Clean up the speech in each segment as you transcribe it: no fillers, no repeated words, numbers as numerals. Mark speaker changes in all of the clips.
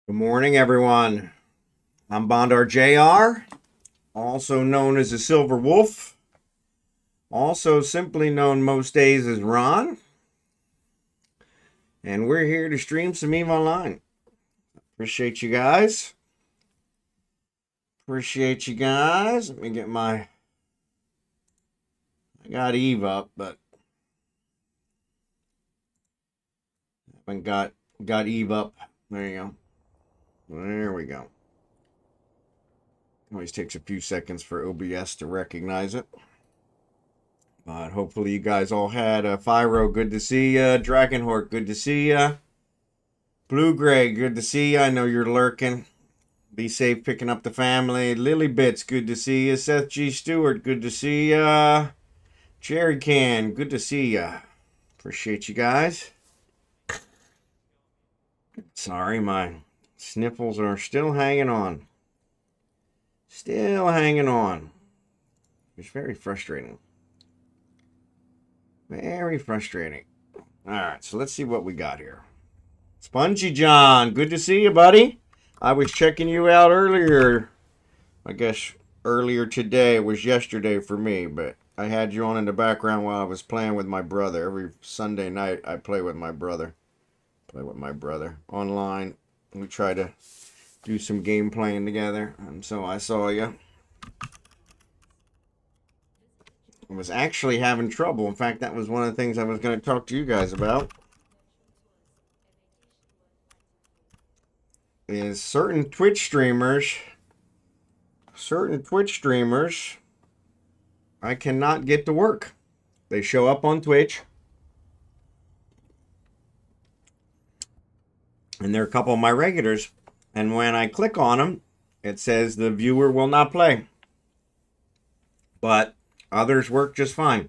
Speaker 1: Good morning, everyone. I'm Bondar JR, also known as the Silver Wolf, also simply known most days as Ron, and we're here to stream some EVE Online. Appreciate you guys. Appreciate you guys. Let me get I got EVE up, but I haven't got EVE up. There you go. There we go. Always takes a few seconds for OBS to recognize it. But hopefully you guys all had Fyro, good to see ya. Dragonhort, good to see ya. Blue Gray, good to see ya. I know you're lurking. Be safe picking up the family. Lily Bits, good to see ya. Seth G. Stewart, good to see ya. Jerry Can, good to see ya. Appreciate you guys. Sorry, my sniffles are still hanging on. Still hanging on. It's very frustrating. Very frustrating. Alright, so let's see what we got here. Spongy John, good to see you, buddy. I was checking you out earlier. I guess earlier today. It was yesterday for me, but I had you on in the background while I was playing with my brother. Every Sunday night, I play with my brother. Online. We try to do some game playing together, and so I saw you. I was actually having trouble. In fact, that was one of the things I was going to talk to you guys about. Is certain Twitch streamers, I cannot get to work. They show up on Twitch, and they're a couple of my regulars, and when I click on them, it says the viewer will not play. But others work just fine.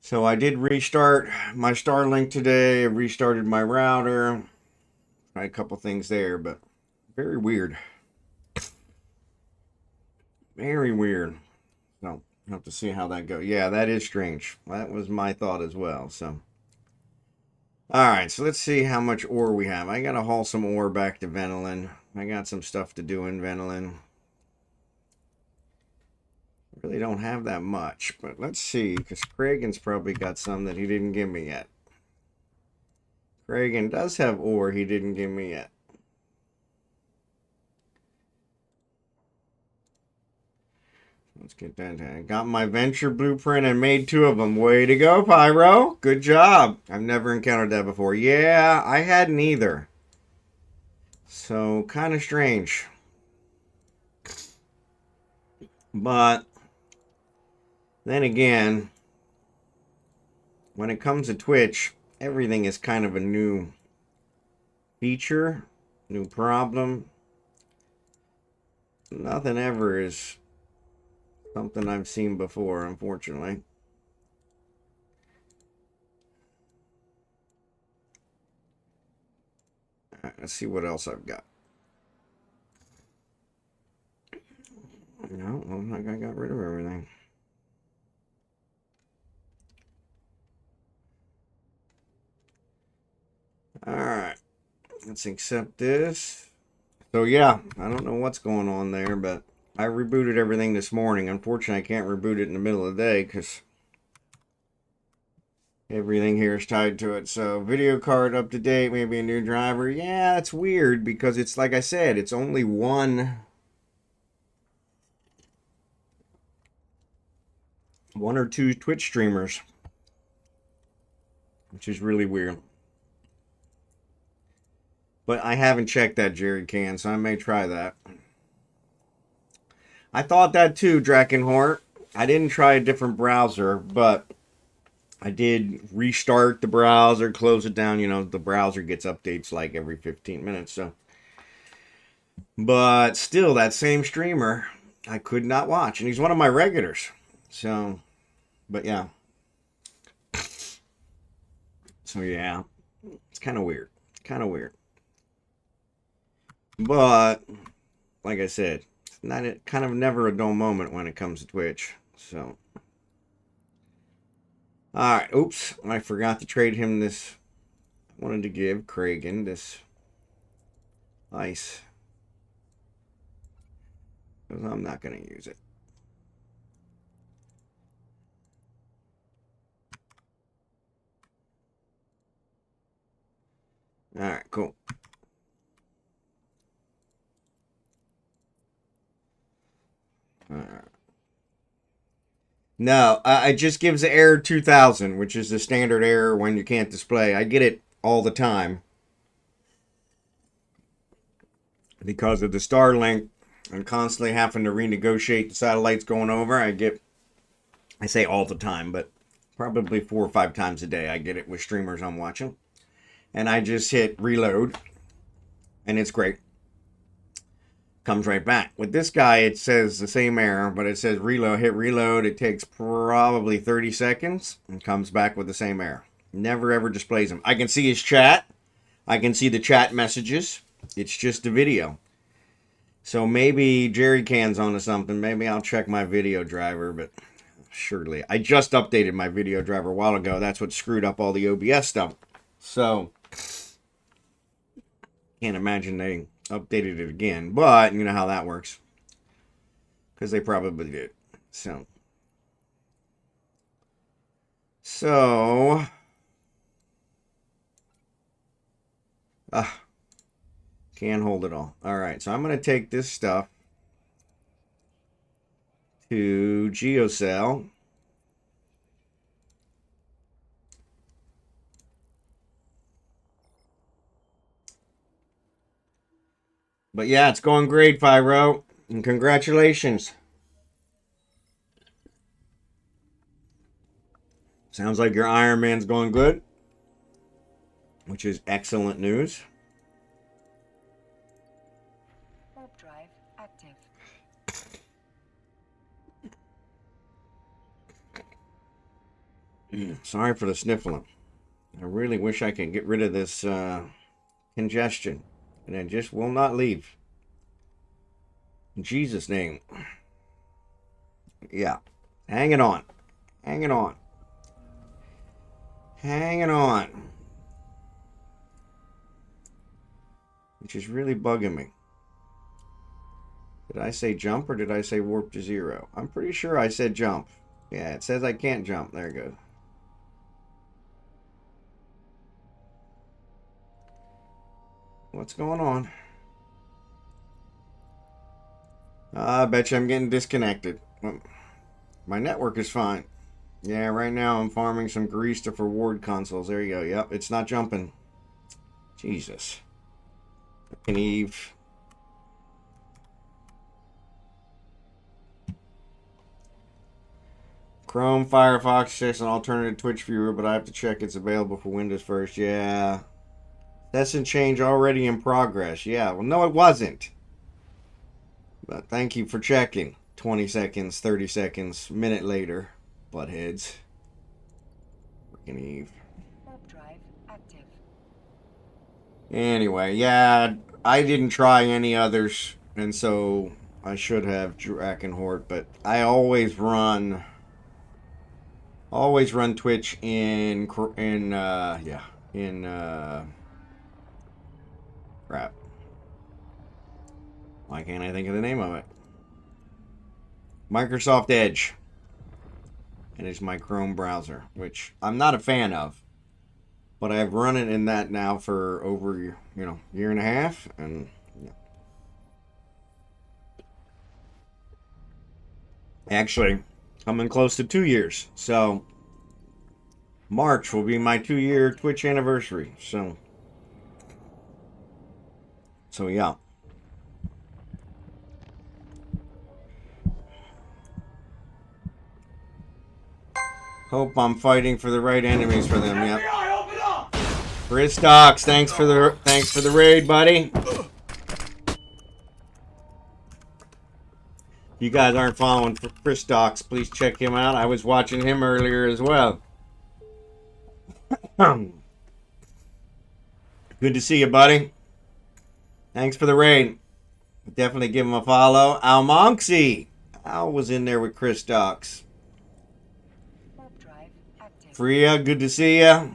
Speaker 1: So I did restart my Starlink today. I restarted my router. Tried a couple things there, but very weird. Very weird. So I'll have to see how that goes. Yeah, that is strange. That was my thought as well. So, all right. So let's see how much ore we have. I gotta haul some ore back to Venolin. I got some stuff to do in Venolin. Really don't have that much, but let's see, because Kragan's probably got some that he didn't give me yet. Kragan does have ore he didn't give me yet. Let's get that. I got my venture blueprint and made 2 of them. Way to go, Pyro. Good job. I've never encountered that before. Yeah, I hadn't either. So, kind of strange. But then again, when it comes to Twitch, everything is kind of a new feature, new problem. Nothing ever is something I've seen before, unfortunately. All right, let's see what else I've got. No, looks like I got rid of everything. Alright, let's accept this. So yeah, I don't know what's going on there, but I rebooted everything this morning. Unfortunately, I can't reboot it in the middle of the day because everything here is tied to it. So video card up to date, maybe a new driver. Yeah, it's weird because it's like I said, it's only one or two Twitch streamers, which is really weird. But I haven't checked that Jerry Can, so I may try that. I thought that too, Drakenhort. I didn't try a different browser, but I did restart the browser, close it down. You know, the browser gets updates like every 15 minutes, so. But still, that same streamer, I could not watch. And he's one of my regulars. So, but yeah. So yeah, it's kind of weird. Kind of weird. But, like I said, it's not kind of never a dull moment when it comes to Twitch. So. Alright, oops. I forgot to trade him this. I wanted to give Kragan this Nice. Because I'm not going to use it. Alright, cool. Alright. No, it just gives the error 2000, which is the standard error when you can't display. I get it all the time. Because of the Starlink and constantly having to renegotiate the satellites going over, I say all the time, but probably 4 or 5 times a day I get it with streamers I'm watching. And I just hit reload, and it's great. Comes right back. With this guy, it says the same error, but it says reload, hit reload. It takes probably 30 seconds and comes back with the same error. Never ever displays him. I can see his chat. I can see the chat messages. It's just a video. So maybe Jerry Can's onto something. Maybe I'll check my video driver, but surely. I just updated my video driver a while ago. That's what screwed up all the OBS stuff. So, can't imagine they updated it again. But, you know how that works. Because they probably did. So. Can't hold it all. Alright, so I'm going to take this stuff to GeoCell. But yeah, it's going great, Pyro. And congratulations. Sounds like your Iron Man's going good, which is excellent news.
Speaker 2: Warp drive active.
Speaker 1: Sorry for the sniffling. I really wish I could get rid of this congestion. And it just will not leave. In Jesus' name. Yeah. Hanging on. Hanging on. Hanging on. Which is really bugging me. Did I say jump or did I say warp to 0? I'm pretty sure I said jump. Yeah, it says I can't jump. There it goes. What's going on? I bet you I'm getting disconnected. My network is fine. Yeah, right now I'm farming some Garista for ward consoles. There you go. Yep, it's not jumping. Jesus. And Eve. Chrome, Firefox, suggests an alternative Twitch viewer, but I have to check it's available for Windows first. Yeah. Lesson change already in progress. Yeah, well, no, it wasn't. But thank you for checking. 20 seconds, 30 seconds, minute later. Buttheads. Freaking Eve.
Speaker 2: Warp drive active.
Speaker 1: Anyway, yeah, I didn't try any others, and so I should have Drakenhort, but I always run Twitch in crap. Why can't I think of the name of it? Microsoft Edge. And it's my Chrome browser, which I'm not a fan of. But I've run it in that now for over, year and a half. And yeah. Actually, coming close to 2 years. So, March will be my 2-year Twitch anniversary. So yeah. Hope I'm fighting for the right enemies for them. Yep. Chris Docs, thanks for the raid, buddy. If you guys aren't following Chris Docs, please check him out. I was watching him earlier as well. Good to see you, buddy. Thanks for the raid. Definitely give him a follow. Al Monksy. Al was in there with Chris Docs. Freya, good to see ya.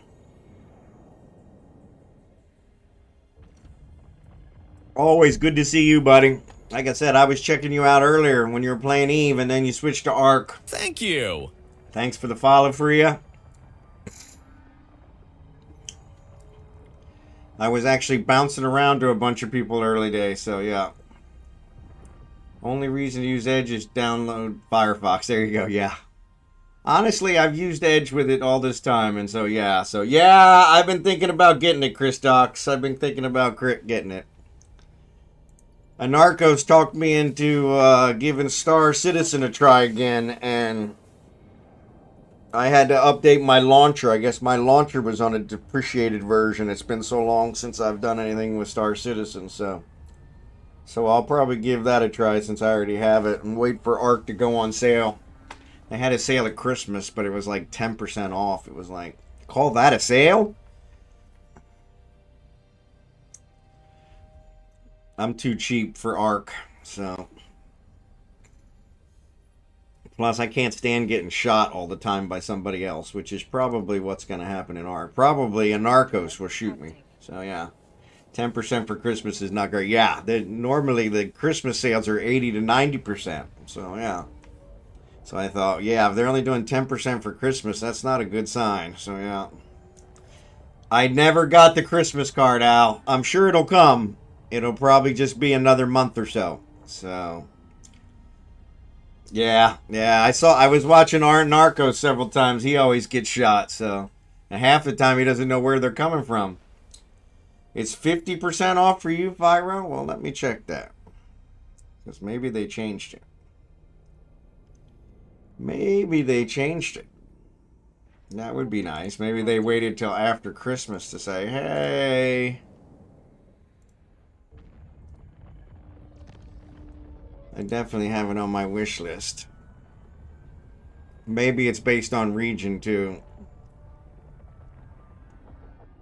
Speaker 1: Always good to see you, buddy. Like I said, I was checking you out earlier when you were playing Eve, and then you switched to Ark.
Speaker 3: Thank you.
Speaker 1: Thanks for the follow, Freya. I was actually bouncing around to a bunch of people early day, so yeah. Only reason to use Edge is download Firefox. There you go, yeah. Honestly, I've used Edge with it all this time, and so yeah. So yeah, I've been thinking about getting it, Chris Docs. I've been thinking about getting it. Anarchos talked me into giving Star Citizen a try again, and I had to update my launcher. I guess my launcher was on a depreciated version. It's been so long since I've done anything with Star Citizen, so I'll probably give that a try since I already have it, and wait for Ark to go on sale. They had a sale at Christmas, but it was like 10% off. It was like, call that a sale? I'm too cheap for Ark, so. Plus, I can't stand getting shot all the time by somebody else, which is probably what's going to happen in Ark. Probably a Narcos will shoot me. So, yeah. 10% for Christmas is not great. Yeah, normally the Christmas sales are 80 to 90%. So, yeah. So I thought, yeah, if they're only doing 10% for Christmas, that's not a good sign. So, yeah. I never got the Christmas card, Al. I'm sure it'll come. It'll probably just be another month or so. So, yeah. I was watching Art Narcos several times. He always gets shot, so. And half the time he doesn't know where they're coming from. It's 50% off for you, Fyro? Well, let me check that. Because maybe they changed it. Maybe they changed it. That would be nice. Maybe they waited till after Christmas to say, hey. I definitely have it on my wish list. Maybe it's based on region, too.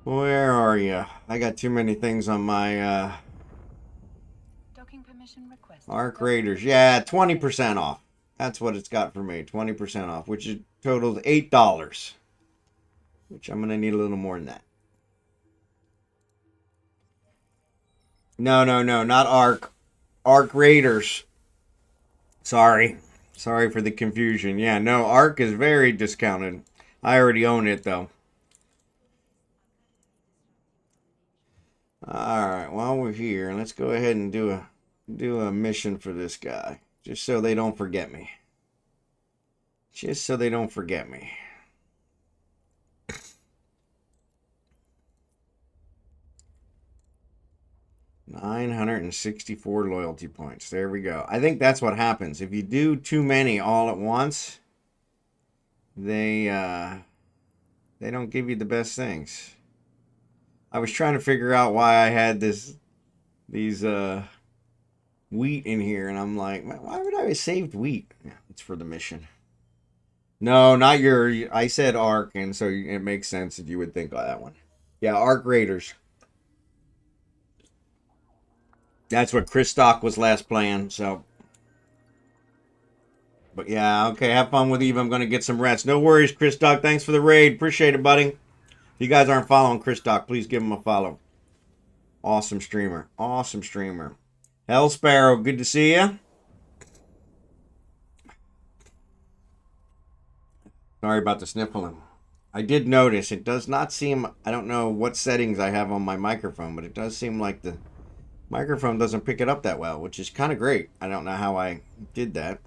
Speaker 1: Where are you? I got too many things on my,
Speaker 2: Docking permission requested.
Speaker 1: Arc Raiders. Yeah, 20% off. That's what it's got for me. 20% off, which is totals $8. Which I'm going to need a little more than that. No, not Arc. Arc Raiders. Sorry for the confusion. Yeah, no, Arc is very discounted. I already own it, though. Alright, while we're here, let's go ahead and do a mission for this guy. Just so they don't forget me. Just so they don't forget me. $964 loyalty points. There we go. I think that's what happens. If you do too many all at once, they don't give you the best things. I was trying to figure out why I had these wheat in here, and I'm like, why would I have saved wheat? Yeah, it's for the mission. No, not I said Ark, and so it makes sense if you would think of that one. Yeah, Ark Raiders. That's what Chris Stock was last playing, so. But yeah, okay, have fun with Eve. I'm going to get some rest. No worries, Chris Stock. Thanks for the raid. Appreciate it, buddy. If you guys aren't following Chris Stock, please give him a follow. Awesome streamer. Awesome streamer. Hell Sparrow, good to see you. Sorry about the sniffling. I did notice it does not seem, I don't know what settings I have on my microphone, but it does seem like the microphone doesn't pick it up that well, which is kind of great. I don't know how I did that.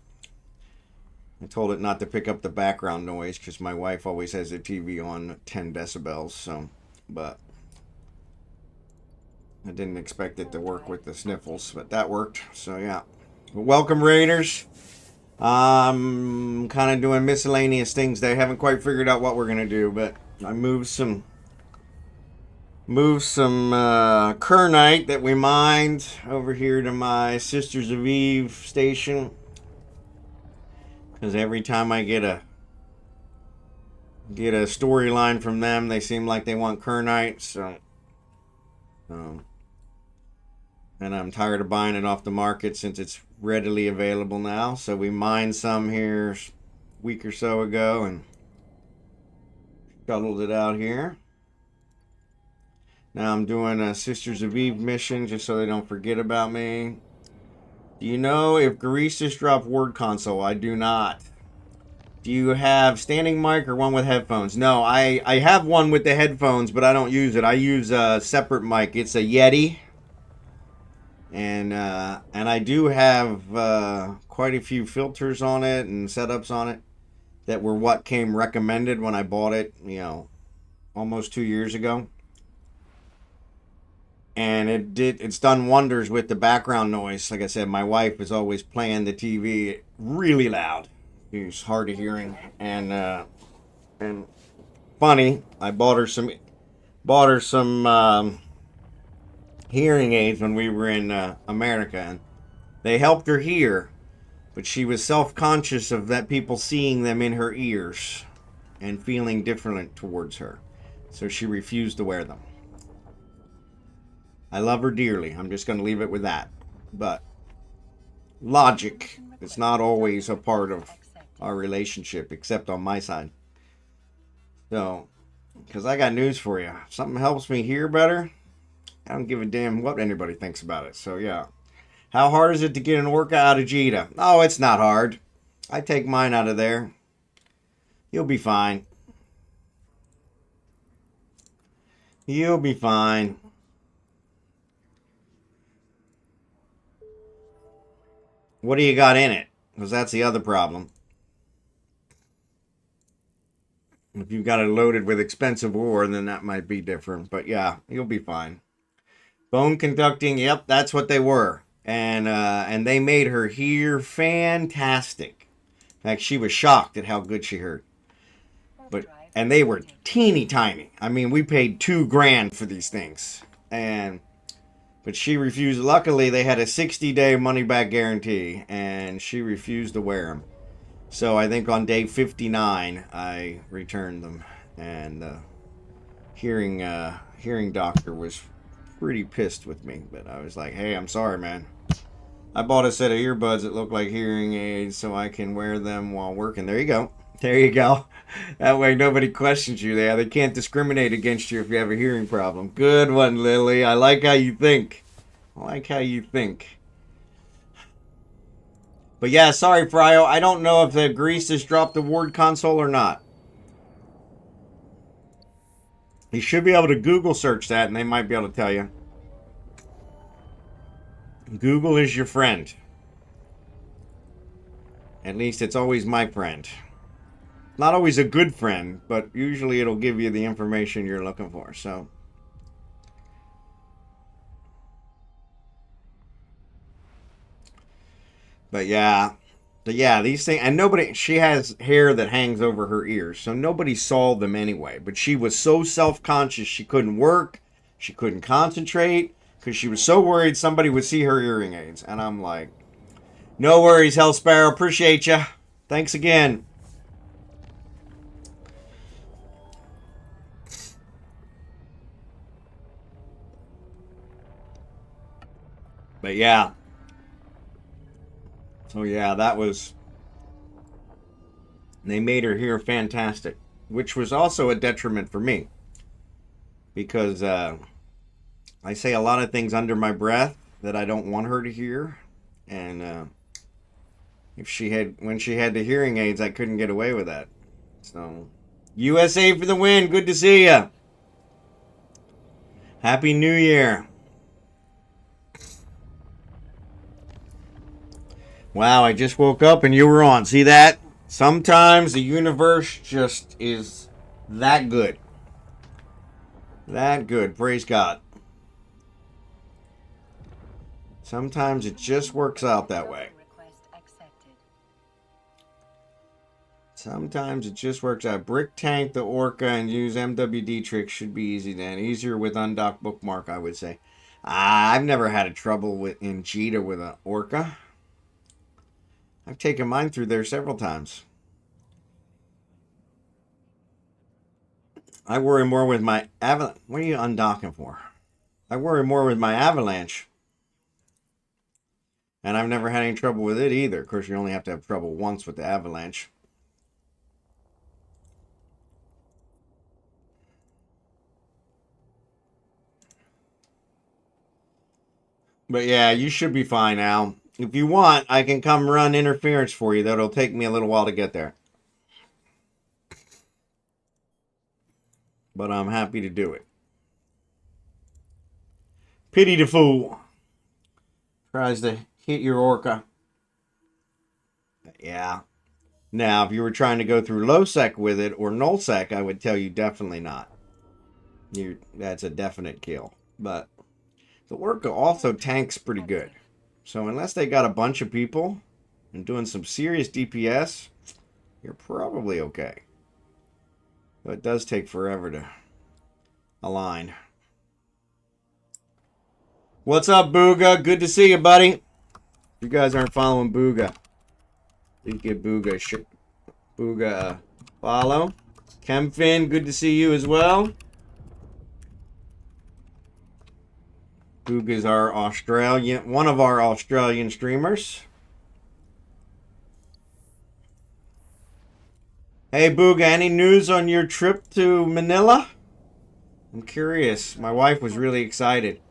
Speaker 1: I told it not to pick up the background noise because my wife always has the TV on 10 decibels, so, but I didn't expect it to work with the sniffles, but that worked, so yeah. But welcome, Raiders. I'm kind of doing miscellaneous things. They haven't quite figured out what we're going to do, but I moved some Kernite that we mined over here to my Sisters of Eve station. Because every time I get a storyline from them, they seem like they want Kernite, so and I'm tired of buying it off the market since it's readily available now. So we mined some here a week or so ago and shuttled it out here. Now I'm doing a Sisters of Eve mission just so they don't forget about me. Do you know if Garistas dropped word console? I do not. Do you have standing mic or one with headphones? No, I have one with the headphones, but I don't use it. I use a separate mic. It's a Yeti. And I do have quite a few filters on it and setups on it that were what came recommended when I bought it, you know, almost 2 years ago. And it's done wonders with the background noise. Like I said, my wife is always playing the TV really loud. It's hard of hearing, and funny. I bought her some hearing aids when we were in America, and they helped her hear, but she was self-conscious of that people seeing them in her ears and feeling different towards her, so she refused to wear them. I love her dearly. I'm just going to leave it with that. But logic is not always a part of our relationship, except on my side. So, because I got news for you. If something helps me hear better, I don't give a damn what anybody thinks about it. So, yeah. How hard is it to get an orca out of Jita? Oh, it's not hard. I take mine out of there. You'll be fine. You'll be fine. What do you got in it? Because that's the other problem. If you've got it loaded with expensive ore, then that might be different. But yeah, you'll be fine. Bone conducting, yep, that's what they were. And they made her hear fantastic. In fact, she was shocked at how good she heard. And they were teeny tiny. I mean, we paid $2,000 for these things. But she refused. Luckily, they had a 60-day money-back guarantee, and she refused to wear them. So I think on day 59, I returned them, and the hearing doctor was pretty pissed with me. But I was like, hey, I'm sorry, man. I bought a set of earbuds that look like hearing aids so I can wear them while working. There you go. There you go. That way nobody questions you there. They can't discriminate against you if you have a hearing problem. Good one, Lily. I like how you think. I like how you think. But yeah, sorry, Fryo. I don't know if the Grease has dropped the word console or not. You should be able to Google search that, and they might be able to tell you. Google is your friend. At least it's always my friend. Not always a good friend, but usually it'll give you the information you're looking for. So, but yeah, these things, and nobody. She has hair that hangs over her ears, so nobody saw them anyway. But she was so self-conscious she couldn't work, she couldn't concentrate because she was so worried somebody would see her hearing aids. And I'm like, no worries, Hell Sparrow. Appreciate you. Thanks again. But yeah. So yeah, that was... They made her hear fantastic, which was also a detriment for me. Because I say a lot of things under my breath that I don't want her to hear. And when she had the hearing aids, I couldn't get away with that. So, USA for the win. Good to see ya. Happy New Year. Wow, I just woke up and you were on. See that? Sometimes the universe just is that good. That good. Praise God. Sometimes it just works out that way. Sometimes it just works out. Brick tank the orca and use MWD tricks should be easy then. Easier with undocked bookmark, I would say. I've never had a trouble in Jita with an orca. I've taken mine through there several times. I worry more with my avalanche. What are you undocking for? I worry more with my avalanche. And I've never had any trouble with it either. Of course, you only have to have trouble once with the avalanche. But yeah, you should be fine now. If you want, I can come run interference for you. That'll take me a little while to get there. But I'm happy to do it. Pity the fool. Tries to hit your orca. Yeah. Now, if you were trying to go through low sec with it or null sec, I would tell you definitely not. That's a definite kill. But the orca also tanks pretty good. So unless they got a bunch of people and doing some serious DPS, you're probably okay. But it does take forever to align. What's up, Booga? Good to see you, buddy. If you guys aren't following Booga, please give Booga a follow. Kemfin, good to see you as well. Booga's our Australian, one of our Australian streamers. Hey, Booga, any news on your trip to Manila? I'm curious. My wife was really excited.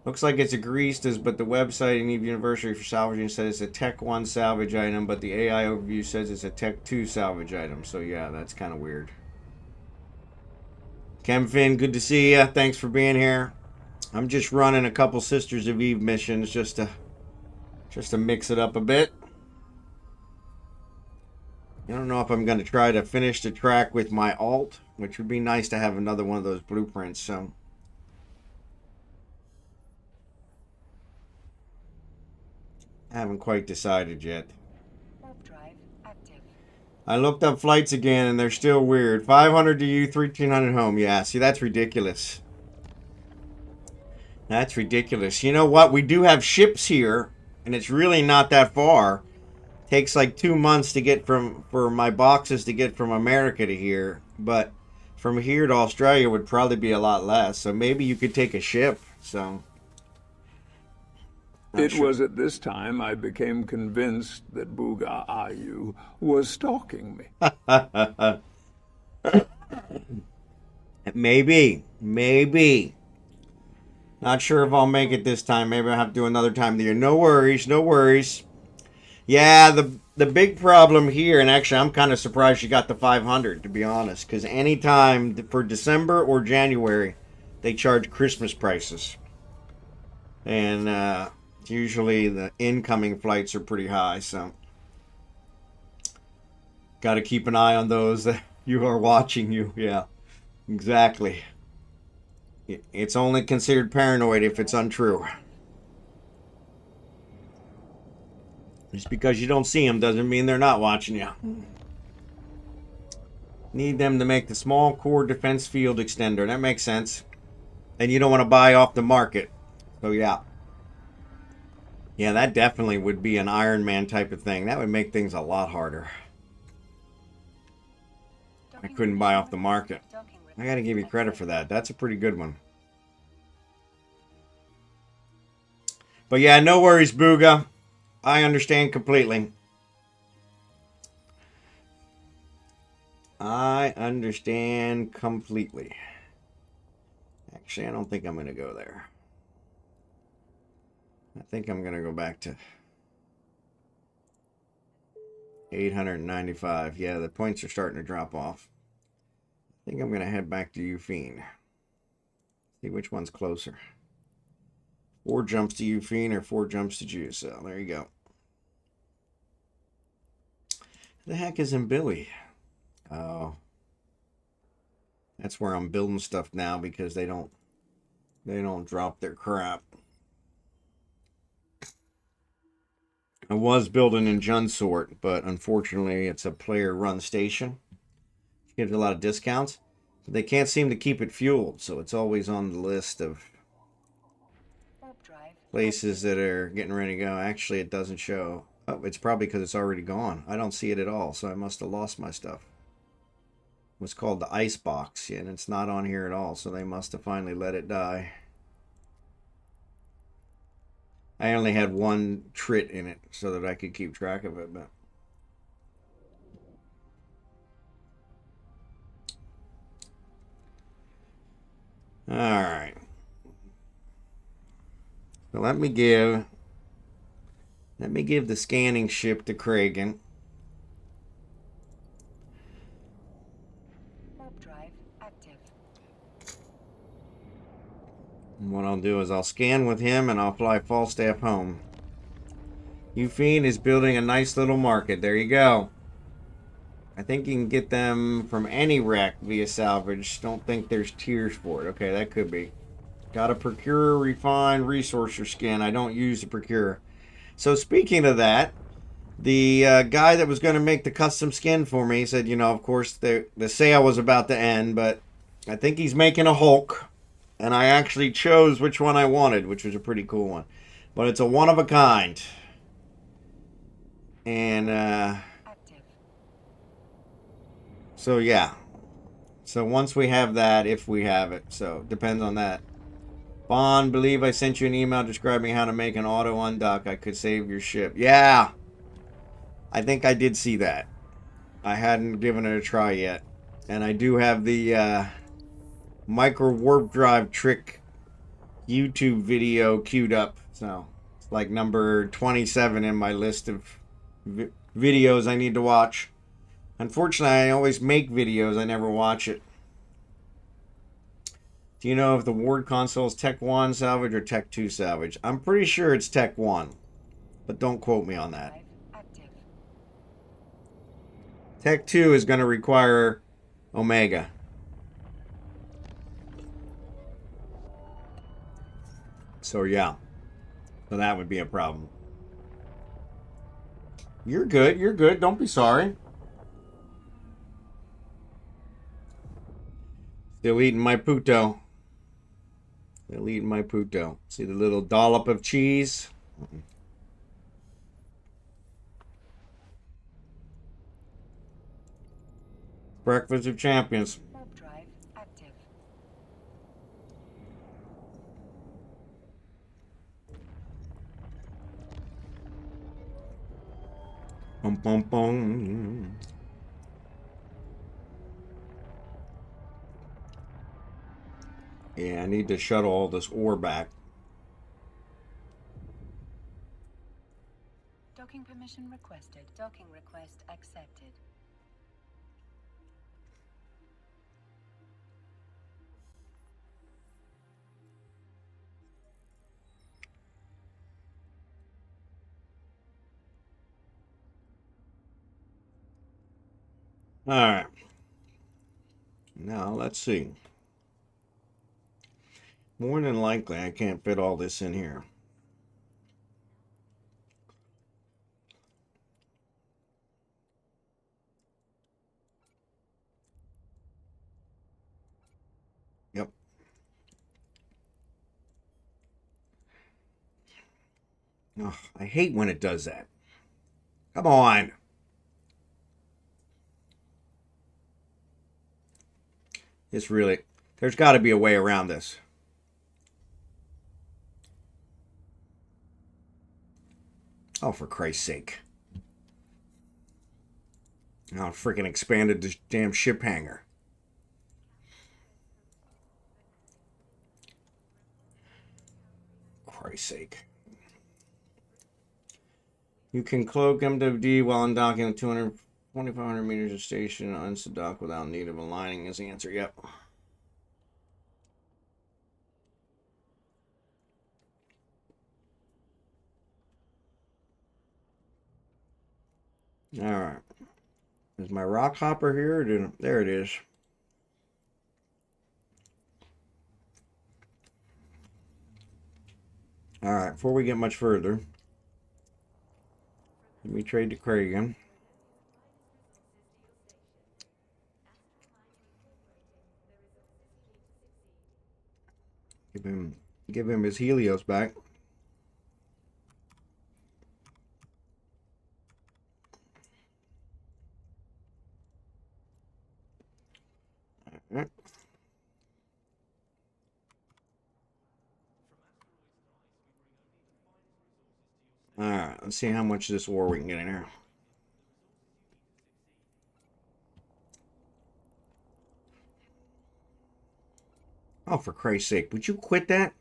Speaker 1: Looks like it's a greased, but the website and Eve University for salvaging says it's a Tech 1 salvage item, but the AI overview says it's a Tech 2 salvage item. So yeah, that's kind of weird. Kemfin, good to see ya. Thanks for being here. I'm just running a couple Sisters of Eve missions just to mix it up a bit. I don't know if I'm going to try to finish the track with my alt, which would be nice to have another one of those blueprints. So I haven't quite decided yet.
Speaker 2: Warp drive active.
Speaker 1: I looked up flights again and they're still weird. 500 to you, 1300 home. Yeah, see, that's ridiculous. That's ridiculous. You know what? We do have ships here, and it's really not that far. Takes like 2 months to get for my boxes to get from America to here, but from here to Australia would probably be a lot less. So maybe you could take a ship. So
Speaker 3: it was at this time I became convinced that Booga Ayu was stalking me.
Speaker 1: Maybe. Not sure if I'll make it this time. Maybe I'll have to do another time of the year. No worries. Yeah, the big problem here, and actually I'm kind of surprised you got the 500, to be honest, because anytime for December or January, they charge Christmas prices. And usually the incoming flights are pretty high, so got to keep an eye on those that you are watching you. Yeah, exactly. It's only considered paranoid if it's untrue. Just because you don't see them doesn't mean they're not watching you. Need them to make the small core defense field extender. That makes sense. And you don't want to buy off the market. So yeah. Yeah, that definitely would be an Iron Man type of thing. That would make things a lot harder. I couldn't buy off the market. I gotta give you credit for that. That's a pretty good one. But yeah, no worries, Booga. I understand completely. Actually, I don't think I'm going to go there. I think I'm going to go back to 895. Yeah, the points are starting to drop off. I think I'm going to head back to Ufine. See which one's closer. 4 jumps to Ufine or 4 jumps to Juice. So there you go. The heck isn't Billy? Oh. That's where I'm building stuff now because they don't drop their crap. I was building in Junsort, but unfortunately it's a player-run station. Gives a lot of discounts. But they can't seem to keep it fueled, so it's always on the list of places that are getting ready to go. Actually, it doesn't show. Oh, it's probably because it's already gone. I don't see it at all, so I must have lost my stuff. It was called the Ice Box, and it's not on here at all, so they must have finally let it die. I only had 1 trit in it so that I could keep track of it, but all right. So let me give the scanning ship to Kragan.
Speaker 2: Warp drive active.
Speaker 1: And what I'll do is I'll scan with him and I'll fly Falstaff home. Fiend is building a nice little market. There you go. I think you can get them from any wreck via salvage. Don't think there's tiers for it. Okay, that could be. Got to procure, refine, resource your skin. I don't use the procure. So speaking of that, the guy that was going to make the custom skin for me said, of course, the sale was about to end, but I think he's making a Hulk. And I actually chose which one I wanted, which was a pretty cool one. But it's a one of a kind. And,
Speaker 2: Active.
Speaker 1: so yeah. So once we have that, if we have it. So depends on that. Bond, believe I sent you an email describing how to make an auto undock. I could save your ship. Yeah. I think I did see that. I hadn't given it a try yet. And I do have the micro warp drive trick YouTube video queued up. So it's like number 27 in my list of videos I need to watch. Unfortunately, I always make videos. I never watch it. Do you know if the Ward console is Tech 1 salvage or Tech 2 salvage? I'm pretty sure it's Tech 1. But don't quote me on that.
Speaker 2: Drive active.
Speaker 1: Tech 2 is going to require Omega. So yeah. So that would be a problem. You're good. You're good. Don't be sorry. Still eating my puto. Still eating my puto. See the little dollop of cheese? Breakfast of Champions.
Speaker 2: Warp drive active.
Speaker 1: Bum, bum, bum. Yeah, I need to shuttle all this ore back.
Speaker 2: Docking permission requested. Docking request accepted.
Speaker 1: All right. Now, let's see. More than likely, I can't fit all this in here. Yep. Oh, I hate when it does that. Come on. It's really... There's got to be a way around this. Oh, for Christ's sake. Oh, freaking expanded this damn ship hangar. Christ's sake. You can cloak MWD while undocking 2,500 meters of station on the dock without need of aligning is the answer. Yep. Alright. Is my rock hopper here? Or there it is. Alright, before we get much further, let me trade to Kragan. Give him his Helios back. Alright. Alright, let's see how much of this ore we can get in here. Oh, for Christ's sake, would you quit that?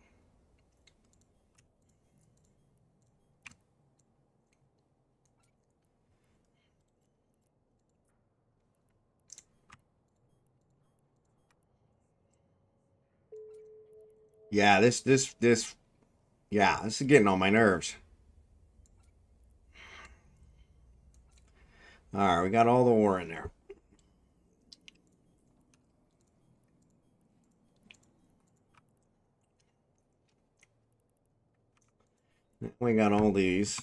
Speaker 1: Yeah, yeah, this is getting on my nerves. All right, we got all the ore in there. We got all these.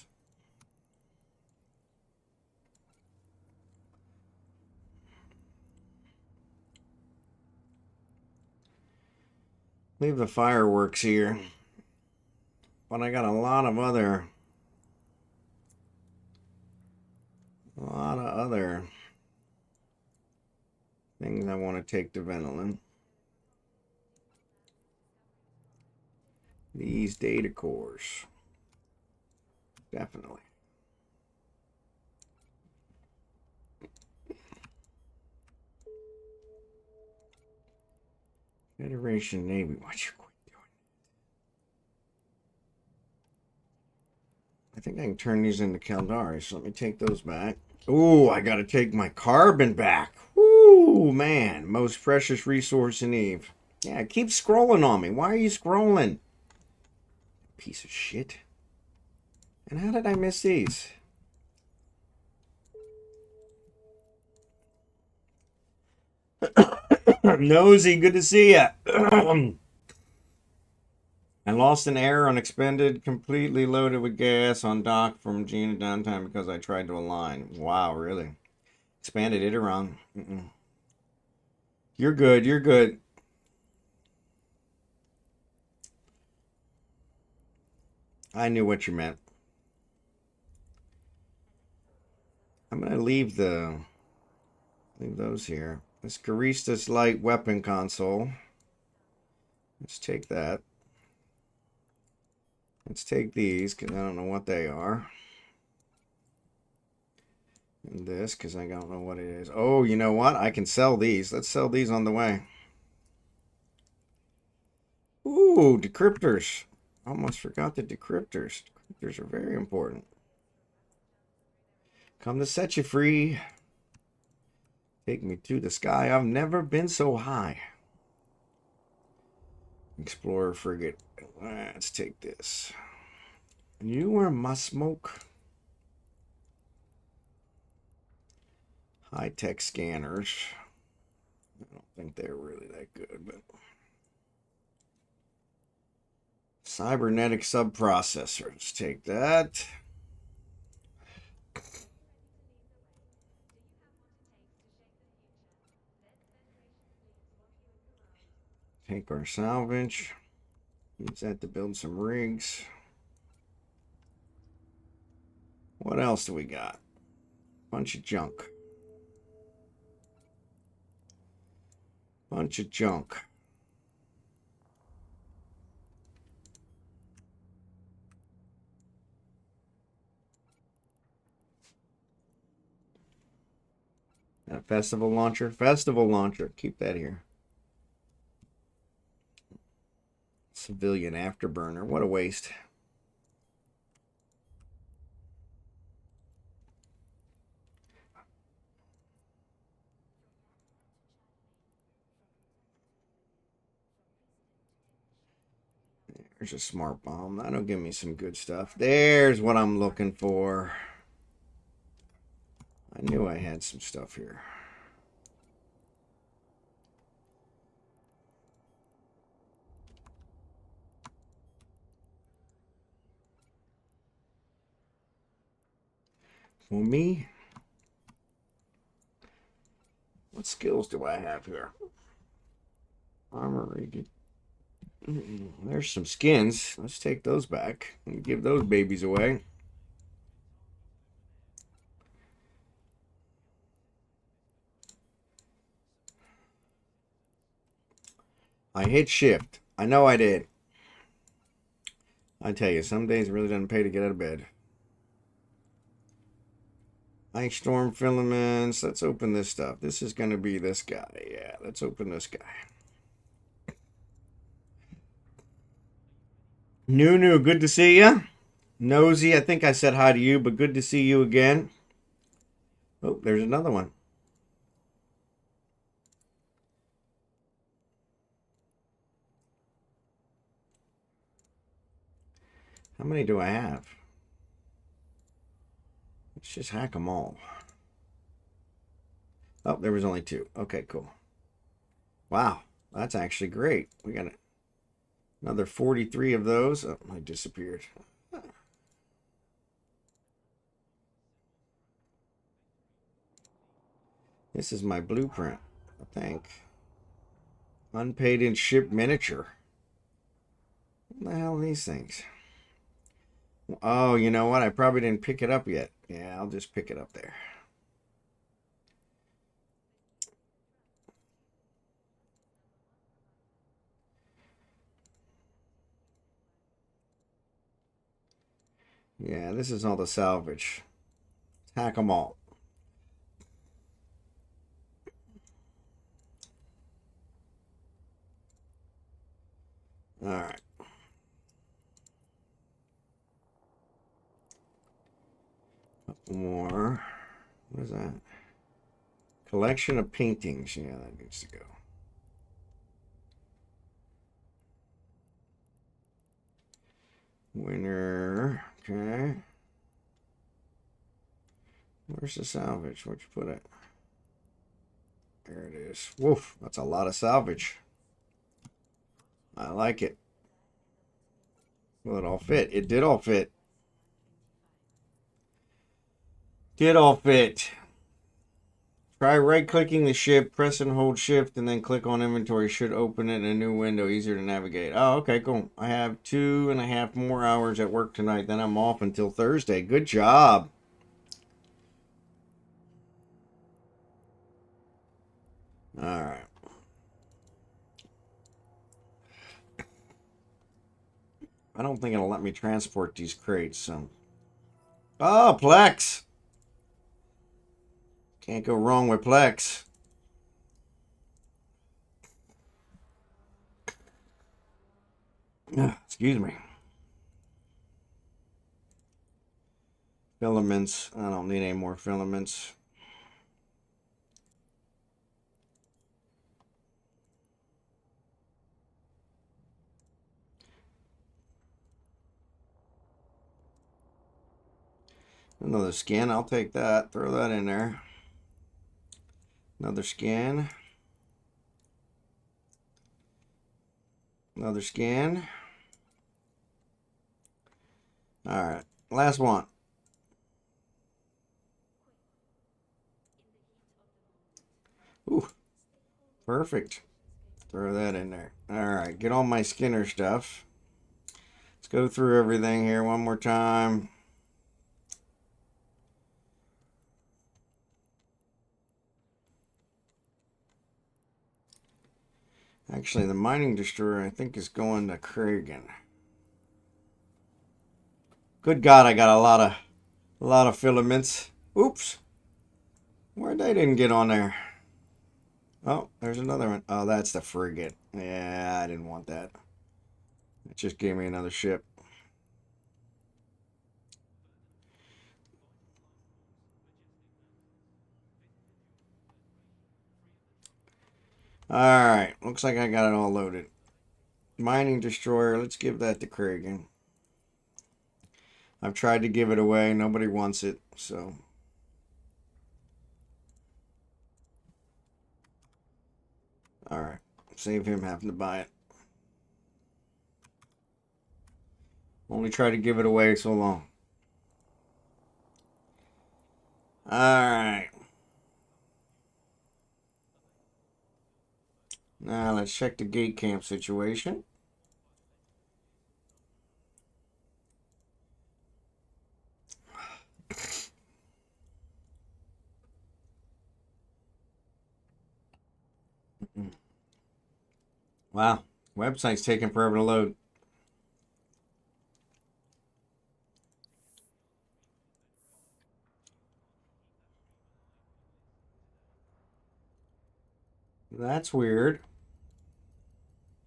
Speaker 1: Leave the fireworks here. But I got a lot of other things I want to take to Venolin. These data cores. Definitely. Federation Navy. What you quit doing? I think I can turn these into Caldari, so let me take those back. Ooh, I gotta take my carbon back. Ooh, man. Most precious resource in Eve. Yeah, keep scrolling on me. Why are you scrolling? Piece of shit. And how did I miss these? Nosy, good to see ya. I lost an error on expended, completely loaded with gas on dock from Gina downtime because I tried to align. Wow, really? Expanded it around. You're good, you're good. I knew what you meant. I'm gonna leave those here. This Caristas light weapon console. Let's take that. Let's take these because I don't know what they are. And this because I don't know what it is. Oh, you know what? I can sell these. Let's sell these on the way. Ooh, decryptors. Almost forgot the decryptors. Decryptors are very important. Come to set you free. Take me to the sky. I've never been so high. Explorer frigate. Let's take this. You were my smoke. High-tech scanners. I don't think they're really that good, but cybernetic subprocessor. Let's take that. Take our salvage. Use that to build some rigs. What else do we got? Bunch of junk. Bunch of junk. A festival launcher. Festival launcher. Keep that here. Civilian afterburner. What a waste. There's a smart bomb. That'll give me some good stuff. There's what I'm looking for. I knew I had some stuff here. For me, what skills do I have here? Armory. There's some skins. Let's take those back and give those babies away. I hit shift. I know I did. I tell you, some days it really doesn't pay to get out of bed. Ice storm filaments. Let's open this stuff. This is going to be this guy. Yeah, let's open this guy. Nunu, good to see you. Nosy, I think I said hi to you, but good to see you again. Oh, there's another one. How many do I have? Let's just hack them all. Oh, there was only 2. Okay, cool. Wow, that's actually great. We got another 43 of those. Oh, I disappeared. This is my blueprint, I think. Unpaid in ship miniature. What the hell are these things? Oh, you know what? I probably didn't pick it up yet. Yeah, I'll just pick it up there. Yeah, this is all the salvage. Hack them all. All right. Couple more. What is that? Collection of paintings. Yeah, that needs to go. Winner. Okay. Where's the salvage? Where'd you put it? There it is. Woof. That's a lot of salvage. I like it. Will it all fit? It did all fit. Did all fit. Try right-clicking the ship, press and hold shift, and then click on inventory. Should open it in a new window, easier to navigate. Oh, okay, cool. I have 2.5 more hours at work tonight. Then I'm off until Thursday. Good job. All right. I don't think it'll let me transport these crates, so. Oh, Plex! Can't go wrong with Plex. Excuse me. Filaments. I don't need any more filaments. Another skin. I'll take that. Throw that in there. Another skin. Another skin. All right. Last one. Ooh. Perfect. Throw that in there. All right. Get all my Skinner stuff. Let's go through everything here one more time. Actually, the mining destroyer, I think, is going to Kragan. Good God, I got a lot of filaments. Oops. Where they didn't get on there? Oh, there's another one. Oh, that's the frigate. Yeah, I didn't want that. It just gave me another ship. Alright, looks like I got it all loaded. Mining destroyer, let's give that to Kragan. I've tried to give it away, nobody wants it, so. Alright, save him having to buy it. Only try to give it away so long. Alright. Now let's check the gate camp situation. Wow, website's taking forever to load. That's weird.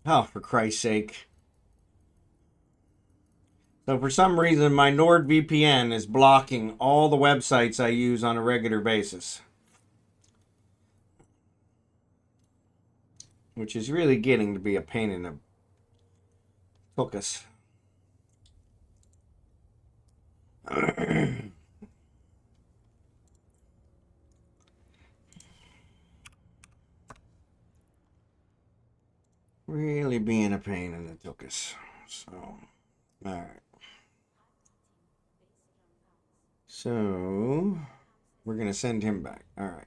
Speaker 1: Oh, for Christ's sake. So for some reason, my NordVPN is blocking all the websites I use on a regular basis. Which is really getting to be a pain in the tuchus. really being a pain in the tuchus. So, alright. So, we're going to send him back. Alright.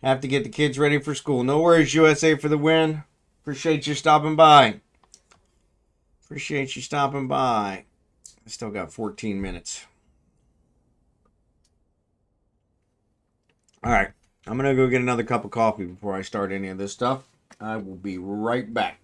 Speaker 1: Have to get the kids ready for school. No worries, USA, for the win. Appreciate you stopping by. Appreciate you stopping by. I still got 14 minutes. Alright. I'm going to go get another cup of coffee before I start any of this stuff. I will be right back.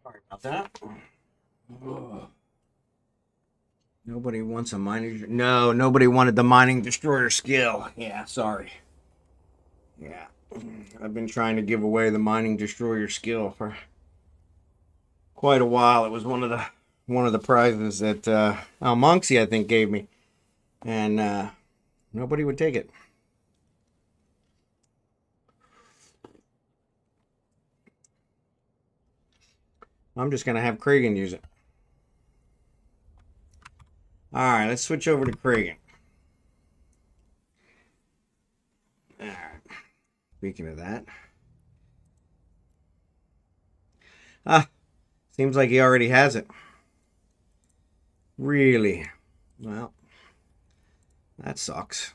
Speaker 1: Sorry about that. Ugh. Nobody wants a mining. No, nobody wanted the mining destroyer skill. Yeah, sorry. Yeah, I've been trying to give away the mining destroyer skill for quite a while. It was one of the prizes that Monksy I think gave me, and nobody would take it. I'm just gonna have Kragan use it. All right, let's switch over to Kragan. All right. Speaking of that, Ah, seems like he already has it. Really? Well, that sucks.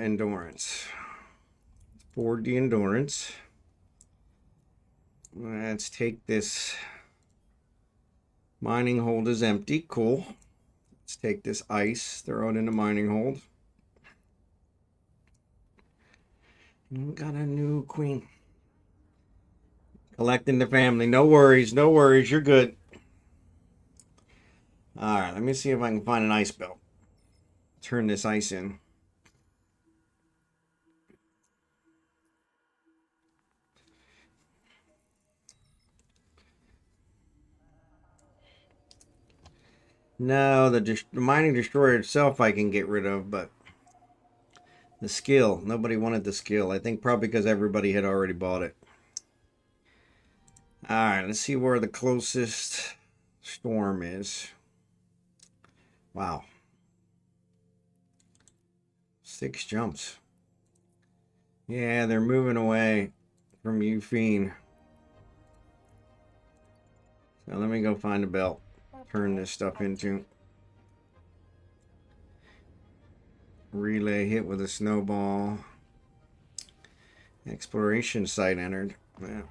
Speaker 1: Endurance. Board the endurance. Let's take this. Mining hold is empty. Cool. Let's take this ice, throw it in the mining hold. We got a new queen. Collecting the family. No worries, no worries. You're good. Alright, let me see if I can find an ice belt. Turn this ice in. No, the mining destroyer itself I can get rid of, but the skill. Nobody wanted the skill. I think probably because everybody had already bought it. Alright, let's see where the closest storm is. Wow. 6 jumps. Yeah, they're moving away from you, Fiend. So let me go find a belt. Turn this stuff into. Relay hit with a snowball. Exploration site entered. Yeah.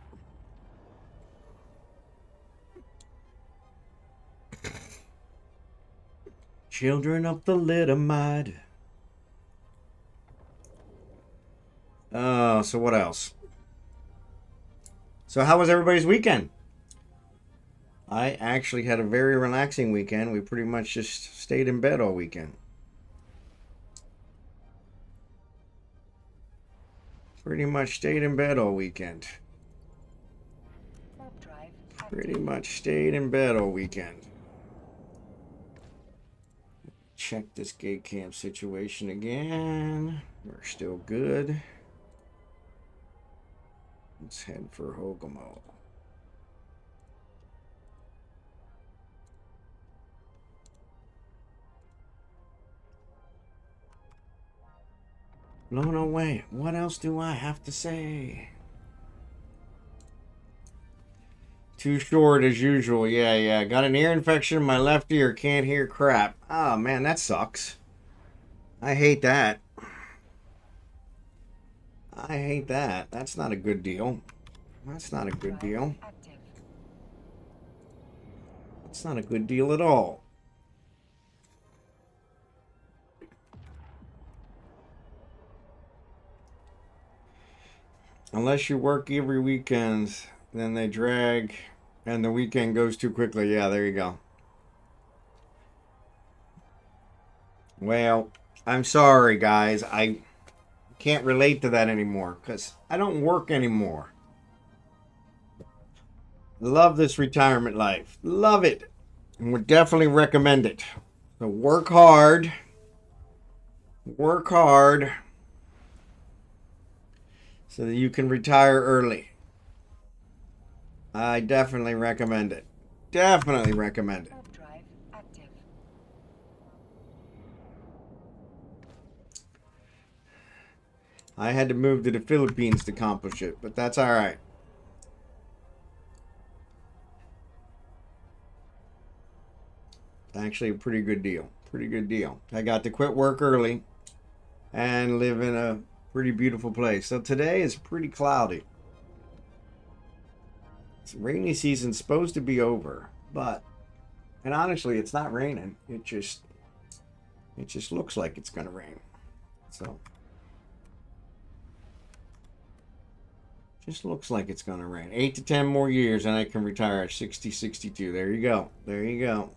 Speaker 1: Children of the Littermite. Oh, so what else? So how was everybody's weekend? I actually had a very relaxing weekend. We pretty much just stayed in bed all weekend. Pretty much stayed in bed all weekend. Pretty much stayed in bed all weekend. Check this gate camp situation again. We're still good. Let's head for Hogamo. Blown away. What else do I have to say? Too short as usual. Yeah. Got an ear infection in my left ear. Can't hear crap. Oh, man, that sucks. I hate that. I hate that. That's not a good deal. That's not a good deal. That's not a good deal at all. Unless you work every weekend, then they drag and the weekend goes too quickly. Yeah, there you go. Well, I'm sorry, guys. I can't relate to that anymore because I don't work anymore. Love this retirement life. Love it. And would definitely recommend it. So work hard. Work hard so that you can retire early. I definitely recommend it. Definitely recommend it. I had to move to the Philippines to accomplish it, but that's all right. Actually, a pretty good deal. Pretty good deal. I got to quit work early and live in a pretty beautiful place. So today is pretty cloudy. It's rainy season's supposed to be over, but and honestly, it's not raining. It just looks like it's gonna rain. So just looks like it's gonna rain. 8 to 10 more years and I can retire at 60, 62. There you go. There you go.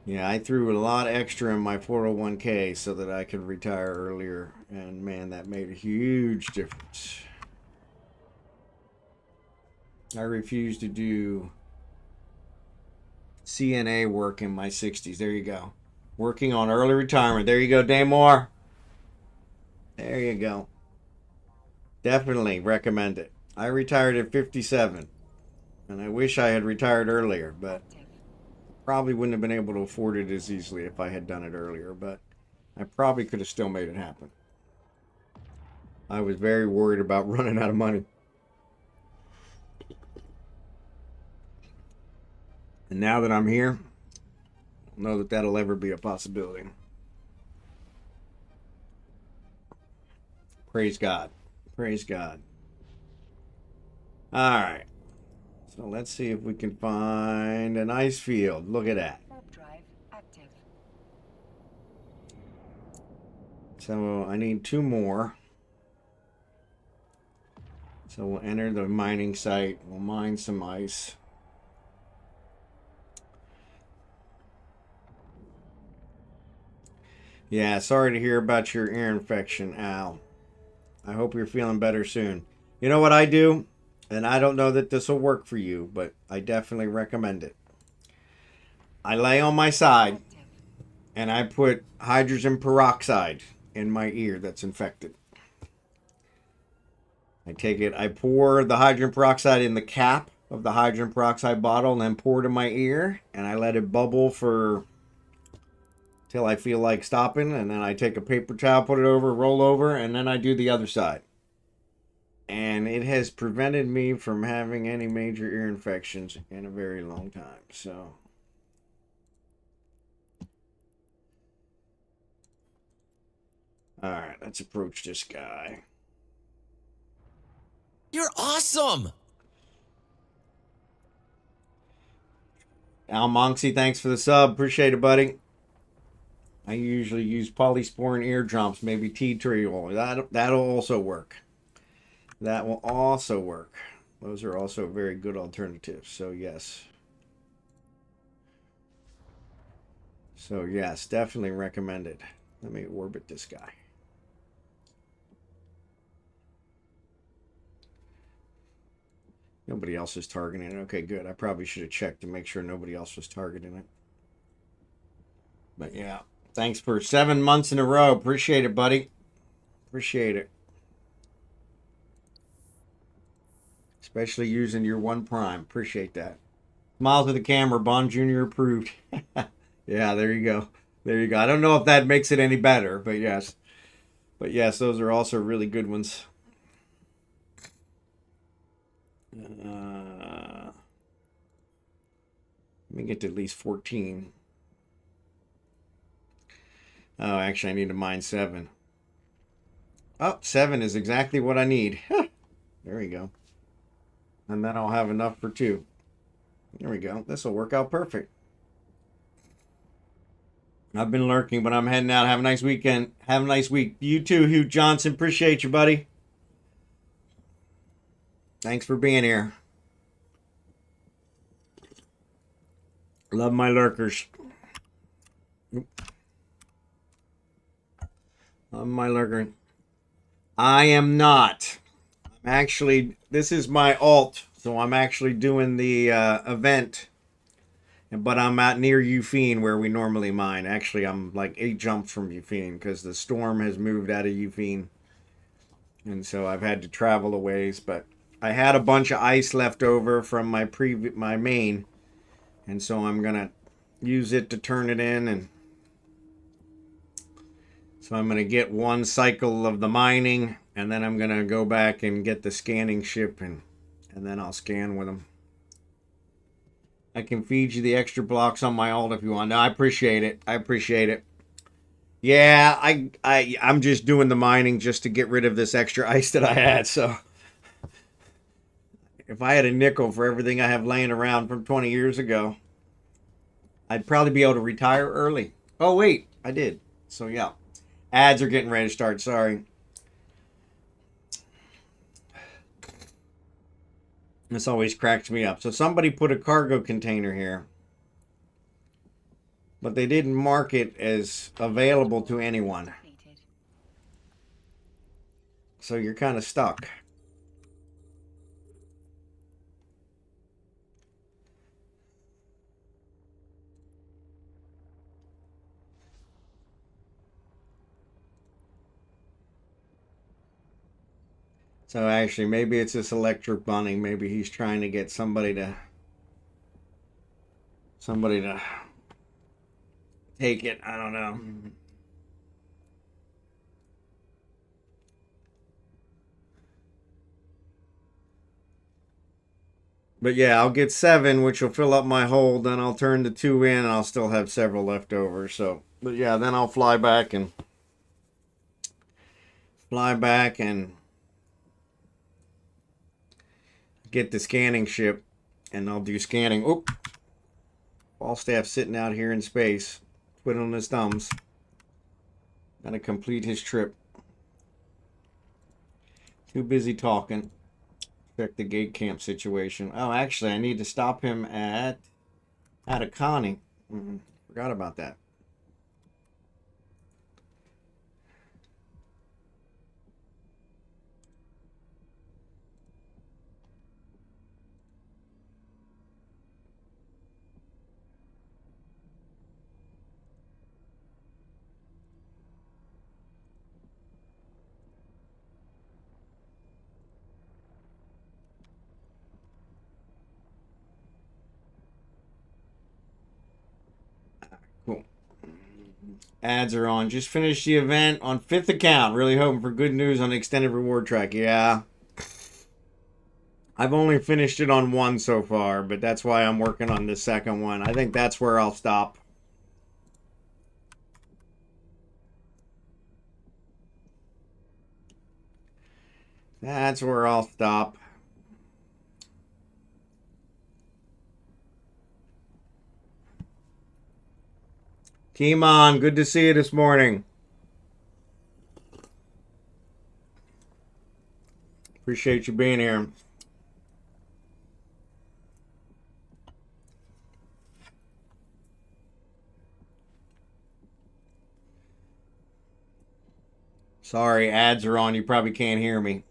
Speaker 1: Yeah, I threw a lot extra in my 401k so that I could retire earlier. And man, that made a huge difference. I refuse to do CNA work in my 60s. There you go. Working on early retirement. There you go, Damore. There you go. Definitely recommend it. I retired at 57. And I wish I had retired earlier, but probably wouldn't have been able to afford it as easily if I had done it earlier. But I probably could have still made it happen. I was very worried about running out of money. And now that I'm here, I know that that'll ever be a possibility. Praise God. Praise God. All right. So let's see if we can find an ice field. Look at that.
Speaker 2: Warp drive active.
Speaker 1: So I need 2 more. So we'll enter the mining site. We'll mine some ice. Yeah, sorry to hear about your ear infection, Al. I hope you're feeling better soon. You know what I do? And I don't know that this will work for you, but I definitely recommend it. I lay on my side
Speaker 2: Active.
Speaker 1: and I put hydrogen peroxide in my ear that's infected. I take it, I pour the hydrogen peroxide in the cap of the hydrogen peroxide bottle and then pour it in my ear, and I let it bubble for till I feel like stopping, and then I take a paper towel, put it over, roll over, and then I do the other side. And it has prevented me from having any major ear infections in a very long time. So all right, let's approach this guy.
Speaker 4: You're awesome!
Speaker 1: Al Monksy, thanks for the sub. Appreciate it, buddy. I usually use polysporin eardrops, maybe tea tree oil. That'll also work. That will also work. Those are also very good alternatives. So yes. So yes, definitely recommended. Let me orbit this guy. Nobody else is targeting it. Okay, good. I probably should have checked to make sure nobody else was targeting it. But yeah, thanks for 7 months in a row. Appreciate it, buddy. Appreciate it. Especially using your 1 prime. Appreciate that. Smile to the camera. Bond Jr. approved. Yeah, there you go. There you go. I don't know if that makes it any better, but yes. But yes, those are also really good ones. Let me get to at least 14. Oh, actually, I need to mine 7. Oh, 7 is exactly what I need. There we go. And then I'll have enough for 2. There we go. This will work out perfect. I've been lurking, but I'm heading out. Have a nice weekend. Have a nice week. You too, Hugh Johnson. Appreciate you, buddy. Thanks for being here. Love my lurkers. Love my lurker. I am not. I'm actually, this is my alt, so I'm actually doing the event. But I'm out near Euphene where we normally mine. Actually, I'm like 8 jumps from Euphene because the storm has moved out of Euphene. And so I've had to travel a ways. But I had a bunch of ice left over from my main. And so I'm going to use it to turn it in. And so I'm going to get 1 cycle of the mining. And then I'm going to go back and get the scanning ship. And then I'll scan with them. I can feed you the extra blocks on my alt if you want. No, I appreciate it. I appreciate it. Yeah, I'm just doing the mining just to get rid of this extra ice that I had. So if I had a nickel for everything I have laying around from 20 years ago, I'd probably be able to retire early. Oh, wait, I did. So yeah, ads are getting ready to start. Sorry. This always cracks me up. So somebody put a cargo container here, but they didn't mark it as available to anyone. So you're kind of stuck. So actually, maybe it's this electric bunny. Maybe he's trying to get somebody to take it. I don't know. But yeah, I'll get 7, which will fill up my hold. Then I'll turn the 2 in, and I'll still have several left over. So, but yeah, then I'll fly back and get the scanning ship, and I'll do scanning. Oop, Falstaff sitting out here in space, twiddling his thumbs. Gotta complete his trip. Too busy talking. Check the gate camp situation. Oh, actually, I need to stop him at a conning. Forgot about that. Cool. Ads are on. Just finished the event on 5th account. Really hoping for good news on the extended reward track. Yeah. I've only finished it on 1 so far, but that's why I'm working on the second one. I think that's where I'll stop. That's where I'll stop. Kimon, good to see you this morning. Appreciate you being here. Sorry, ads are on. You probably can't hear me.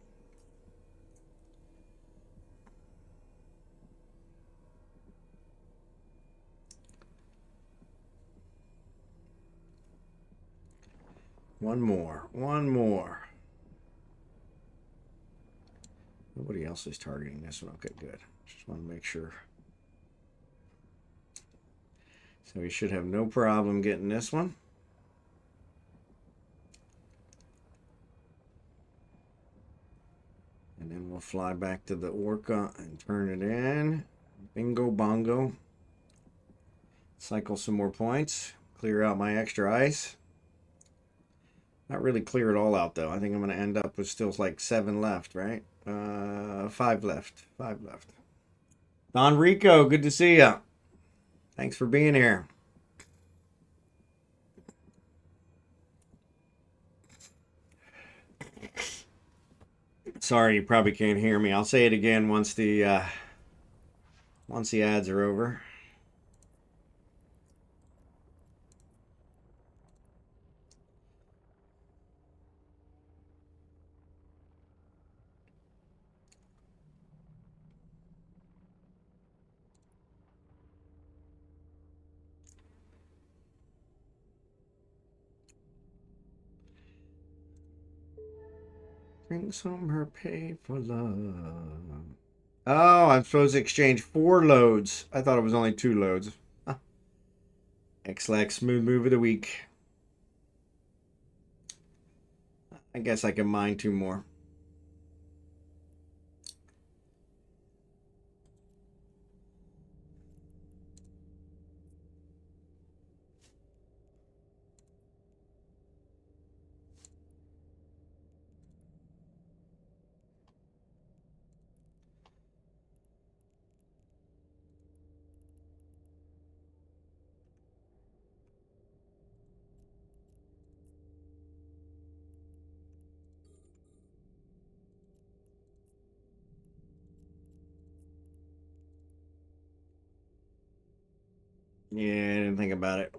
Speaker 1: One more. Nobody else is targeting this one. Okay, good. Just want to make sure. So we should have no problem getting this one. And then we'll fly back to the Orca and turn it in. Bingo bongo. Cycle some more points. Clear out my extra ice. Not really clear it all out, though. I think I'm going to end up with still like 7 left, right? 5 left. 5 left. Don Rico, good to see you. Thanks for being here. Sorry, you probably can't hear me. I'll say it again once the ads are over. Bring some her pay for love. Oh, I'm supposed to exchange 4 loads. I thought it was only 2 loads. Huh. X-Lax, smooth move of the week. I guess I can mine 2 more. Yeah, I didn't think about it.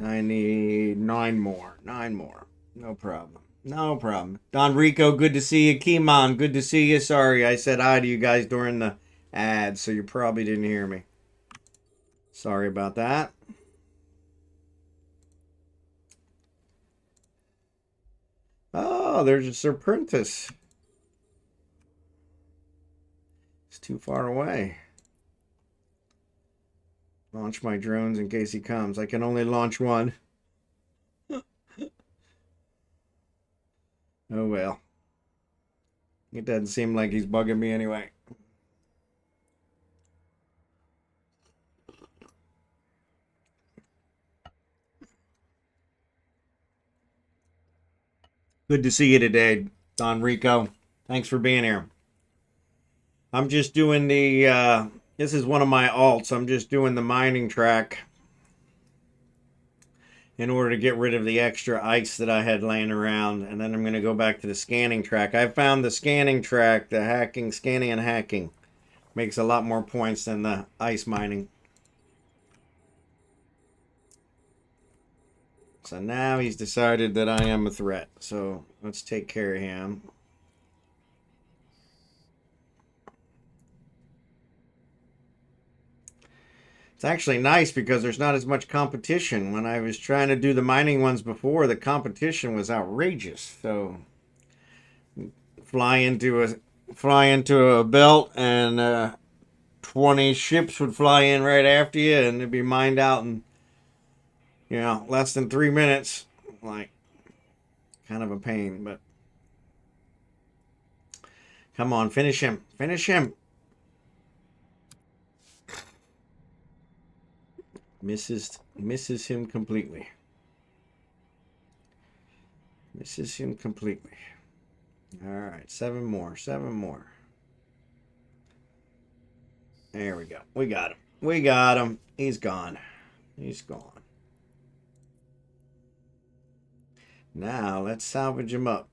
Speaker 1: I need 9 more. 9 more. No problem. No problem. Don Rico, good to see you. Kimon, good to see you. Sorry, I said hi to you guys during the ads, so you probably didn't hear me. Sorry about that. Oh, there's a Serpentis. It's too far away. Launch my drones in case he comes. I can only launch 1. Oh well. It doesn't seem like he's bugging me anyway. Good to see you today, Don Rico. Thanks for being here. I'm just doing the, this is one of my alts. I'm just doing the mining track in order to get rid of the extra ice that I had laying around. And then I'm going to go back to the scanning track. I found the scanning track, the hacking, scanning and hacking, makes a lot more points than the ice mining. So now he's decided that I am a threat. So let's take care of him. It's actually nice because there's not as much competition. When I was trying to do the mining ones before, the competition was outrageous. So fly into a belt and 20 ships would fly in right after you and it'd be mined out in, you know, less than 3 minutes. Like, kind of a pain, but come on, finish him. Finish him. Misses him completely. Misses him completely. All right, 7 more. 7 more. There we go. We got him. We got him. He's gone. He's gone. Now let's salvage him up.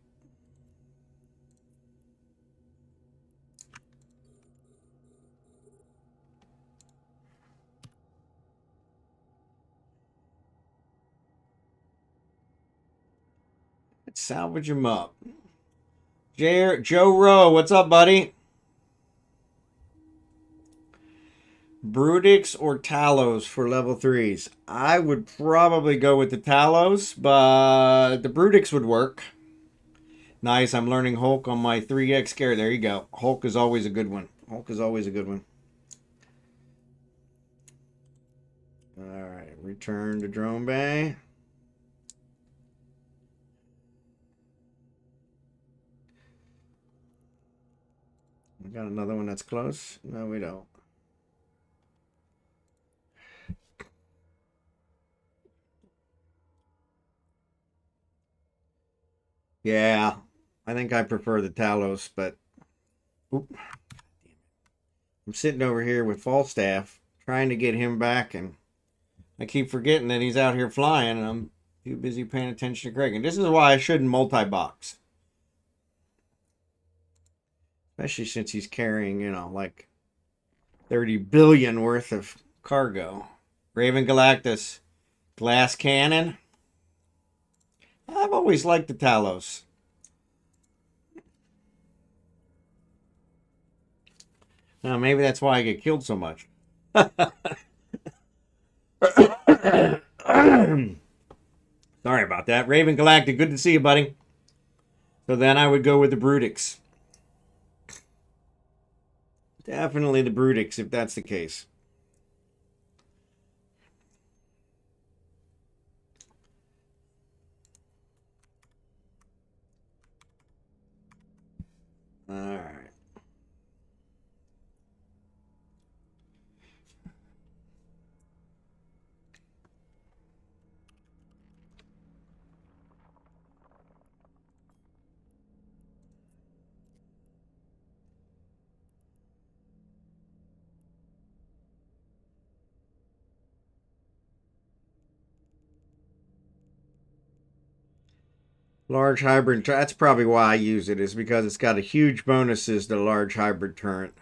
Speaker 1: Let's salvage him up. Joe Rowe, what's up, buddy? Brutix or Talos for level 3s? I would probably go with the Talos, but the Brutix would work. Nice, I'm learning Hulk on my 3x gear. There you go. Hulk is always a good one. Hulk is always a good one. Alright, return to drone bay. We got another one that's close? No, we don't. Yeah, I think I prefer the Talos, but oop, I'm sitting over here with Falstaff trying to get him back, and I keep forgetting that he's out here flying, and I'm too busy paying attention to Greg. And this is why I shouldn't multi-box. Especially since he's carrying, you know, like 30 billion worth of cargo. Raven Galactus, glass cannon. I've always liked the Talos. Now, maybe that's why I get killed so much. Sorry about that. Raven Galactic, good to see you, buddy. So then I would go with the Brutix. Definitely the Brutix, if that's the case. All right. Large hybrid, that's probably why I use it, is because it's got a huge bonuses to large hybrid turret.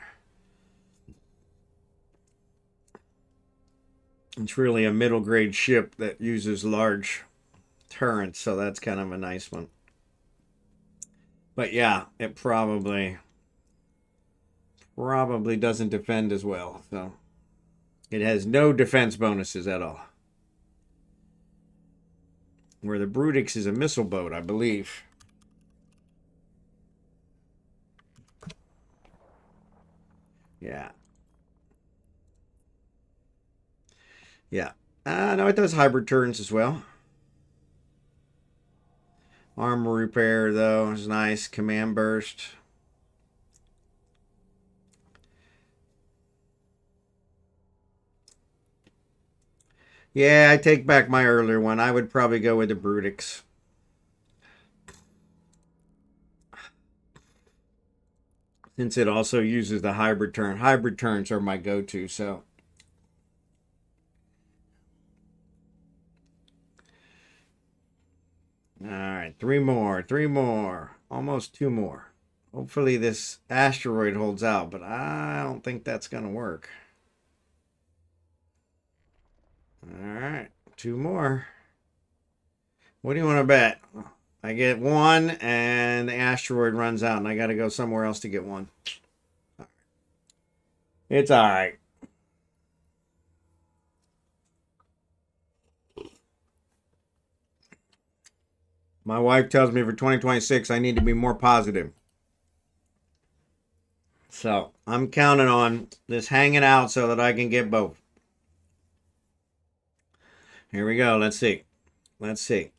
Speaker 1: It's really a middle grade ship that uses large turrets, so that's kind of a nice one. But yeah, it probably doesn't defend as well, so it has no defense bonuses at all. Where the Brutix is a missile boat, I believe. Yeah. Yeah. No, it does hybrid turns as well. Armor repair, though, is nice. Command burst. Yeah, I take back my earlier one. I would probably go with the Brutix. Since it also uses the hybrid turn. Hybrid turns are my go-to, so. Alright, three more. Almost two more. Hopefully this asteroid holds out, but I don't think that's going to work. Alright, two more. What do you want to bet? I get one, and the asteroid runs out, and I got to go somewhere else to get one. It's alright. My wife tells me for 2026 I need to be more positive. So I'm counting on this hanging out so that I can get both. Here we go. Let's see. Let's see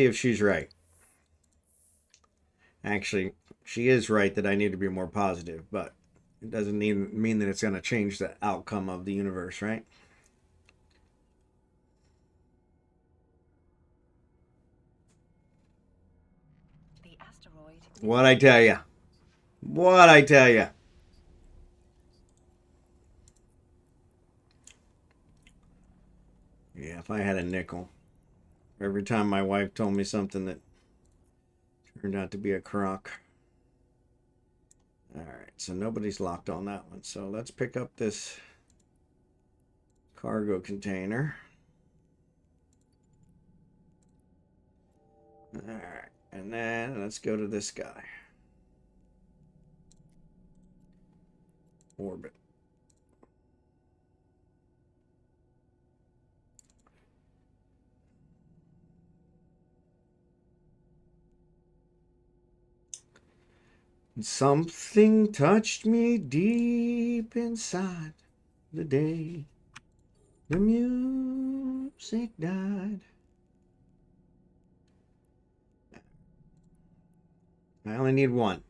Speaker 1: if she's right. Actually, she is right that I need to be more positive, but it doesn't mean that it's going to change the outcome of the universe, right?
Speaker 2: The asteroid.
Speaker 1: What I tell you. What I tell you. Yeah, if I had a nickel. Every time my wife told me something that turned out to be a crock. Alright, so nobody's locked on that one. So let's pick up this cargo container. Alright, and then let's go to this guy. Orbit. Something touched me deep inside the day the music died. I only need one.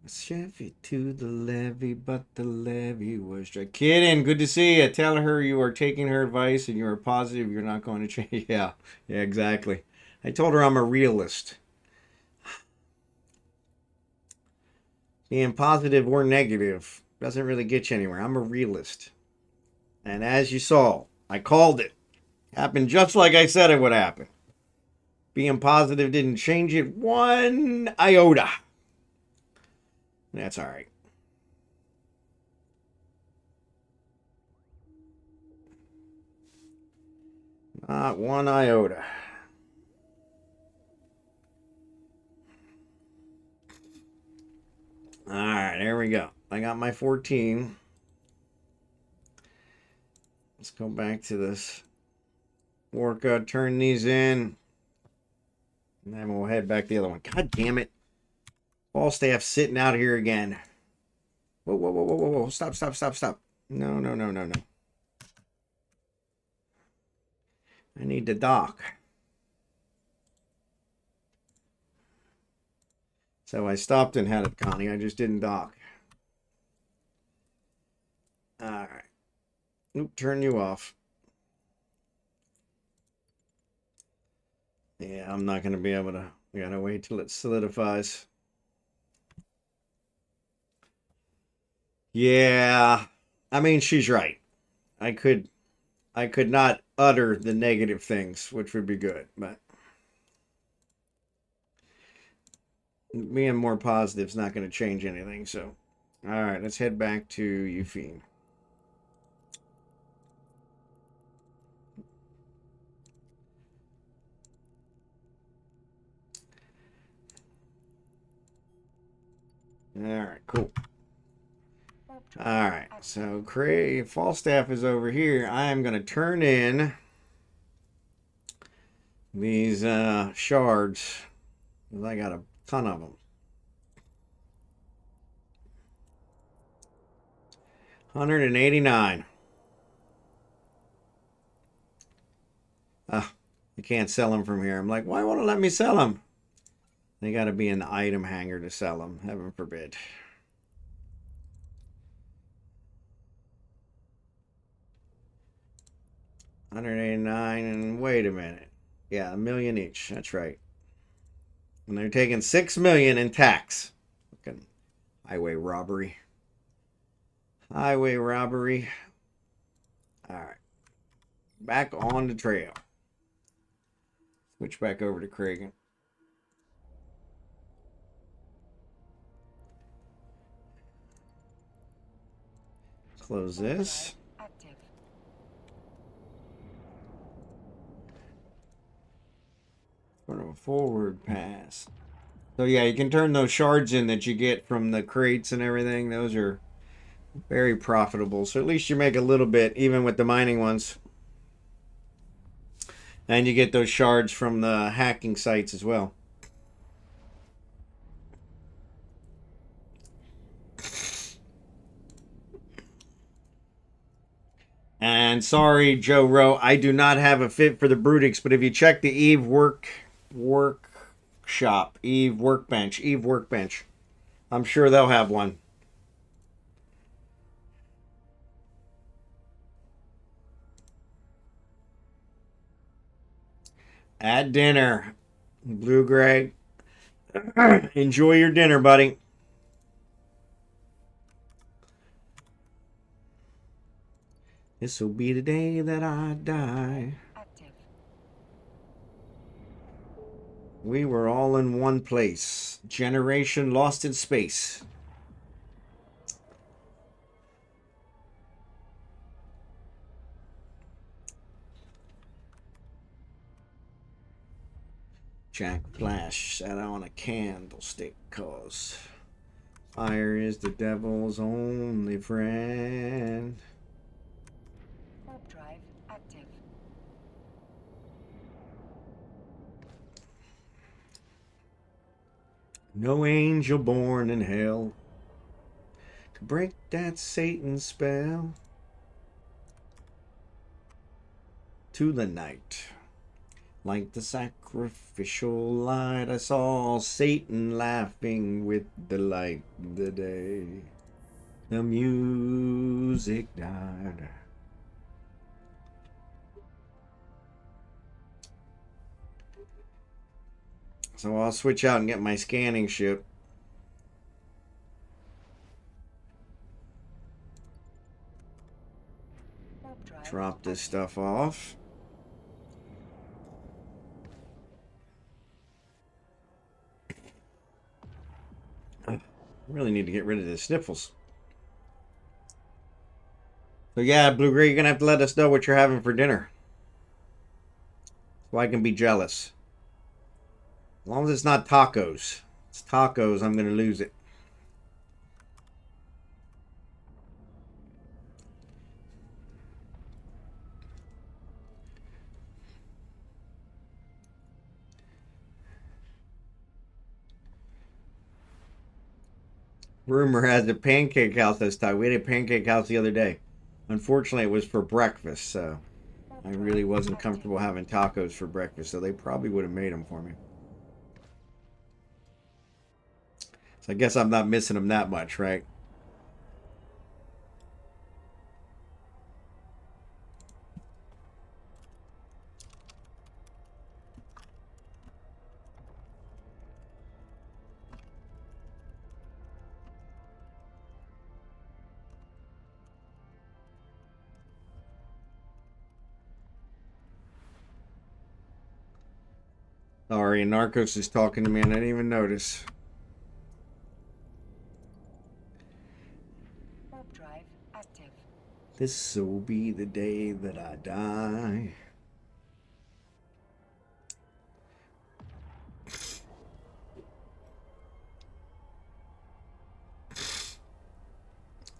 Speaker 1: Chevy to the levee, but the levee was dry. Kidding, good to see you. Tell her you are taking her advice and you are positive you're not going to change. Yeah, exactly. I told her I'm a realist. Being positive or negative doesn't really get you anywhere. I'm a realist. And as you saw, I called it. Happened just like I said it would happen. Being positive didn't change it one iota. That's all right. Not one iota. All right, there we go. I got my 14. Let's go back to this Orca, turn these in. And then we'll head back the other one. God damn it. Falstaff sitting out here again. Whoa, whoa, whoa, whoa, whoa, whoa. Stop, stop, stop, stop. No, no, no, no, no. I need to dock. So I stopped and had it, Connie. I just didn't dock. All right. Oop, turn you off. Yeah, I'm not going to be able to. We got to wait till it solidifies. Yeah. I mean, she's right. I could not utter the negative things, which would be good, but being more positive is not going to change anything. So, all right, let's head back to Euphine. All right, cool. All right, so Falstaff is over here. I am going to turn in these shards. I got a ton of them. 189. You can't sell them from here. I'm like, why won't it let me sell them? They got to be in the item hanger to sell them. Heaven forbid. 189, and wait a minute. Yeah, $1 million each. That's right. And they're taking $6 million in tax. Fucking highway robbery. Highway robbery. All right. Back on the trail. Switch back over to Kragan. Close this.
Speaker 2: Active.
Speaker 1: Sort of a forward pass. So yeah, you can turn those shards in that you get from the crates and everything. Those are very profitable. So at least you make a little bit, even with the mining ones. And you get those shards from the hacking sites as well. And sorry, Joe Rowe, I do not have a fit for the Brutix, but if you check the Eve workshop, Eve Workbench, I'm sure they'll have one. At dinner, Blue Gray. Enjoy your dinner, buddy. This will be the day that I die.
Speaker 2: Active.
Speaker 1: We were all in one place. Generation lost in space. Jack Flash sat on a candlestick, 'cause fire is the devil's only friend.
Speaker 2: Warp drive active.
Speaker 1: No angel born in hell to break that Satan spell. To the night, like the sacrificial light, I saw Satan laughing with delight. The day the music died. So I'll switch out and get my scanning ship.
Speaker 2: Warp drive
Speaker 1: Drop this
Speaker 2: active.
Speaker 1: stuff off. Really need to get rid of the sniffles. So yeah, Blue Gray, you're gonna have to let us know what you're having for dinner, so I can be jealous. As long as it's not tacos. If it's tacos, I'm gonna lose it. Rumor has it Pancake House this time. We had a Pancake House the other day. Unfortunately, it was for breakfast, so I really wasn't comfortable having tacos for breakfast, so they probably would have made them for me. So I guess I'm not missing them that much, right? Sorry, Narcos is talking to me and I didn't even notice.
Speaker 2: Warp drive active.
Speaker 1: This will be the day that I die.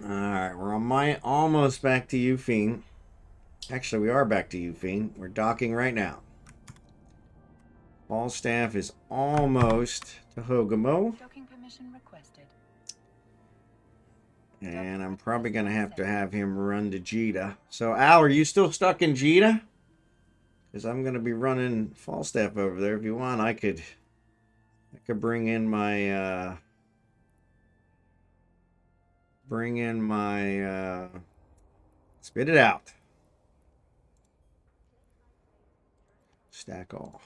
Speaker 1: Alright, we're on almost back to you, Fiend. Actually, we are back to you, Fiend. We're docking right now. Falstaff is almost to Hogamo.
Speaker 2: Docking permission requested.
Speaker 1: And I'm probably going to have him run to Jita. So, Al, are you still stuck in Jita? Because I'm going to be running Falstaff over there. If you want, I could bring in my... spit it out. Stack all.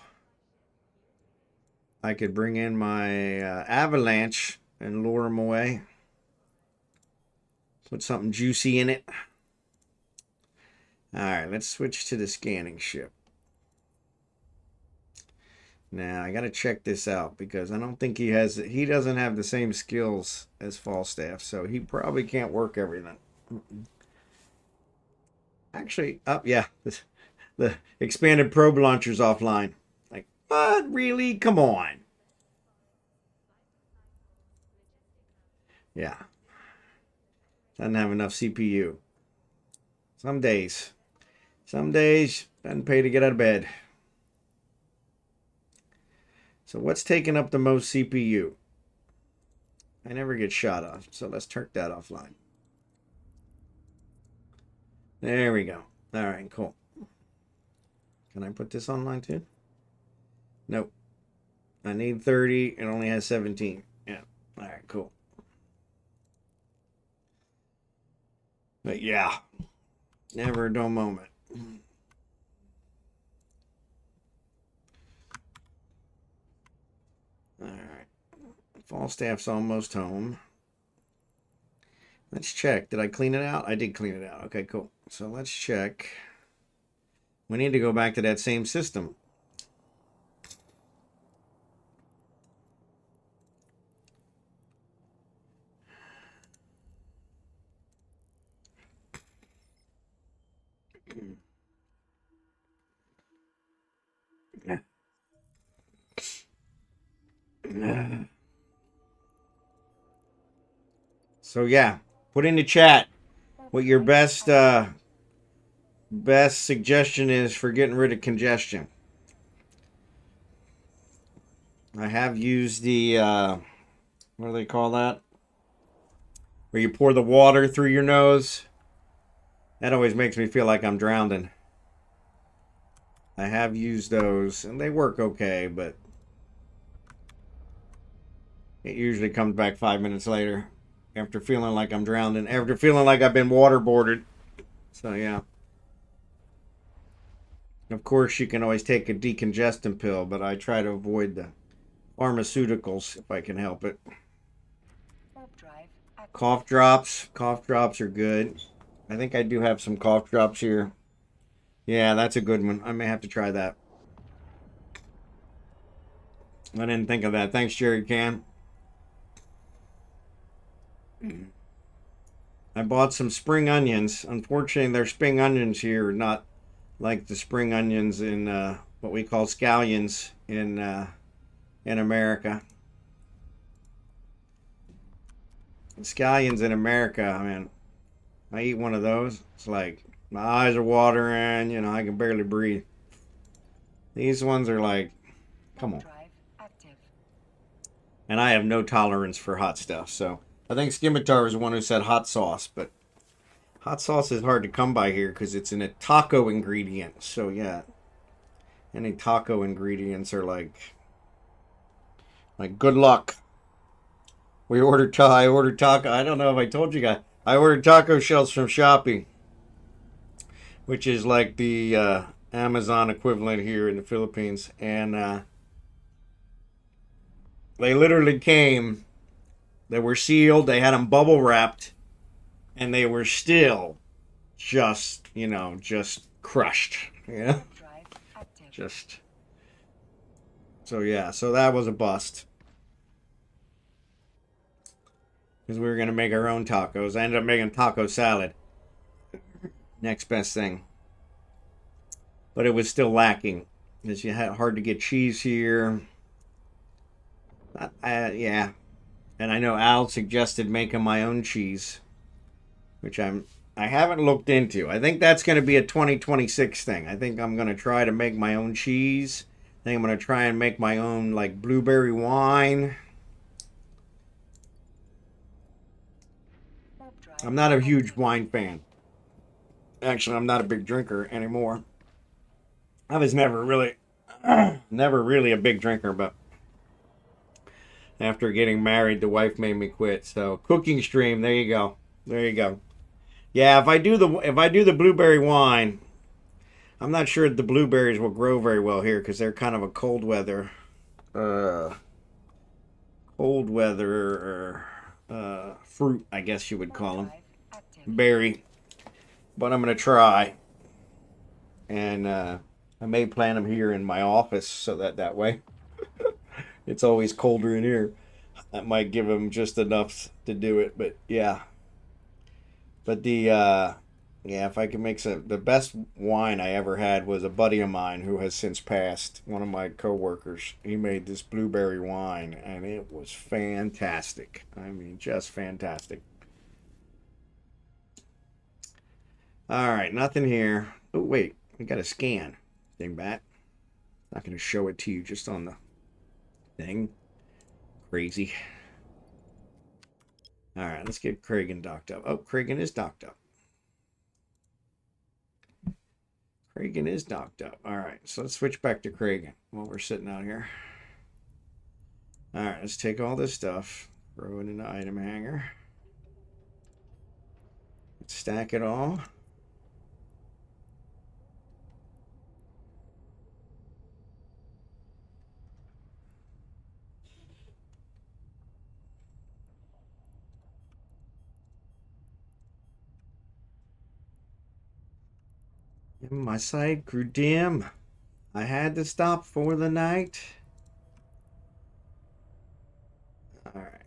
Speaker 1: I could bring in my avalanche and lure them away. Put something juicy in it. Alright, let's switch to the scanning ship. Now, I gotta check this out because I don't think he doesn't have the same skills as Falstaff, so he probably can't work everything. Actually, yeah, the expanded probe launcher's offline. Like, what? Really? Come on. Yeah. Doesn't have enough CPU. Some days. Some days, doesn't pay to get out of bed. So what's taking up the most CPU? I never get shot off, so let's turn that offline. There we go. All right, cool. Can I put this online too? Nope. I need 30. It only has 17. Yeah. All right, cool. But yeah, never a dull moment. All right. Falstaff's almost home. Let's check. Did I clean it out? I did clean it out. Okay, cool. So let's check. We need to go back to that same system. So yeah, put in the chat what your best suggestion is for getting rid of congestion. I have used the what do they call that? Where you pour the water through your nose. That always makes me feel like I'm drowning. I have used those and they work okay, but it usually comes back 5 minutes later after feeling like I'm drowning, after feeling like I've been waterboarded. So yeah. Of course, you can always take a decongestant pill, but I try to avoid the pharmaceuticals if I can help it. Cough drops. Cough drops are good. I think I do have some cough drops here. Yeah, that's a good one. I may have to try that. I didn't think of that. Thanks, Jerry Can. I bought some spring onions. Unfortunately, their spring onions here are not like the spring onions in what we call scallions in America. Scallions in America, I mean, I eat one of those. It's like my eyes are watering, you know, I can barely breathe. These ones are like, come on. And I have no tolerance for hot stuff, so I think Skimitar was the one who said hot sauce, but hot sauce is hard to come by here because it's in a taco ingredient. So yeah, any taco ingredients are like good luck. I ordered taco. I don't know if I told you guys. I ordered taco shells from Shopee, which is like the Amazon equivalent here in the Philippines, and they literally came. They were sealed. They had them bubble wrapped, and they were still just, you know, just crushed. You know, just. So yeah, so that was a bust. Because we were going to make our own tacos. I ended up making taco salad. Next best thing. But it was still lacking. Because you had hard to get cheese here. Yeah. And I know Al suggested making my own cheese. Which I haven't looked into. I think that's going to be a 2026 thing. I think I'm going to try to make my own cheese. I think I'm going to try and make my own like blueberry wine. I'm not a huge wine fan. Actually, I'm not a big drinker anymore. I was never really a big drinker, but after getting married, the wife made me quit. So, cooking stream, there you go. There you go. Yeah, if I do the blueberry wine, I'm not sure the blueberries will grow very well here because they're kind of a cold weather fruit, I guess you would call them.
Speaker 2: Drive active.
Speaker 1: Berry. But I'm going to try. And I may plant them here in my office so that way it's always colder in here. That might give them just enough to do it. But yeah. But yeah, if I could make the best wine I ever had was a buddy of mine who has since passed, one of my coworkers. He made this blueberry wine and it was fantastic. I mean, just fantastic. All right, nothing here. Oh, wait, we got a scan. Dingbat. Not going to show it to you just on the thing. Crazy. All right, let's get Kragan docked up. Oh, Kragan is docked up. Kragan is docked up. All right, so let's switch back to Kragan while we're sitting out here. All right, let's take all this stuff, throw it in the item hanger. Let's stack it all. My sight grew dim. I had to stop for the night. All right.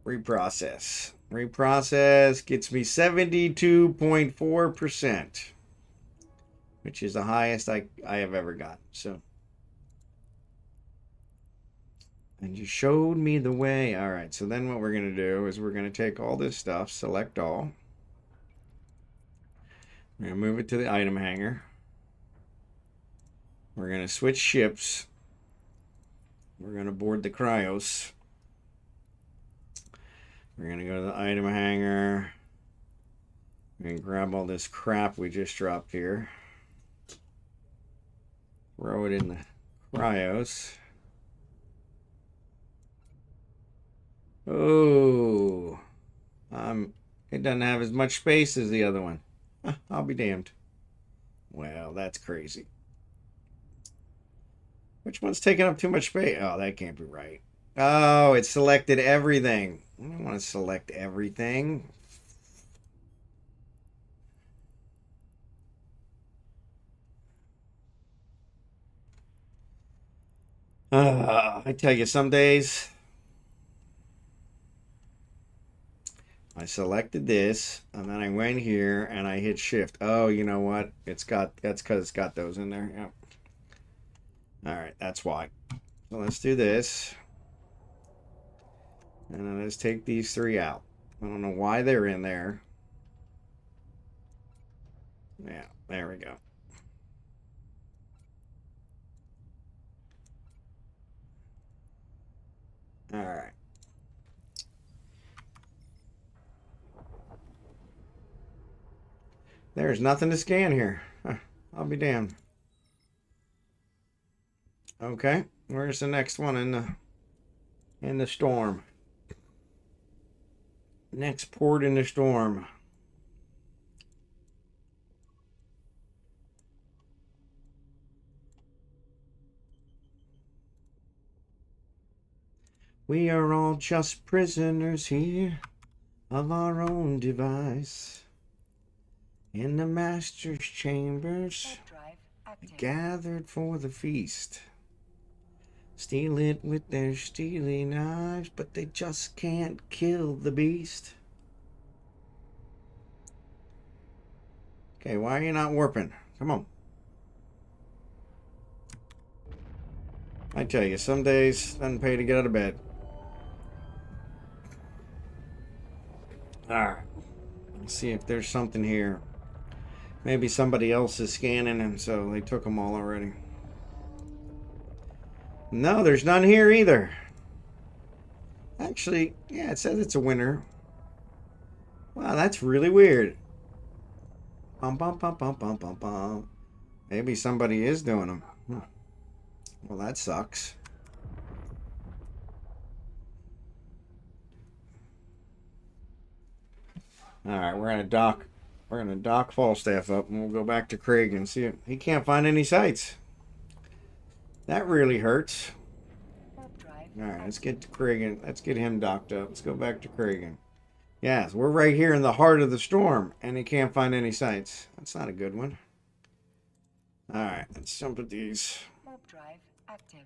Speaker 1: Reprocess. Reprocess gets me 72.4%, which is the highest I have ever got. So, and you showed me the way. All right. So then what we're going to do is we're going to take all this stuff, select all. We're going to move it to the item hanger. We're going to switch ships. We're going to board the Cryos. We're going to go to the item hanger. And grab all this crap we just dropped here. Throw it in the Cryos. Oh. It doesn't have as much space as the other one. I'll be damned. Well, that's crazy. Which one's taking up too much space? Oh, that can't be right. Oh, it selected everything. I don't want to select everything. I tell you, some days I selected this, and then I went here and I hit shift. Oh, you know what? That's because it's got those in there. Yep. All right, that's why. So let's do this. And then let's take these three out. I don't know why they're in there. Yeah, there we go. All right. There's nothing to scan here. I'll be damned. Okay, where's the next one in the storm? Next port in the storm. We are all just prisoners here of our own device. In the master's chambers,
Speaker 2: Drive active.
Speaker 1: gathered for the feast. Steal it with their steely knives, but they just can't kill the beast. Okay, why are you not warping? Come on. I tell you, some days doesn't pay to get out of bed. Alright. Let's see if there's something here. Maybe somebody else is scanning and so they took them all already. No, there's none here either. Actually, yeah, it says it's a winner. Wow, that's really weird. Bum, bum, bum, bum, bum, bum, bum. Maybe somebody is doing them. Well, that sucks. Alright, we're going to dock we're gonna dock Falstaff up, and we'll go back to Craig and see if he can't find any sites. That really hurts.
Speaker 2: Warp drive.
Speaker 1: All right, let's get to Craig. Let's get him docked up. Let's go back to Craig. Yes, we're right here in the heart of the storm, and he can't find any sites. That's not a good one. All right, let's jump at these.
Speaker 2: Warp drive active.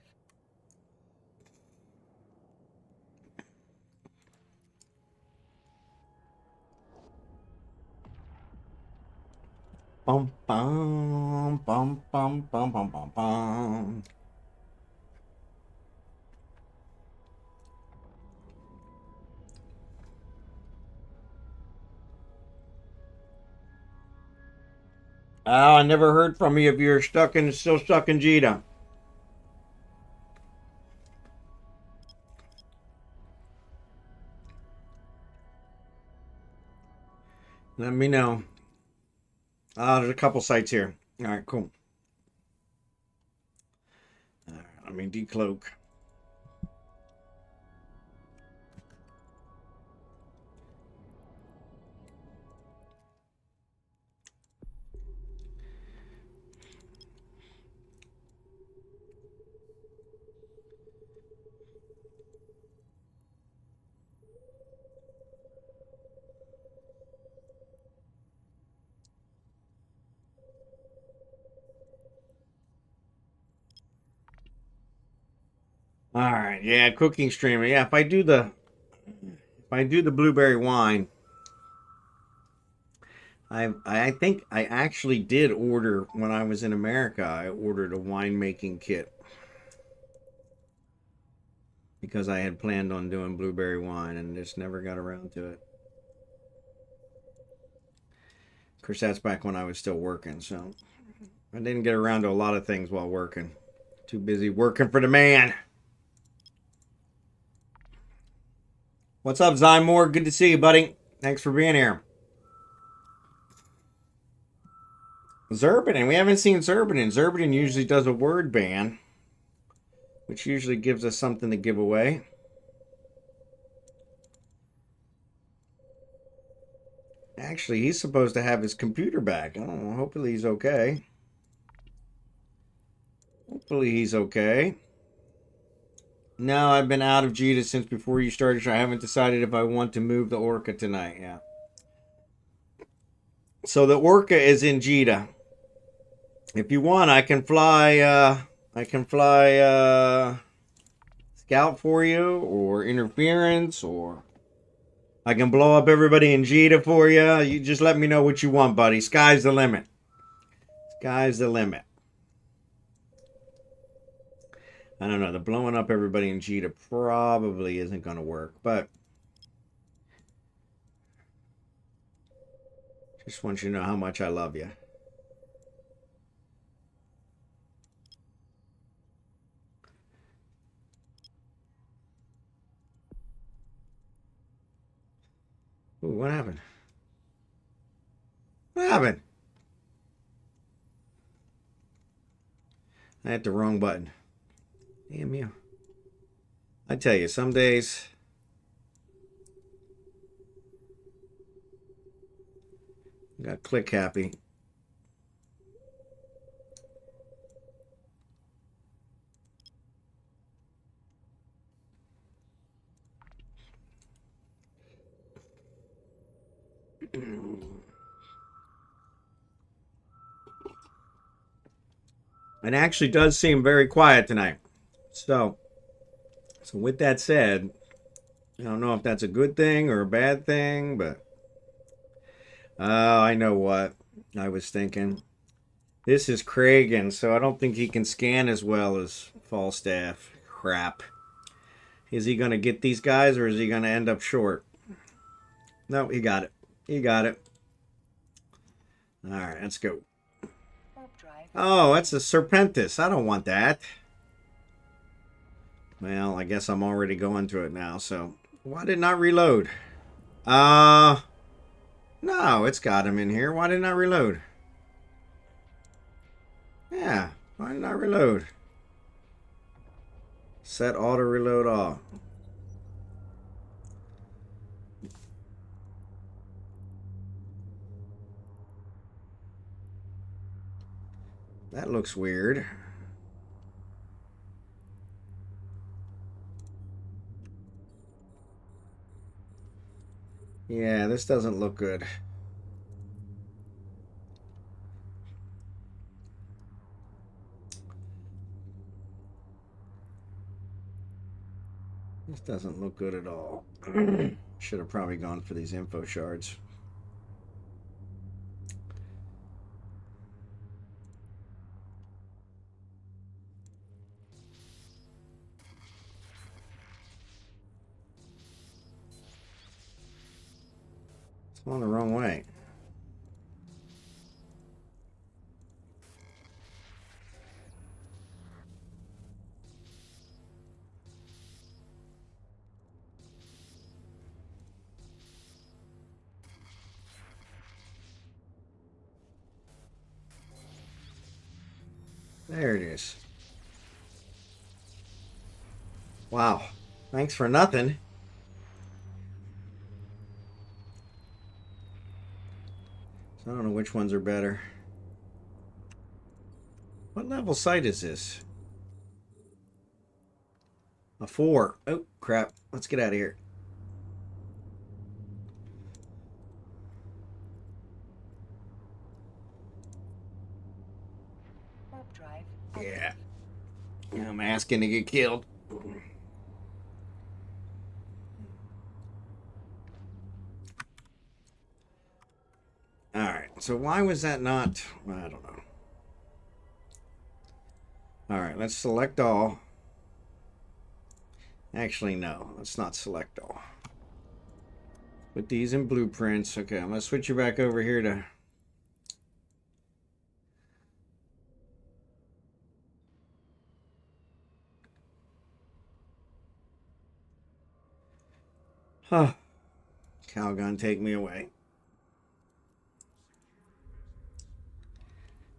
Speaker 1: Bum bum bum bum bum bum bum bum. Oh, I never heard from you if you're still stuck in Jeddah. Let me know. There's a couple sites here. All right, cool. All right, let me decloak. All right, yeah, cooking streamer. Yeah, if I do the blueberry wine, I think I actually did order when I was in America. I ordered a winemaking kit because I had planned on doing blueberry wine and just never got around to it. Of course, that's back when I was still working, so I didn't get around to a lot of things while working. Too busy working for the man. What's up, Zymore? Good to see you, buddy. Thanks for being here. Zerbanin. We haven't seen Zerbanin. Zerbanin usually does a word ban, which usually gives us something to give away. Actually, he's supposed to have his computer back. I don't know. Hopefully he's okay. Hopefully he's okay. No, I've been out of Jeddah since before you started. I haven't decided if I want to move the Orca tonight. Yeah. So the Orca is in Jeddah. If you want, I can fly. Scout for you, or interference, or I can blow up everybody in Jeddah for you. You just let me know what you want, buddy. Sky's the limit. Sky's the limit. I don't know. The blowing up everybody in Jeddah probably isn't going to work, but just want you to know how much I love you. Ooh, what happened? What happened? I hit the wrong button. Damn you. I tell you, some days I got click happy. It actually does seem very quiet tonight. So with that said, I don't know if that's a good thing or a bad thing, but I know what I was thinking. This is Kragan, so I don't think he can scan as well as Falstaff. Crap. Is he going to get these guys, or is he going to end up short? No, he got it. He got it. All right, let's go. Oh, that's a Serpentis. I don't want that. Well, I guess I'm already going to it now, so why didn't I reload? No, it's got him in here. Why didn't I reload? Yeah, why didn't I reload? Set auto reload off. That looks weird. Yeah, this doesn't look good. This doesn't look good at all. Should have probably gone for these info shards. It's going the wrong way. There it is. Wow. Thanks for nothing. So I don't know which ones are better. What level site is this? A 4. Oh, crap. Let's get out of here.
Speaker 2: Warp drive.
Speaker 1: Yeah. I'm asking to get killed. Alright, so why was that not... I don't know. Alright, let's select all. Actually, no. Let's not select all. Put these in blueprints. Okay, I'm going to switch you back over here to... Huh. Calgon, take me away.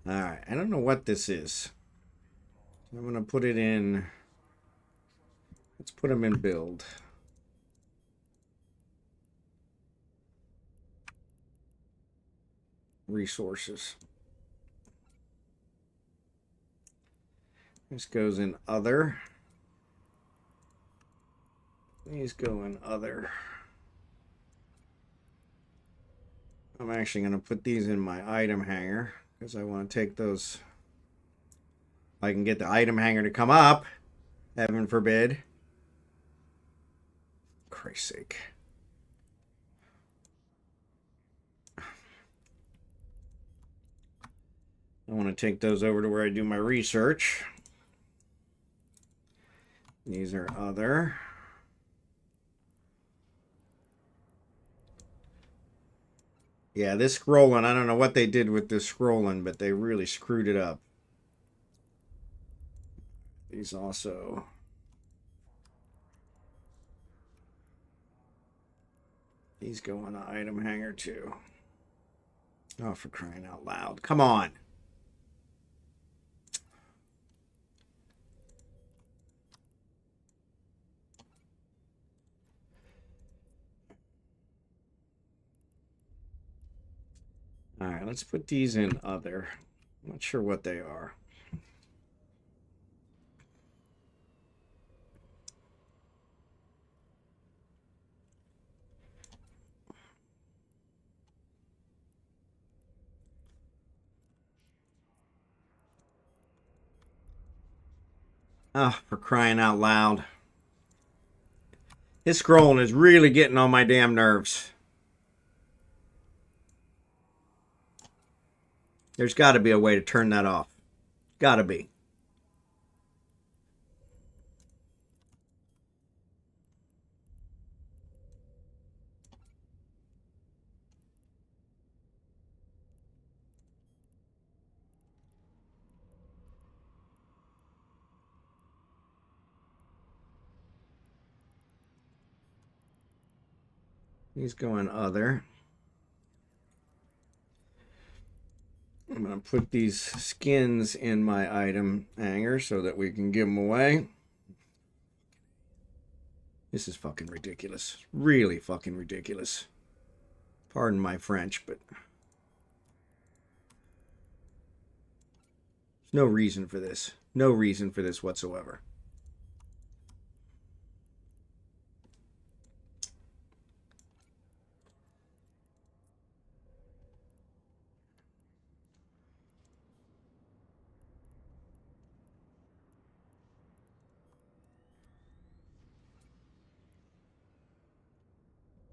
Speaker 1: Alright, I don't know what this is. I'm going to put it in... Let's put them in build. Resources. This goes in other. These go in other. I'm actually going to put these in my item hanger because I want to take those. I can get the item hanger to come up. Heaven forbid. Christ's sake. I want to take those over to where I do my research. These are other. Yeah, this scrolling, I don't know what they did with this scrolling, but they really screwed it up. These also... These go in an item hanger too. Oh, for crying out loud. Come on. All right, let's put these in other. I'm not sure what they are. Oh, for crying out loud. His scrolling is really getting on my damn nerves. There's got to be a way to turn that off. Got to be. He's going other. I'm going to put these skins in my item hanger so that we can give them away. This is fucking ridiculous. Really fucking ridiculous. Pardon my French, but... There's No reason for this. No reason for this whatsoever.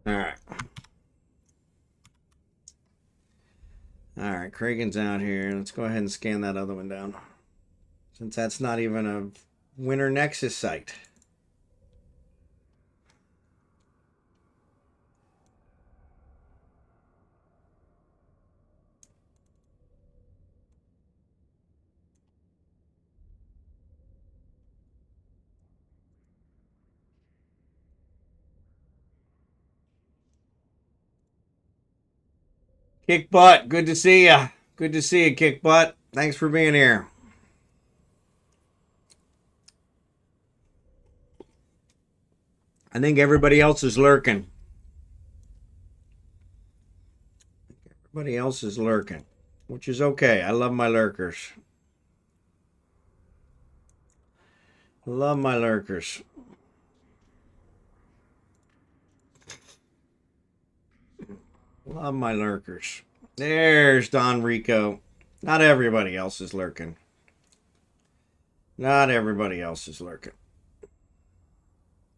Speaker 1: All right. All right, Kragen's out here. Let's go ahead and scan that other one down. Since that's not even a Winter Nexus site. Kick Butt, good to see ya. Good to see you, Kick Butt. Thanks for being here. I think everybody else is lurking. Everybody else is lurking, which is okay. I love my lurkers. Love my lurkers. Love my lurkers. There's Don Rico. Not everybody else is lurking. Not everybody else is lurking.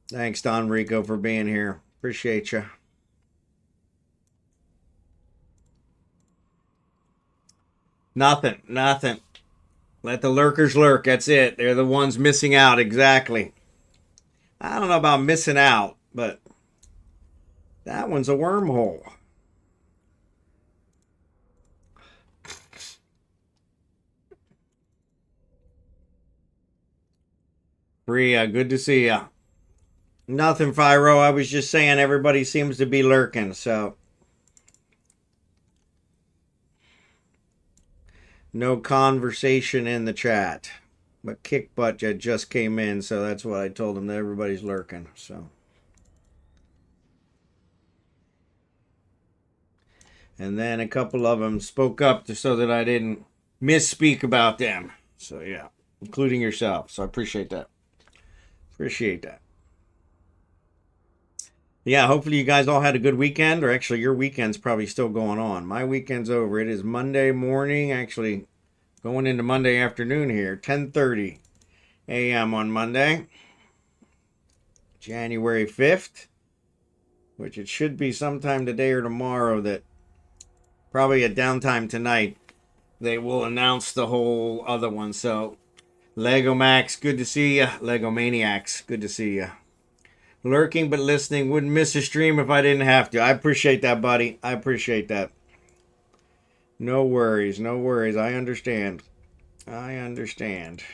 Speaker 1: Thanks, Don Rico, for being here. Appreciate you. Nothing. Let the lurkers lurk. That's it. They're the ones missing out. Exactly. I don't know about missing out, but that one's a wormhole. Bria, good to see ya. Nothing, Fyro. I was just saying everybody seems to be lurking, so. No conversation in the chat. But Kick Butt just came in, so that's what I told him, that everybody's lurking, so. And then a couple of them spoke up so that I didn't misspeak about them. So, yeah, including yourself. So I appreciate that. Appreciate that. Yeah, hopefully you guys all had a good weekend, or actually your weekend's probably still going on. My weekend's over. It is Monday morning, actually going into Monday afternoon here, 10:30 a.m. on Monday, January 5th, which it should be sometime today or tomorrow, that probably at downtime tonight, they will announce the whole other one. So, Lego Max, good to see ya. Lego Maniacs, good to see ya. Lurking but listening. Wouldn't miss a stream if I didn't have to. I appreciate that, buddy. I appreciate that. No worries. No worries. I understand. I understand.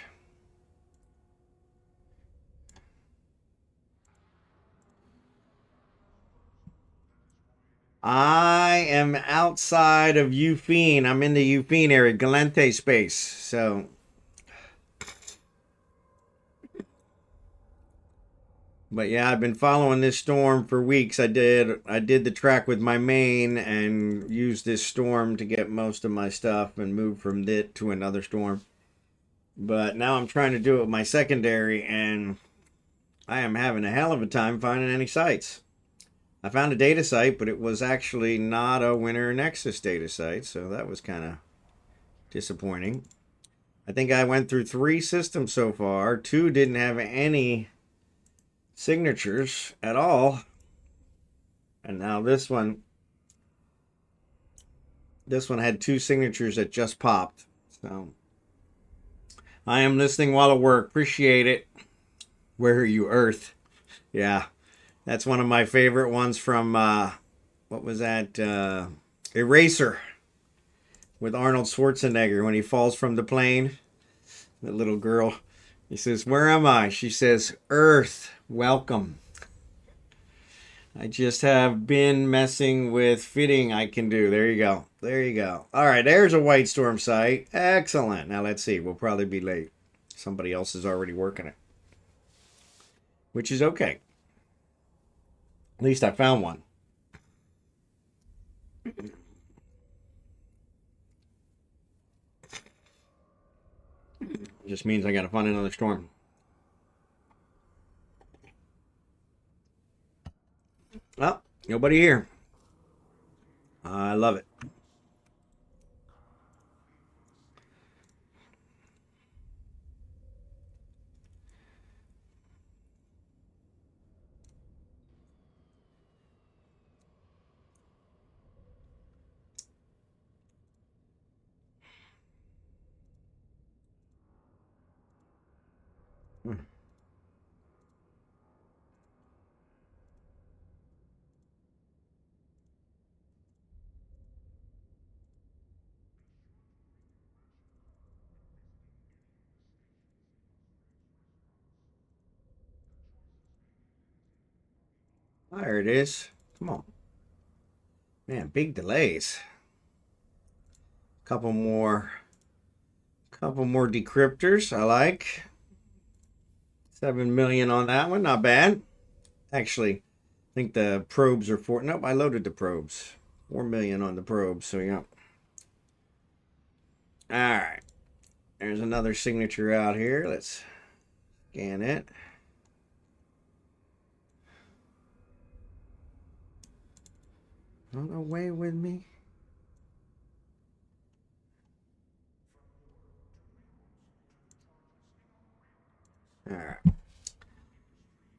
Speaker 1: I am outside of Eufene. I'm in the Eufene area, Galente space. So, but yeah, I've been following this storm for weeks. I did the track with my main and used this storm to get most of my stuff and move from it to another storm. But now I'm trying to do it with my secondary, and I am having a hell of a time finding any sites. I found a data site, but it was actually not a Winter Nexus data site, so that was kind of disappointing. I think I went through 3 systems so far. 2 didn't have any signatures at all. And now this one had 2 signatures that just popped. So I am listening while at work. Appreciate it. Where are you, Earth? Yeah. That's one of my favorite ones from, what was that? Eraser. With Arnold Schwarzenegger when he falls from the plane. The little girl. He says, "Where am I?" She says, "Earth, welcome." I just have been messing with fitting I can do. There you go. There you go. All right, there's a White Storm site. Excellent. Now let's see. We'll probably be late. Somebody else is already working it. Which is okay. At least I found one. Just means I gotta find another storm. Well, nobody here. I love it. There it is. Come on. Man, big delays. Couple more decryptors. I like. 7 million on that one. Not bad. Actually, I think the probes are 4. Nope, I loaded the probes. 4 million on the probes. So, yeah. All right. There's another signature out here. Let's scan it. Run away with me. All right.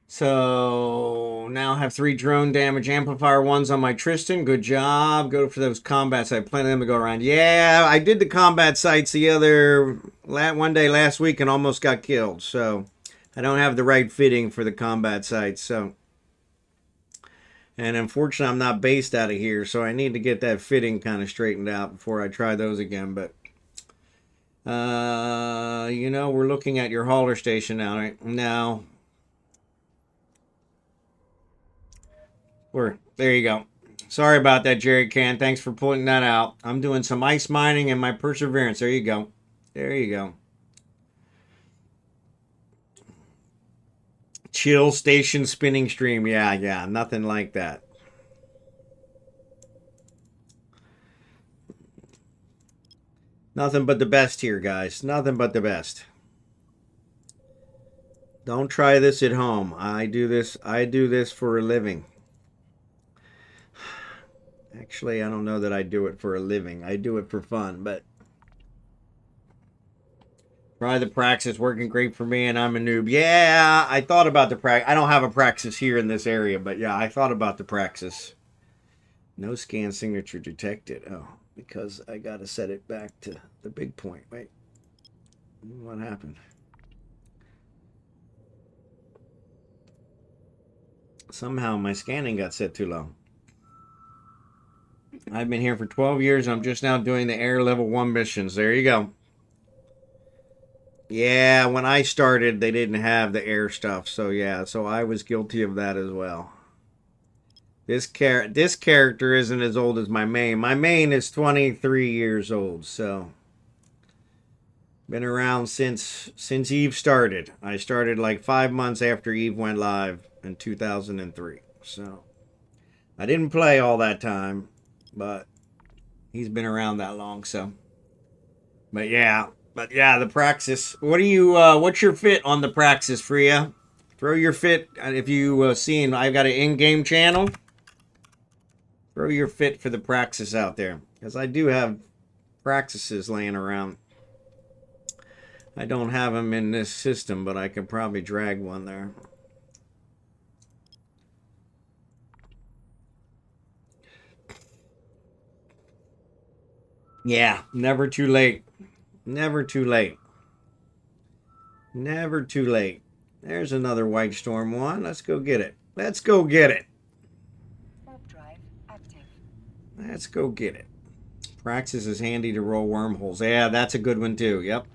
Speaker 1: So now I have 3 drone damage amplifier ones on my Tristan. Good job. Go for those combat sites. Plenty of them to go around. Yeah, I did the combat sites one day last week and almost got killed. So I don't have the right fitting for the combat sites. So, and unfortunately, I'm not based out of here, so I need to get that fitting kind of straightened out before I try those again. But we're looking at your hauler station now, right? Now. There you go. Sorry about that, Jerry Can. Thanks for pointing that out. I'm doing some ice mining and my Perseverance. There you go. There you go. Chill station spinning stream. Yeah. Nothing like that. Nothing but the best here, guys. Nothing but the best. Don't try this at home. I do this for a living. Actually, I don't know that I do it for a living. I do it for fun, but probably the Praxis working great for me, and I'm a noob. Yeah, I thought about the Praxis. I don't have a Praxis here in this area, but yeah, I thought about the Praxis. No scan signature detected. Oh, because I got to set it back to the big point. Wait, what happened? Somehow my scanning got set too low. I've been here for 12 years. I'm just now doing the air level 1 missions. There you go. Yeah, when I started, they didn't have the air stuff. So yeah, so I was guilty of that as well. This character isn't as old as my main. My main is 23 years old, so been around since Eve started. I started like 5 months after Eve went live in 2003. So I didn't play all that time, but he's been around that long, so. But yeah, the Praxis. What's your fit on the Praxis, Freya? Throw your fit, if you seen, I've got an in-game channel. Throw your fit for the Praxis out there. Because I do have Praxises laying around. I don't have them in this system, but I can probably drag one there. Yeah, never too late. Never too late. Never too late. There's another White Storm one. Let's go get it. Let's go get it.
Speaker 2: Warp drive active.
Speaker 1: Let's go get it. Praxis is handy to roll wormholes. Yeah, that's a good one too. Yep.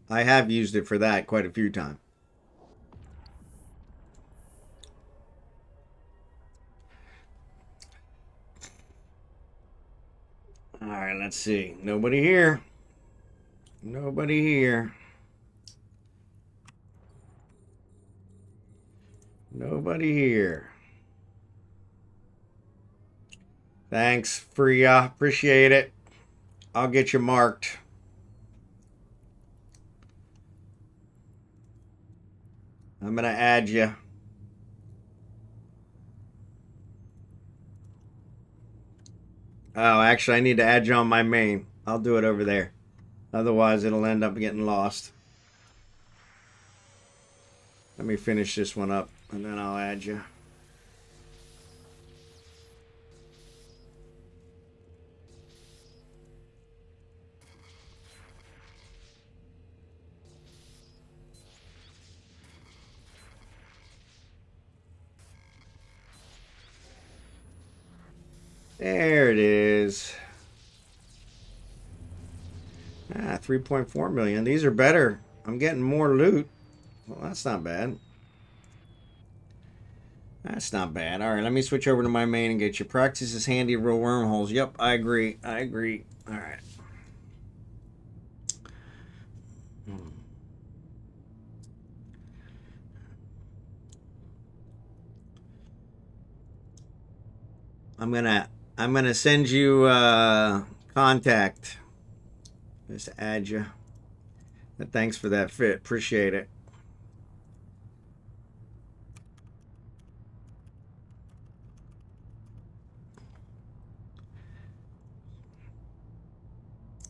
Speaker 1: I have used it for that quite a few times. All right, let's see. Nobody here. Nobody here. Nobody here. Thanks, Freya. Appreciate it. I'll get you marked. I'm gonna add you. Oh, actually, I need to add you on my main. I'll do it over there. Otherwise, it'll end up getting lost. Let me finish this one up, and then I'll add you. There it is. 3.4 million. These are better. I'm getting more loot. Well, that's not bad. That's not bad. All right, let me switch over to my main and get you. Practice is handy to roll wormholes. Yep, I agree. I agree. All right. I'm gonna send you contact. Just to add you. But thanks for that fit. Appreciate it.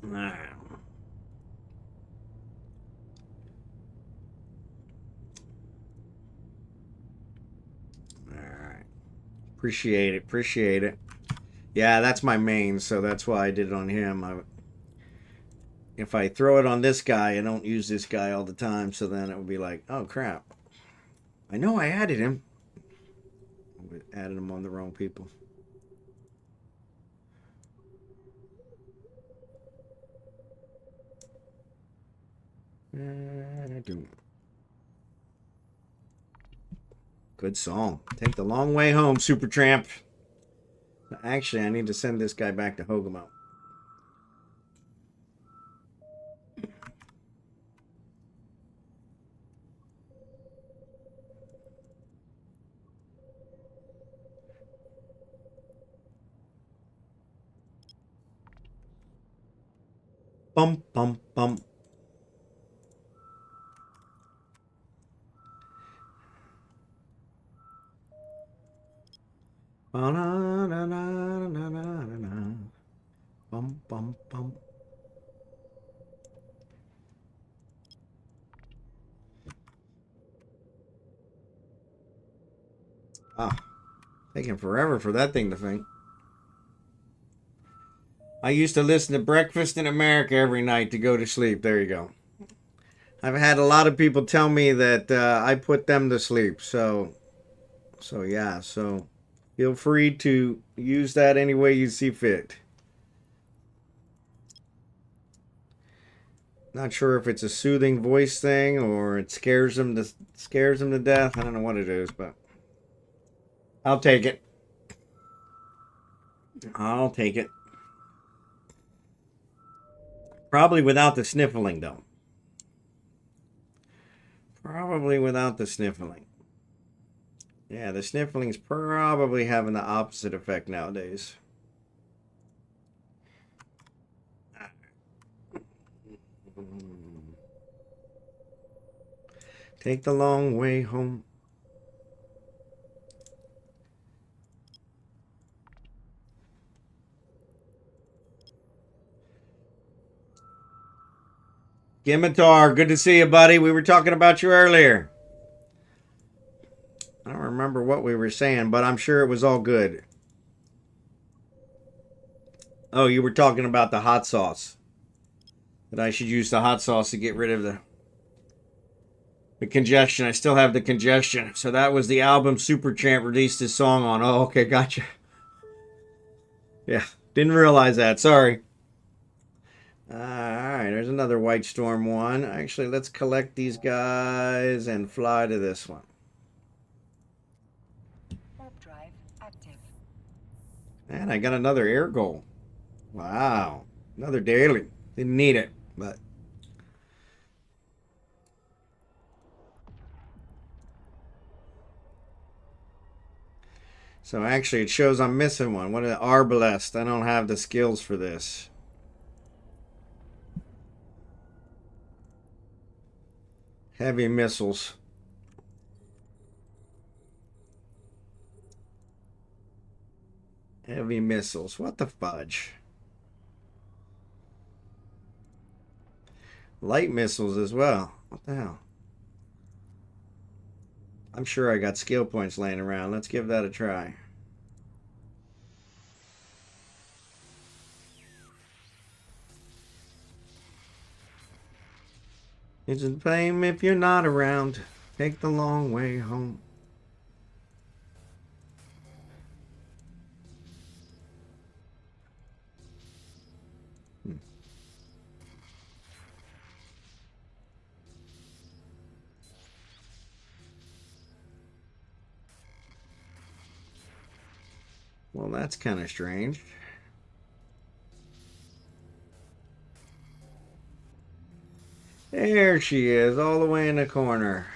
Speaker 1: All right. All right. Appreciate it. Appreciate it. Yeah, that's my main, so that's why I did it on him. If I throw it on this guy, I don't use this guy all the time, so then it would be like, oh crap. I know I added him. I added him on the wrong people. Good song. Take the long way home, Supertramp. Actually, I need to send this guy back to Hogamo. Bum, bum, bum. Bum, bum, bum. Ah, taking forever for that thing to think. I used to listen to Breakfast in America every night to go to sleep. There you go. I've had a lot of people tell me that I put them to sleep. So yeah. So feel free to use that any way you see fit. Not sure if it's a soothing voice thing or it scares them to death. I don't know what it is, but I'll take it. I'll take it. Probably without the sniffling, though. Probably without the sniffling. Yeah, the sniffling's probably having the opposite effect nowadays. Take the long way home. Gimitar, good to see you, buddy. We were talking about you earlier. I don't remember what we were saying, but I'm sure it was all good. Oh, you were talking about the hot sauce. That I should use the hot sauce to get rid of the congestion. I still have the congestion. So that was the album Supertramp released his song on. Oh, okay, gotcha. Yeah, didn't realize that. Sorry. Alright, there's another White Storm one. Actually, let's collect these guys and fly to this one.
Speaker 2: Warp drive active.
Speaker 1: And I got another air goal. Wow. Another daily. Didn't need it, but... So actually, it shows I'm missing one. What an Arbalest. I don't have the skills for this. Heavy missiles. Heavy missiles. What the fudge? Light missiles as well. What the hell? I'm sure I got skill points laying around. Let's give that a try. It's a pain if you're not around. Take the long way home. Well, that's kind of strange. There she is, all the way in the corner.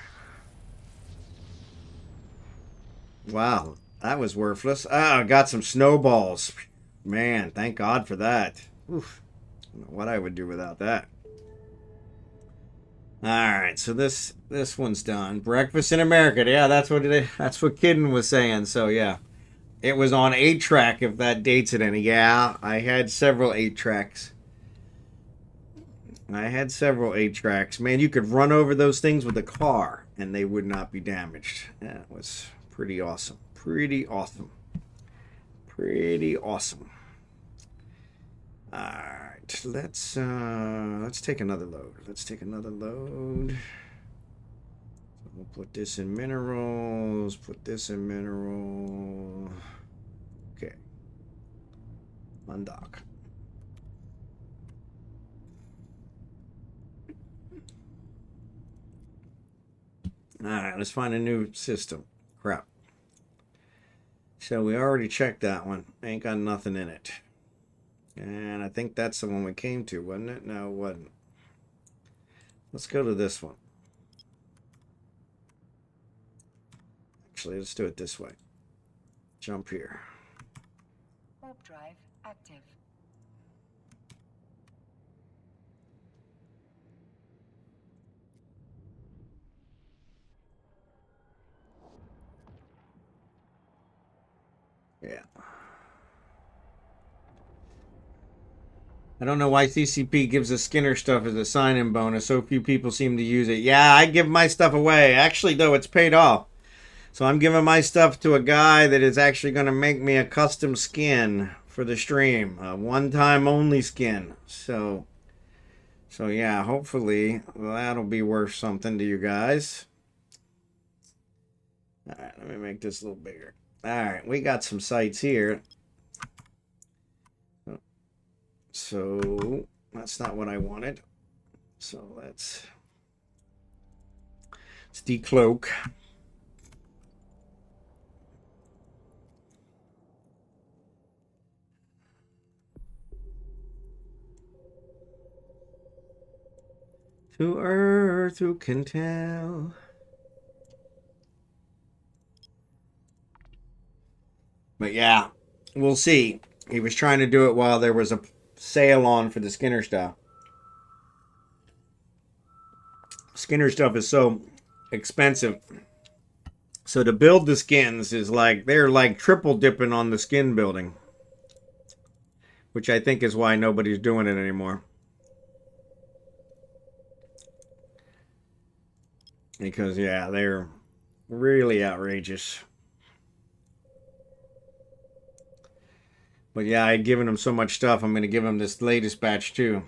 Speaker 1: Wow, that was worthless. Ah, I got some snowballs. Man, thank God for that. Oof. I don't know what I would do without that. All right, so this one's done. Breakfast in America. Yeah, that's what Kidden was saying. So yeah, it was on 8-track. If that dates it any. Yeah, I had several 8-tracks. I had several 8-tracks. Man, you could run over those things with a car and they would not be damaged. That was pretty awesome. Pretty awesome. Pretty awesome. All right, let's take another load. Let's take another load. So we'll put this in minerals. Put this in mineral. Okay. Undock. Alright, let's find a new system. Crap. So we already checked that one. Ain't got nothing in it. And I think that's the one we came to, wasn't it? No, it wasn't. Let's go to this one. Actually, let's do it this way. Jump here.
Speaker 2: Warp drive active.
Speaker 1: Yeah. I don't know why CCP gives us Skinner stuff as a sign-in bonus. So few people seem to use it. Yeah, I give my stuff away. Actually, though, it's paid off. So I'm giving my stuff to a guy that is actually going to make me a custom skin for the stream. A one-time only skin. So yeah, hopefully that'll be worth something to you guys. All right, let me make this a little bigger. All right, we got some sites here. So that's not what I wanted. So let's decloak. To Earth, who can tell? But yeah, we'll see. He was trying to do it while there was a sale on for the Skinner stuff. Skinner stuff is so expensive. So to build the skins is like, they're like triple dipping on the skin building. Which I think is why nobody's doing it anymore. Because, yeah, they're really outrageous. But yeah, I'd given him so much stuff, I'm going to give him this latest batch too.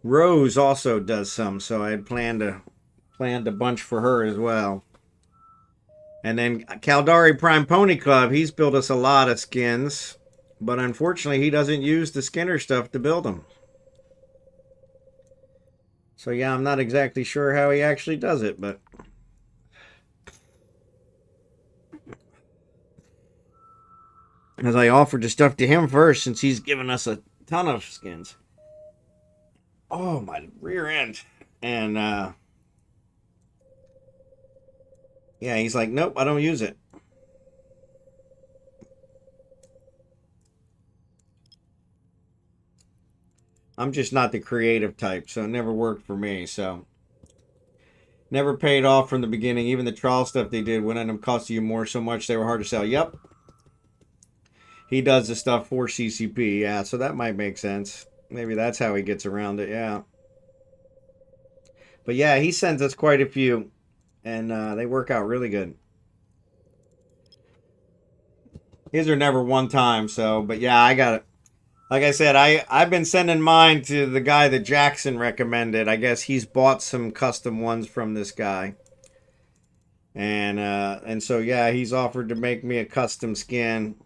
Speaker 1: Rose also does some, so I had planned a bunch for her as well. And then Caldari Prime Pony Club, he's built us a lot of skins. But unfortunately, he doesn't use the Skinner stuff to build them. So yeah, I'm not exactly sure how he actually does it, but... As I offered the stuff to him first, since he's given us a ton of skins. Oh, my rear end. And, yeah, he's like, nope, I don't use it. I'm just not the creative type, so it never worked for me, so. Never paid off from the beginning. Even the trial stuff they did wouldn't have cost you more so much they were hard to sell. Yep. he does the stuff for CCP. Yeah, so that might make sense. Maybe that's how he gets around it. Yeah. But yeah, he sends us quite a few, and they work out really good. His are never one time, so, but yeah, I got it. Like I said, I've been sending mine to the guy that Jackson recommended. I guess he's bought some custom ones from this guy. And so yeah, he's offered to make me a custom skin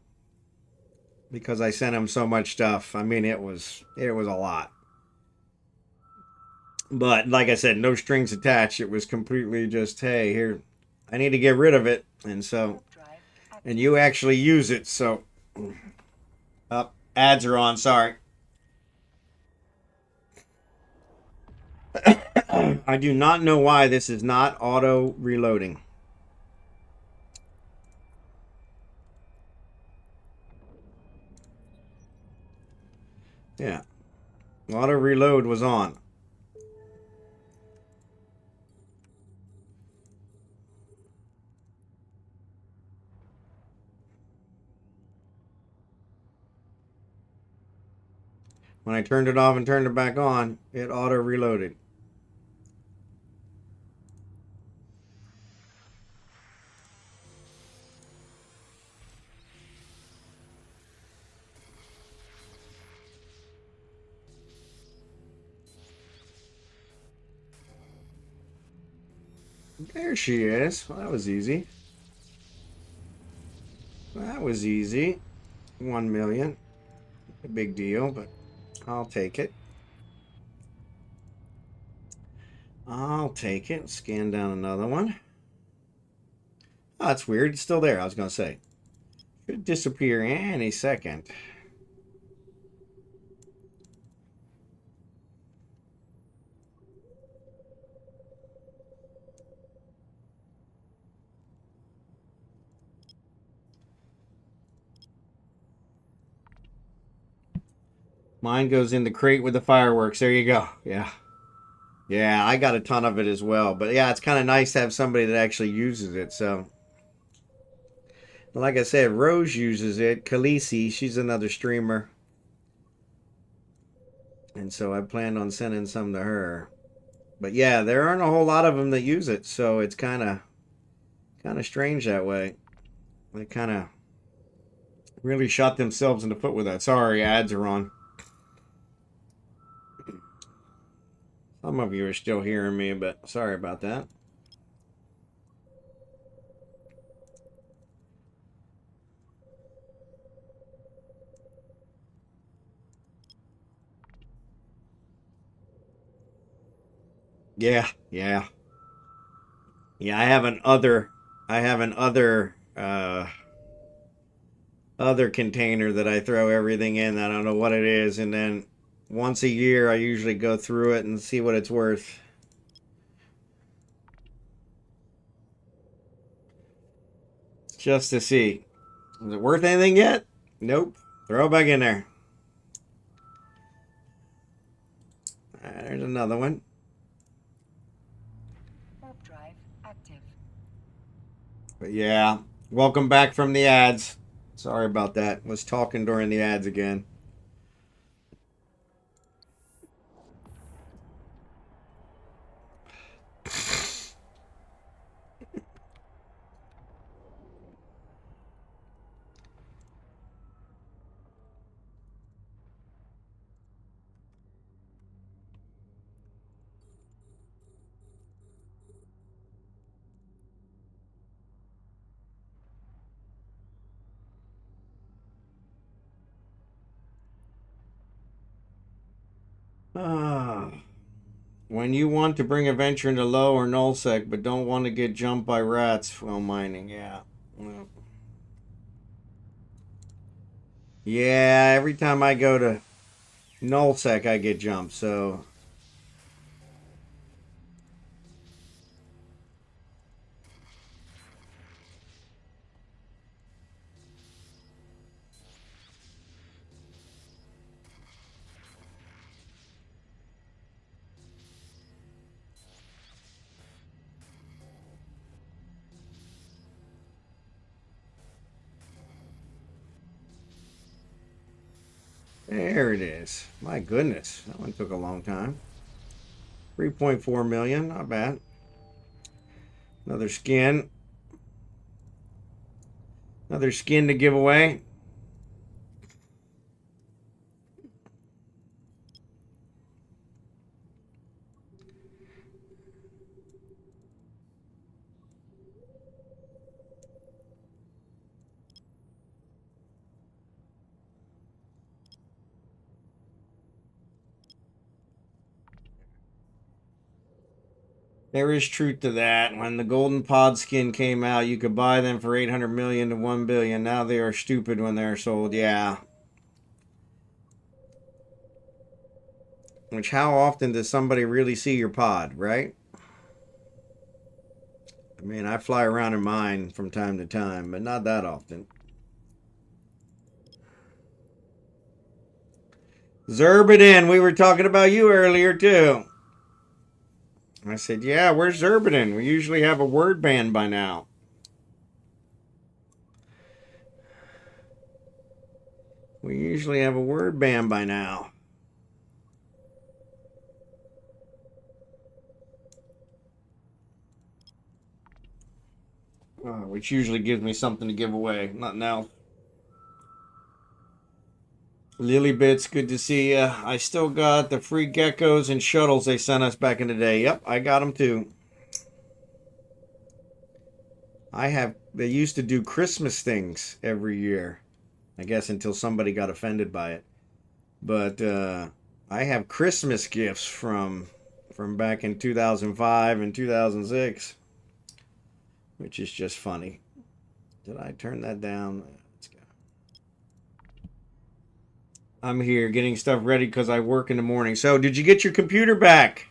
Speaker 1: because I sent him so much stuff. I mean, it was a lot. But like I said, no strings attached. It was completely just, hey, here, I need to get rid of it. And so, and you actually use it. So, ads are on. Sorry. I do not know why this is not auto reloading. Yeah. Auto reload was on. When I turned it off and turned it back on, it auto reloaded. There she is. Well, that was easy. That was easy. 1 million. A big deal, but I'll take it. I'll take it. Scan down another one. Oh, that's weird. It's still there, I was going to say. Should disappear any second. Mine goes in the crate with the fireworks. There you go. Yeah. Yeah, I got a ton of it as well. But yeah, it's kind of nice to have somebody that actually uses it. So, like I said, Rose uses it. Khaleesi, she's another streamer. And so I plan on sending some to her. But yeah, there aren't a whole lot of them that use it. So it's kind of strange that way. They kind of really shot themselves in the foot with that. Sorry, ads are on. Some of you are still hearing me, but sorry about that. Yeah, yeah. Yeah, I have an other container that I throw everything in. I don't know what it is, and then once a year I usually go through it and see what it's worth. Just to see. Is it worth anything yet? Nope. Throw it back in there. There's another one.
Speaker 2: Warp drive active.
Speaker 1: But yeah, welcome back from the ads. Sorry about that. Was talking during the ads again. Ah. When you want to bring a venture into low or nullsec, but don't want to get jumped by rats while mining, yeah. Well, yeah, every time I go to nullsec, I get jumped, so... There it is. My goodness, that one took a long time. 3.4 million, not bad. Another skin. Another skin to give away. There is truth to that. When the golden pod skin came out, you could buy them for 800 million to 1 billion. Now they are stupid when they're sold. Yeah. Which, how often does somebody really see your pod, right? I mean, I fly around in mine from time to time, but not that often. Zerbidin, we were talking about you earlier too. I said, yeah, where's Zerbidin? We usually have a word ban by now. We usually have a word ban by now. Which usually gives me something to give away. Nothing else. Lily Bits, good to see you. I still got the free geckos and shuttles they sent us back in the day. Yep, I got them too. They used to do Christmas things every year. I guess until somebody got offended by it. But I have Christmas gifts from back in 2005 and 2006. Which is just funny. Did I turn that down? Let's go. I'm here getting stuff ready because I work in the morning. So, did you get your computer back?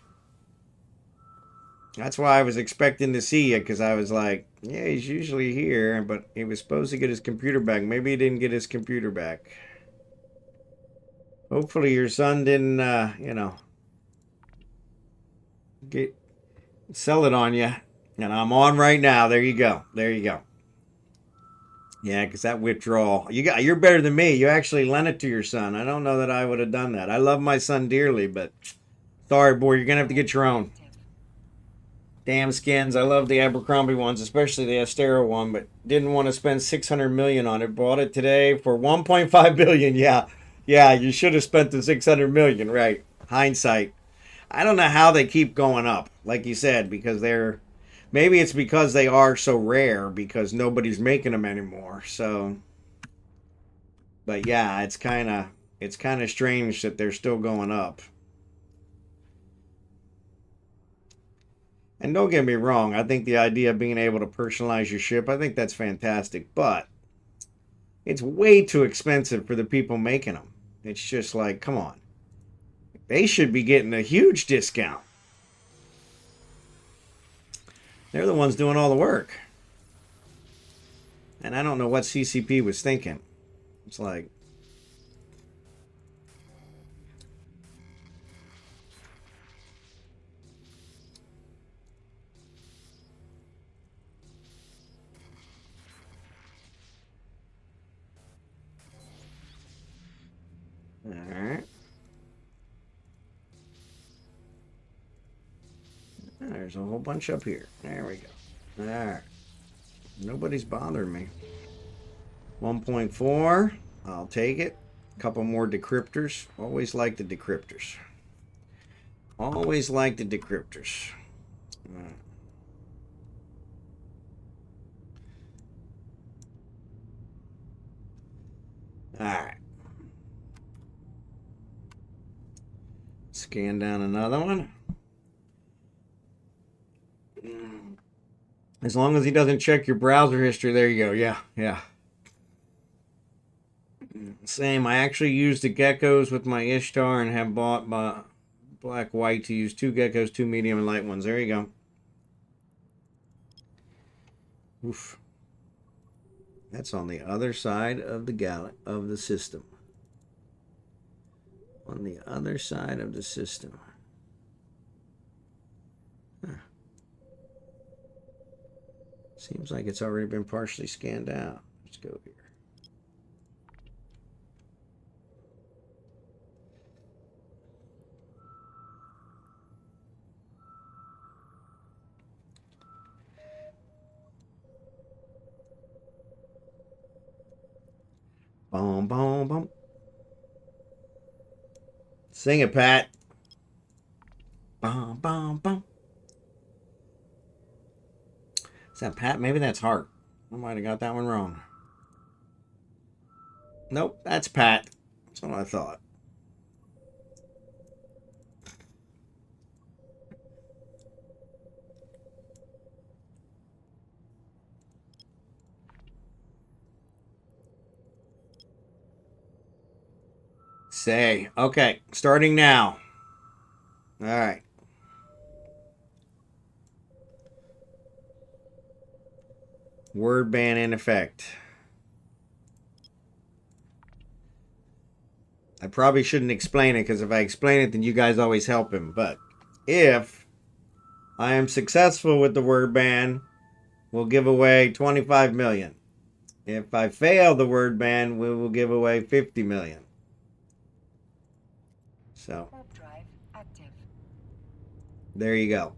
Speaker 1: That's why I was expecting to see you, because I was like, yeah, he's usually here, but he was supposed to get his computer back. Maybe he didn't get his computer back. Hopefully your son didn't, sell it on you. And I'm on right now. There you go. There you go. Yeah, because that withdrawal, you're better than me. You actually lent it to your son. I don't know that I would have done that. I love my son dearly, but sorry, boy, you're gonna have to get your own. Damn skins. I love the Abercrombie ones, especially the Astero one, but didn't want to spend 600 million on it. Bought it today for 1.5 billion. Yeah, you should have spent the 600 million, right? Hindsight. I don't know how they keep going up, like you said, because maybe it's because they are so rare because nobody's making them anymore. So, but yeah, it's kind of strange that they're still going up. And don't get me wrong, I think the idea of being able to personalize your ship, I think that's fantastic, but it's way too expensive for the people making them. It's just like, come on. They should be getting a huge discount. They're the ones doing all the work. And I don't know what CCP was thinking. It's like, all right. There's a whole bunch up here. There we go. All right. Nobody's bothering me. 1.4. I'll take it. A couple more decryptors. Always like the decryptors. Always like the decryptors. All right. Scan down another one. As long as he doesn't check your browser history, there you go. Yeah. Same. I actually used the geckos with my Ishtar and have bought my black white to use 2 geckos, 2 medium and light ones. There you go. Oof. That's on the other side of the system. On the other side of the system. Huh. Seems like it's already been partially scanned out. Let's go here. Boom, boom, boom. Sing it, Pat. Boom, boom, boom. Is that Pat? Maybe that's Hart. I might have got that one wrong. Nope, that's Pat. That's what I thought. Say. Okay, starting now. All right. Word ban in effect. I probably shouldn't explain it because if I explain it, then you guys always help him. But if I am successful with the word ban, we'll give away 25 million. If I fail the word ban, we will give away 50 million. So
Speaker 2: Warp drive active.
Speaker 1: there you go.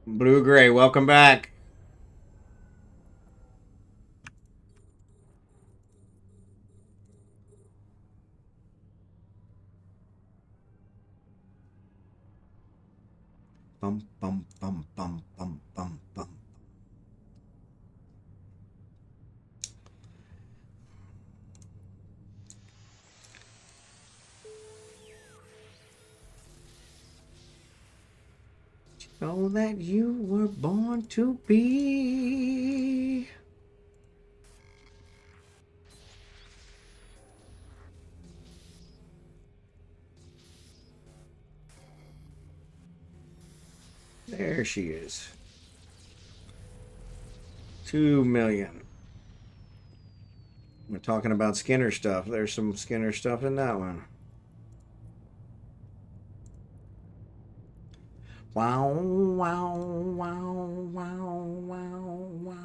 Speaker 1: Blue Gray, welcome back. Bum, bum, bum, bum, bum, bum, bum. Know that you were born to be. There she is. 2 million. We're talking about Skinner stuff. There's some Skinner stuff in that one. Wow, wow, wow, wow, wow, wow.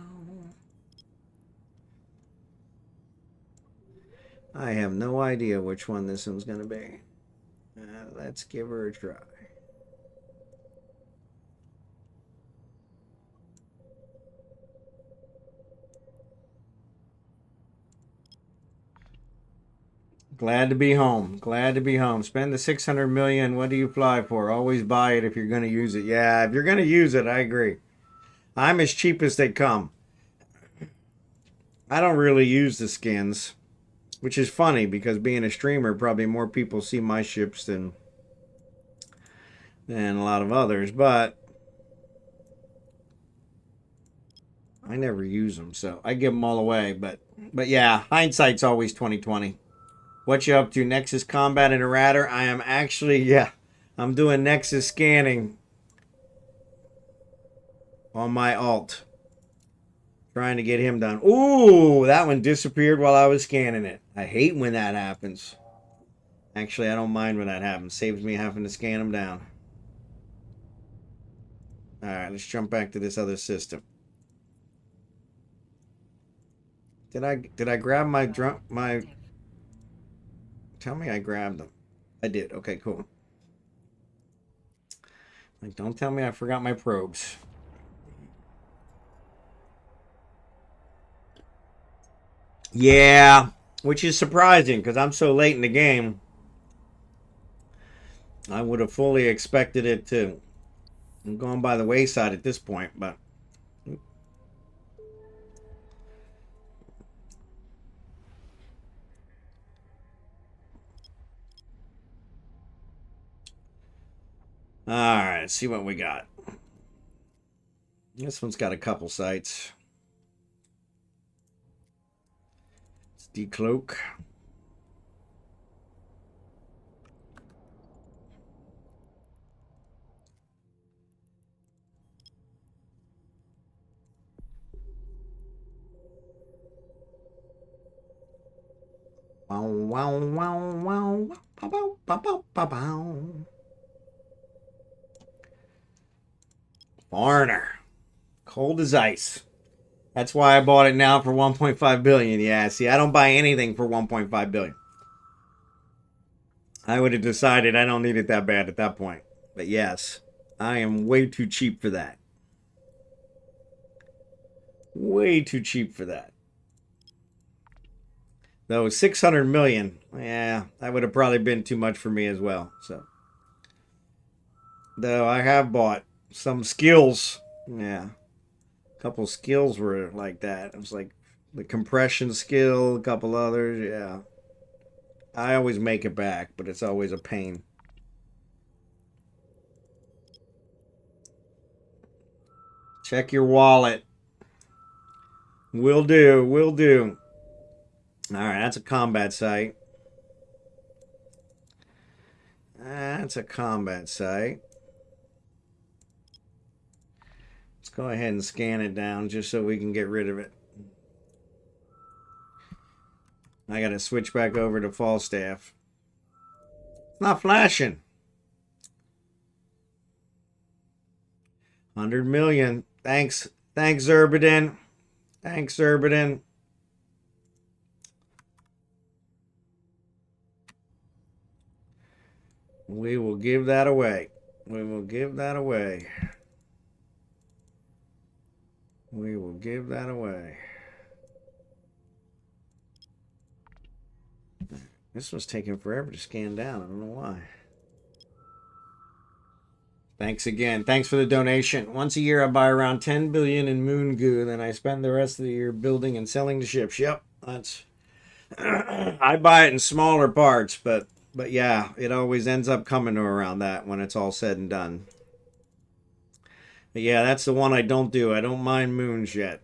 Speaker 1: I have no idea which one this one's going to be. Let's give her a try. Glad to be home. Glad to be home. Spend the 600 million. What do you fly for? Always buy it if you're going to use it. Yeah, if you're going to use it, I agree. I'm as cheap as they come. I don't really use the skins, which is funny because being a streamer, probably more people see my ships than a lot of others, but I never use them, so I give them all away. But yeah, hindsight's always 2020. What you up to? Nexus combat and errater? I am actually, yeah, I'm doing Nexus scanning on my alt. Trying to get him done. Ooh, that one disappeared while I was scanning it. I hate when that happens. Actually, I don't mind when that happens. Saves me having to scan them down. Alright, let's jump back to this other system. Did I grab my drum my Tell me I grabbed them. I did. Okay, cool. Like, don't tell me I forgot my probes. Yeah, which is surprising because I'm so late in the game. I would have fully expected it to. I'm going by the wayside at this point, but alright, let's see what we got. This one's got a couple sites. Let's decloak. Wow, wow, wow, wow, pow, pow, pow, pow, pow, pow. Foreigner. Cold as ice. That's why I bought it now for 1.5 billion. Yeah, see, I don't buy anything for 1.5 billion. I would have decided I don't need it that bad at that point. But yes, I am way too cheap for that. Way too cheap for that. Though 600 million, yeah, that would have probably been too much for me as well. So, though I have bought some skills, yeah, a couple skills were like that. It was like the compression skill, a couple others, yeah. I always make it back, but it's always a pain. Check your wallet. Will do, will do. All right, that's a combat site. That's a combat site. Let's go ahead and scan it down just so we can get rid of it. I got to switch back over to Falstaff. It's not flashing. 100 million. Thanks. Thanks, Zerbaden. Thanks, Zerbaden. We will give that away. We will give that away. We will give that away. This was taking forever to scan down. I don't know why. Thanks again. Thanks for the donation. Once a year, I buy around 10 billion in moon goo. Then I spend the rest of the year building and selling the ships. Yep, that's. I buy it in smaller parts, but yeah, it always ends up coming to around that when it's all said and done. But yeah, that's the one I don't do. I don't mine moons yet.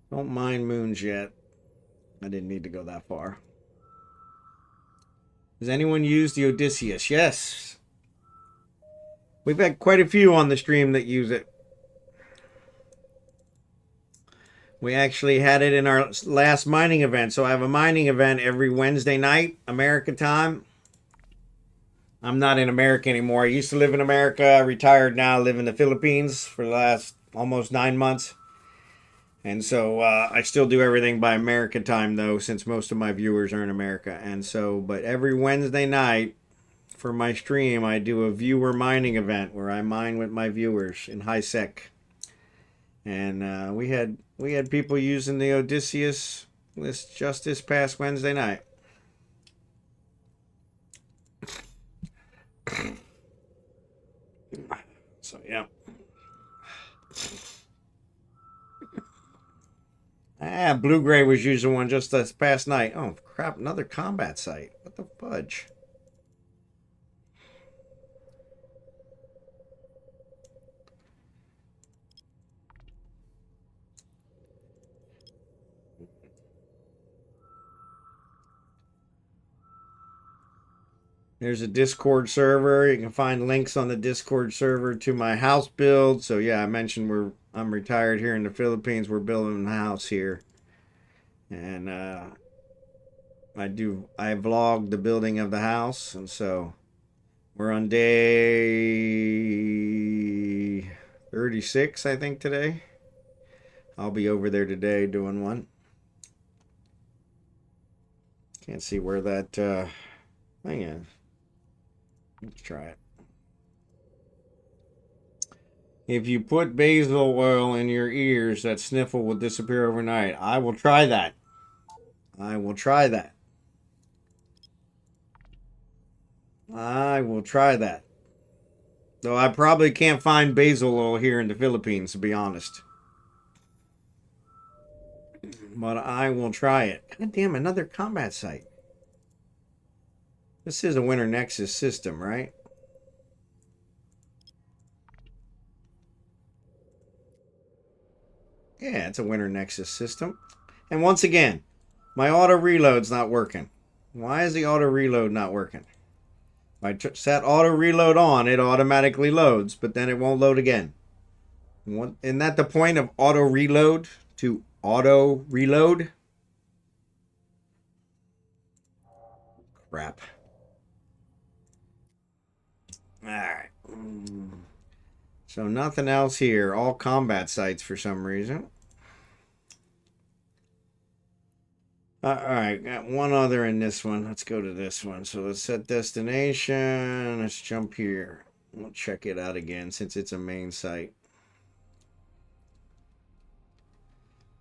Speaker 1: Don't mine moons yet. I didn't need to go that far. Has anyone used the Odysseus? Yes. We've had quite a few on the stream that use it. We actually had it in our last mining event. So I have a mining event every Wednesday night, America time. I'm not in America anymore. I used to live in America. I retired now. I live in the Philippines for the last almost 9 months. And so I still do everything by America time, though, since most of my viewers are in America. And so, but every Wednesday night for my stream, I do a viewer mining event where I mine with my viewers in high sec. And we had people using the Odysseus just this past Wednesday night. So yeah. Blue Gray was using one just this past night. Oh crap! Another combat site. What the fudge? There's a Discord server. You can find links on the Discord server to my house build. So yeah, I mentioned I'm retired here in the Philippines. We're building a house here, and I vlog the building of the house, and so we're on day 36, I think, today. I'll be over there today doing one. Can't see where that thing is. Let's try it. If you put basil oil in your ears, that sniffle will disappear overnight. I will try that. I will try that. I will try that. Though I probably can't find basil oil here in the Philippines, to be honest. But I will try it. God damn, another combat site. This is a Winter Nexus system, right? Yeah, it's a Winter Nexus system. And once again, my auto reload's not working. Why is the auto reload not working? If I set auto reload on, it automatically loads, but then it won't load again. Isn't that the point of auto reload? To auto reload? Crap. Alright. So nothing else here. All combat sites for some reason. All right, got one other in this one. Let's go to this one. So let's set destination. Let's jump here. We'll check it out again since it's a main site.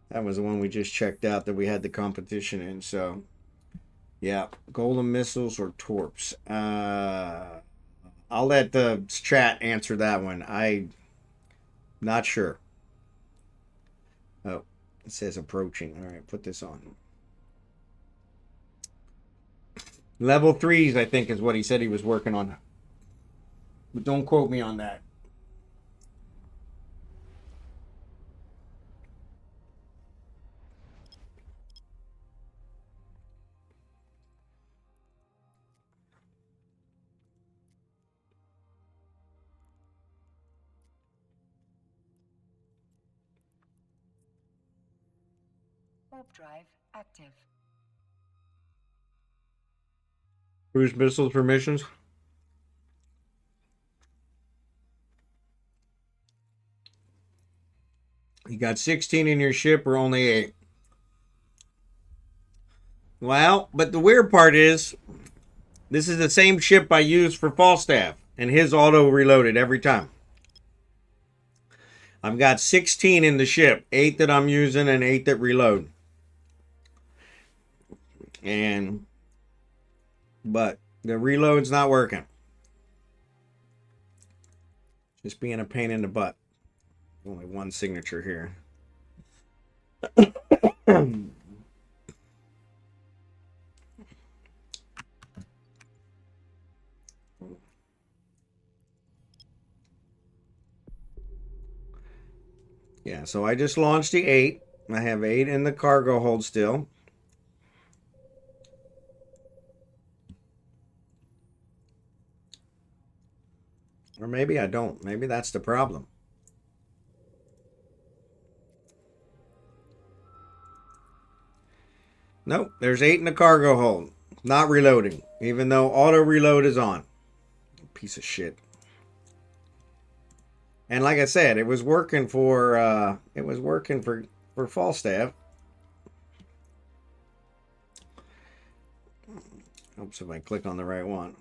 Speaker 1: That was the one we just checked out that we had the competition in. So, yeah, golden missiles or torps. I'll let the chat answer that one. I'm not sure. Oh, it says approaching. All right, put this on. Level 3s, I think, is what he said he was working on. But don't quote me on that.
Speaker 2: Warp drive active.
Speaker 1: Cruise missiles permissions. You got 16 in your ship or only 8? Well, but the weird part is, this is the same ship I used for Falstaff, and his auto reloaded every time. I've got 16 in the ship, 8 that I'm using and 8 that reload. But the reload's not working. Just being a pain in the butt. Only one signature here. Yeah, so I just launched the 8. I have 8 in the cargo hold still. Or maybe I don't. Maybe that's the problem. Nope, there's 8 in the cargo hold. Not reloading, even though auto reload is on. Piece of shit. And like I said, it was working for Falstaff. Oops, if I click on the right one.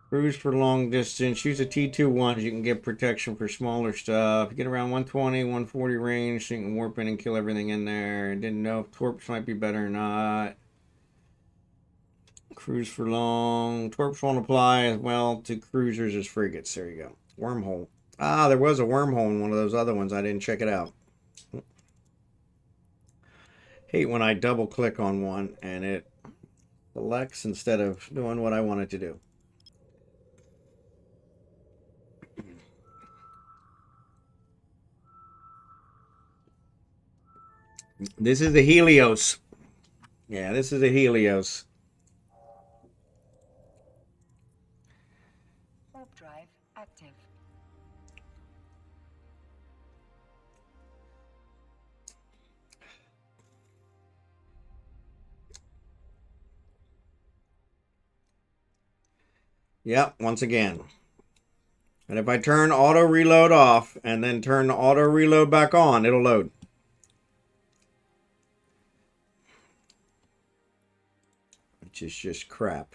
Speaker 1: Cruise for long distance. Use a T2 ones. You can get protection for smaller stuff. You get around 120, 140 range, so you can warp in and kill everything in there. Didn't know if torps might be better or not. Cruise for long. Torps won't apply as well to cruisers as frigates. There you go. Wormhole. Ah, there was a wormhole in one of those other ones. I didn't check it out. Hate when I double click on one and it selects instead of doing what I want it to do. This is the Helios. Yeah, this is a Helios.
Speaker 2: Warp drive active.
Speaker 1: Yep, once again. And if I turn auto reload off and then turn the auto reload back on, it'll load. Which is just crap.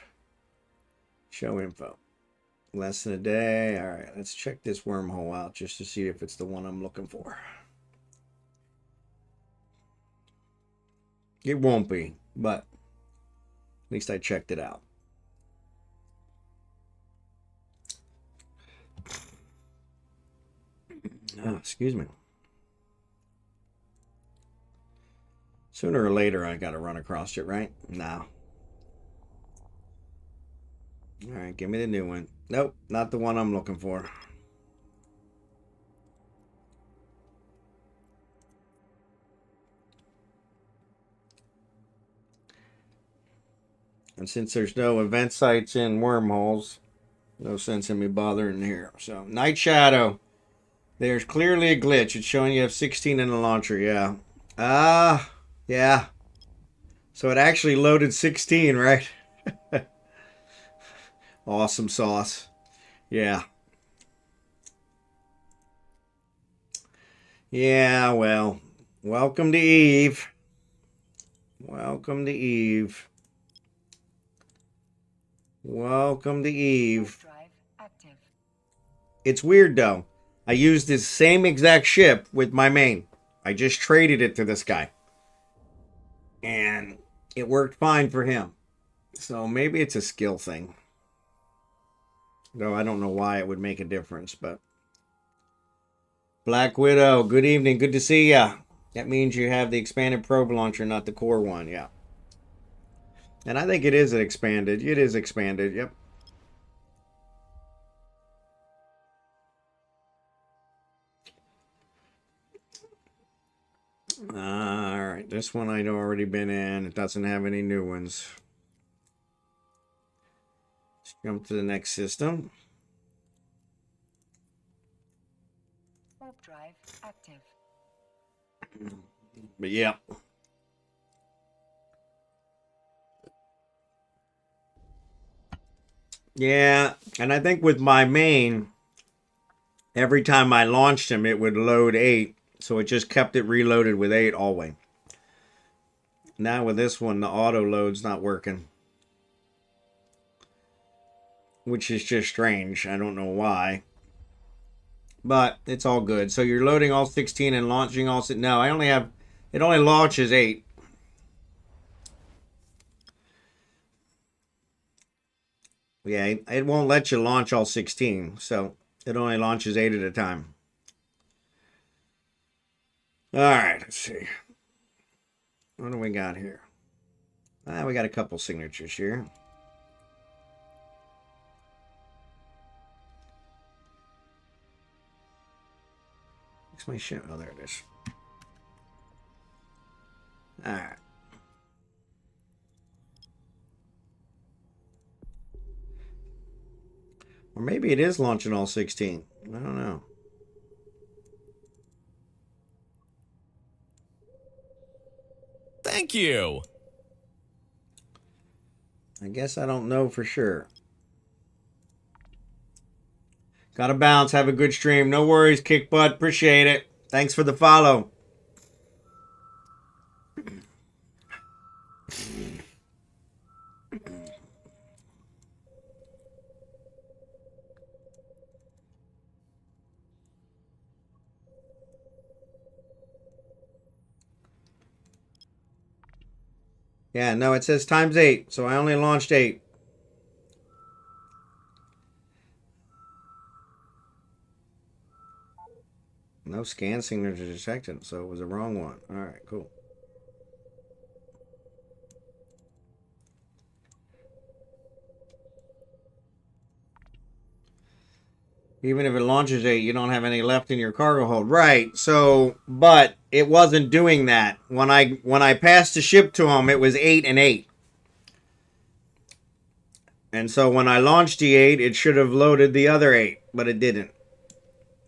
Speaker 1: Show info. Less than a day. All right, let's check this wormhole out just to see if it's the one I'm looking for. It won't be, but at least I checked it out. Oh, excuse me. Sooner or later, I got to run across it, right? No. All right, give me the new one. Nope, not the one I'm looking for. And since there's no event sites in wormholes, no sense in me bothering here. So, Night Shadow. There's clearly a glitch. It's showing you have 16 in the launcher, yeah. Yeah. So it actually loaded 16, right? Awesome sauce. Yeah. Yeah, well, welcome to Eve. Welcome to Eve. Welcome to Eve.
Speaker 2: Drive active.
Speaker 1: It's weird though. I used this same exact ship with my main. I just traded it to this guy. And it worked fine for him. So maybe it's a skill thing. Though I don't know why it would make a difference, but Black Widow, good evening. Good to see ya. That means you have the expanded probe launcher, not the core one. Yeah. And I think it is expanded. It is expanded. Yep. All right. This one I'd already been in. It doesn't have any new ones. Let's jump to the next system.
Speaker 2: Warp drive active.
Speaker 1: But yeah. Yeah. And I think with my main, every time I launched him, it would load 8. So it just kept it reloaded with 8 always. Now with this one, the auto load's not working. Which is just strange. I don't know why. But it's all good. So you're loading all 16 and launching all... No, I only have... It only launches 8. Yeah, it won't let you launch all 16. So it only launches 8 at a time. Alright, let's see. What do we got here? We got a couple signatures here. Where's my ship? Oh, there it is. Alright. Or maybe it is launching all 16. I don't know.
Speaker 4: Thank you.
Speaker 1: I guess I don't know for sure. Gotta bounce. Have a good stream. No worries, Kick Butt. Appreciate it. Thanks for the follow. Yeah, no, it says times 8, so I only launched 8. No scan signature detected, so it was the wrong one. Alright, cool. Even if it launches 8, you don't have any left in your cargo hold. Right, so, but it wasn't doing that. When I passed the ship to him, it was 8 and 8. And so when I launched the 8, it should have loaded the other 8, but it didn't.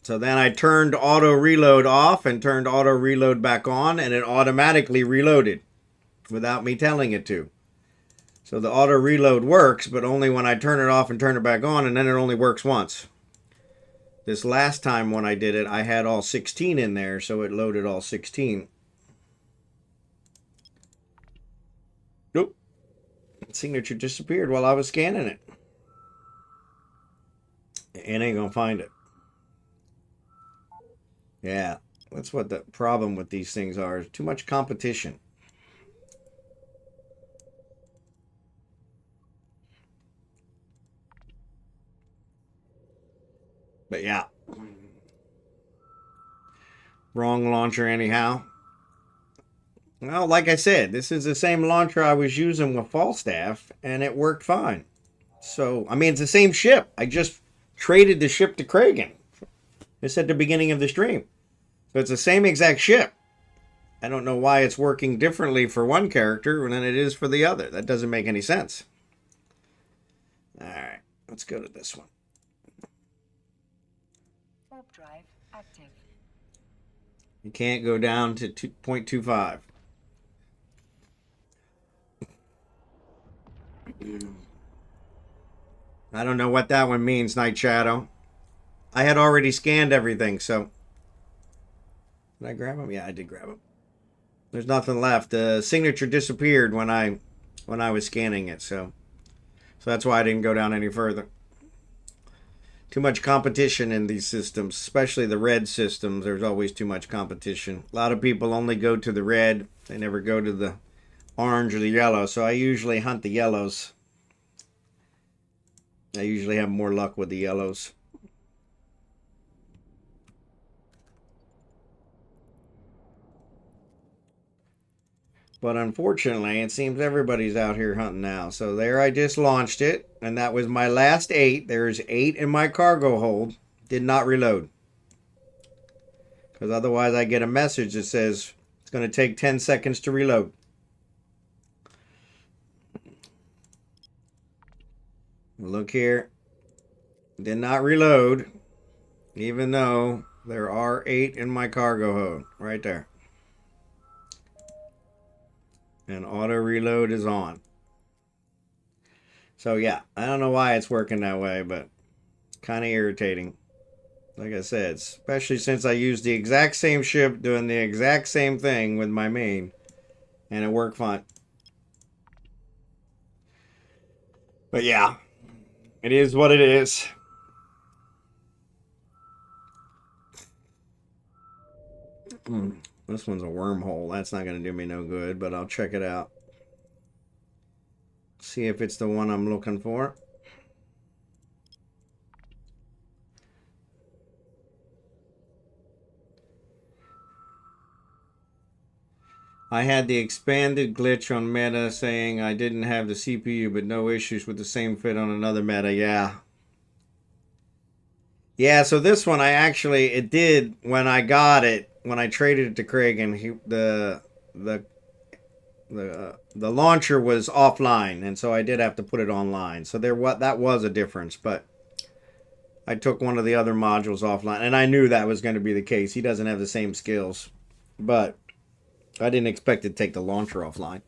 Speaker 1: So then I turned auto reload off and turned auto reload back on, and it automatically reloaded without me telling it to. So the auto reload works, but only when I turn it off and turn it back on, and then it only works once. This last time when I did it, I had all 16 in there, so it loaded all 16. Nope. Signature disappeared while I was scanning it. It ain't gonna find it. Yeah, that's what the problem with these things are. Is too much competition. But yeah. Wrong launcher anyhow. Well, like I said, this is the same launcher I was using with Falstaff, and it worked fine. So, I mean, it's the same ship. I just traded the ship to Kragan. It's at the beginning of the stream. So it's the same exact ship. I don't know why it's working differently for one character than it is for the other. That doesn't make any sense. Alright, let's go to this one.
Speaker 2: Warp drive active.
Speaker 1: You can't go down to 2.25. I don't know what that one means, Night Shadow. I had already scanned everything, so... Did I grab them? Yeah, I did grab them. There's nothing left. The signature disappeared when I was scanning it, so that's why I didn't go down any further. Too much competition in these systems, especially the red systems. There's always too much competition. A lot of people only go to the red. They never go to the orange or the yellow, so I usually hunt the yellows. I usually have more luck with the yellows. But unfortunately, it seems everybody's out here hunting now. So there I just launched it, and that was my last 8. There's 8 in my cargo hold. Did not reload. Because otherwise I get a message that says it's going to take 10 seconds to reload. Look here. Did not reload, even though there are 8 in my cargo hold. Right there. And auto reload is on. So yeah, I don't know why it's working that way, but kind of irritating. Like I said, especially since I used the exact same ship doing the exact same thing with my main, and it worked fine. But yeah, it is what it is. This one's a wormhole. That's not going to do me no good, but I'll check it out. See if it's the one I'm looking for. I had the expanded glitch on meta saying I didn't have the CPU, but no issues with the same fit on another meta. Yeah. Yeah, so this one it did when I got it, when I traded it to Craig, and the launcher was offline, and so I did have to put it online. So that was a difference, but I took one of the other modules offline, and I knew that was going to be the case. He doesn't have the same skills, but I didn't expect to take the launcher offline.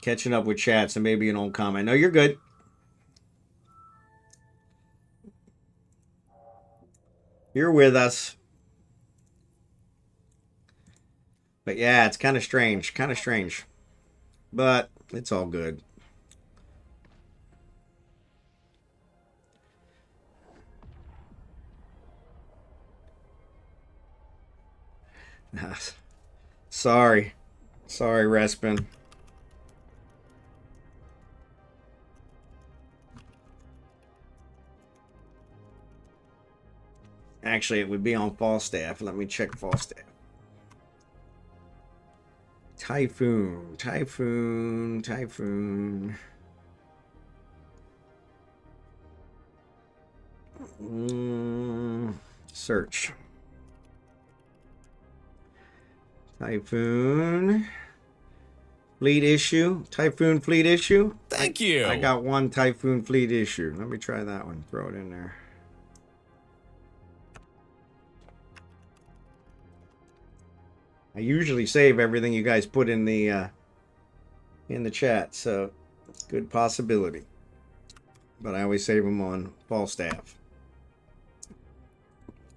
Speaker 1: Catching up with chat, so maybe an old comment. No, you're good. You're with us. But yeah, it's kind of strange. Kind of strange. But it's all good. Sorry. Sorry, Respin. Actually, it would be on Falstaff. Let me check Falstaff. Typhoon. Typhoon. Typhoon. Search. Typhoon. Fleet issue. Typhoon fleet issue.
Speaker 4: Thank you.
Speaker 1: I got one Typhoon fleet issue. Let me try that one. Throw it in there. I usually save everything you guys put in the chat, so good possibility. But I always save them on Falstaff.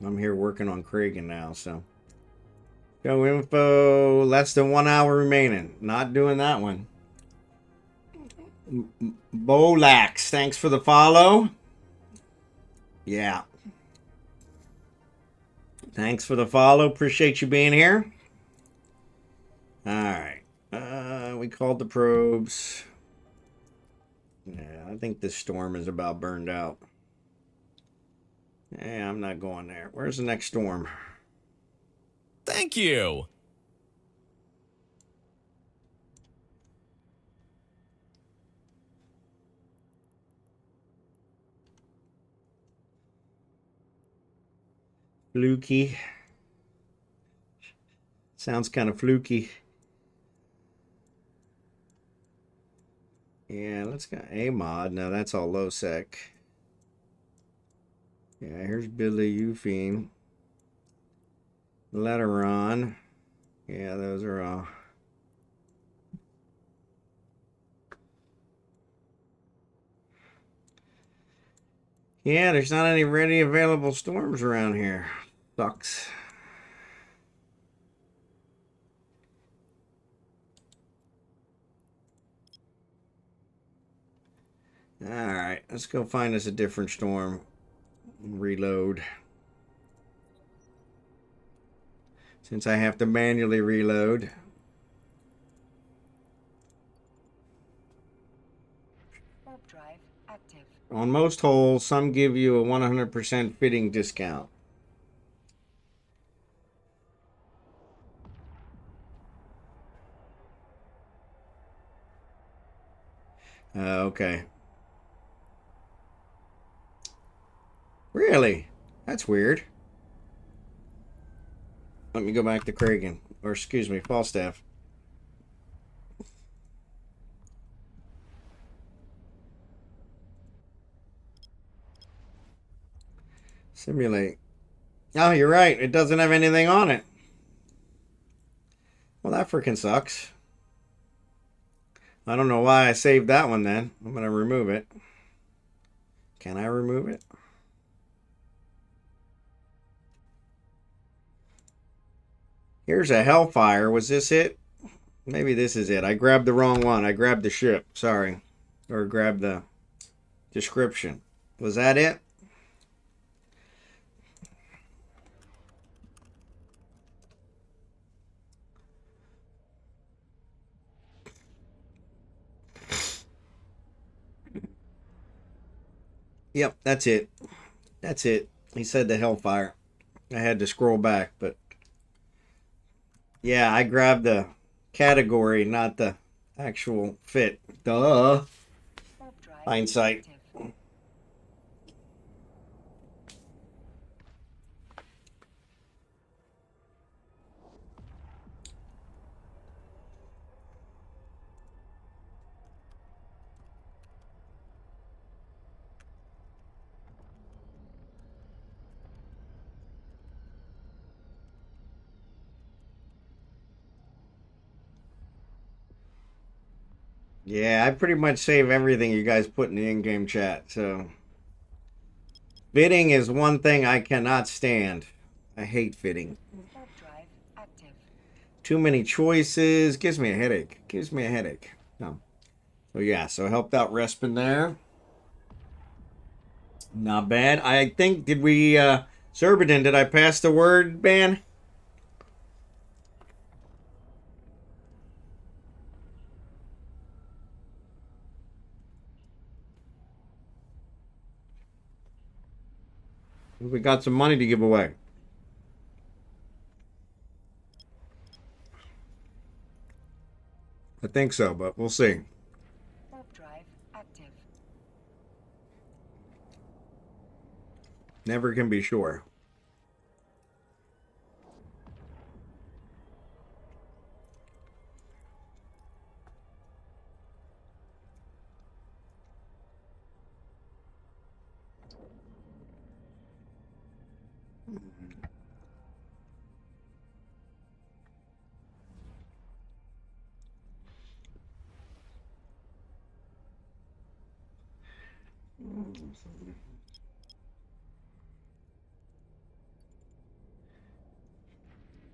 Speaker 1: I'm here working on Kragan now, so. Go info, less than 1 hour remaining. Not doing that one. Bolax, thanks for the follow. Yeah. Thanks for the follow. Appreciate you being here. Alright. We called the probes. Yeah, I think this storm is about burned out. Yeah, I'm not going there. Where's the next storm?
Speaker 4: Thank you.
Speaker 1: Fluky. Sounds kind of fluky. Yeah, let's go a mod. Now that's all low sec. Yeah, here's Billy Eufine. Letteron. Yeah, those are all. Yeah, there's not any ready available storms around here. Sucks. Alright, let's go find us a different storm. Reload. Since I have to manually reload.
Speaker 2: Warp drive active.
Speaker 1: On most holes, some give you a 100% fitting discount. Okay. Really? That's weird. Let me go back to Kragan. Or excuse me, Falstaff. Simulate. Oh, you're right. It doesn't have anything on it. Well, that freaking sucks. I don't know why I saved that one then. I'm going to remove it. Can I remove it? Here's a Hellfire. Was this it? Maybe this is it. I grabbed the wrong one. I grabbed the ship. Sorry. Or grabbed the description. Was that it? Yep, that's it. That's it. He said the Hellfire. I had to scroll back, but yeah, I grabbed the category, not the actual fit. Duh.
Speaker 2: Warp drive
Speaker 1: Hindsight.
Speaker 2: active.
Speaker 1: Yeah, I pretty much save everything you guys put in the in-game chat, so fitting is one thing I cannot stand. I hate fitting.
Speaker 2: Warp drive active.
Speaker 1: Too many choices. Gives me a headache. Gives me a headache. No. So yeah, so helped out Respin there. Not bad. I think, did we, Zerbaden, did I pass the word ban? We got some money to give away. I think so, but we'll see.
Speaker 2: Warp drive active.
Speaker 1: Never can be sure.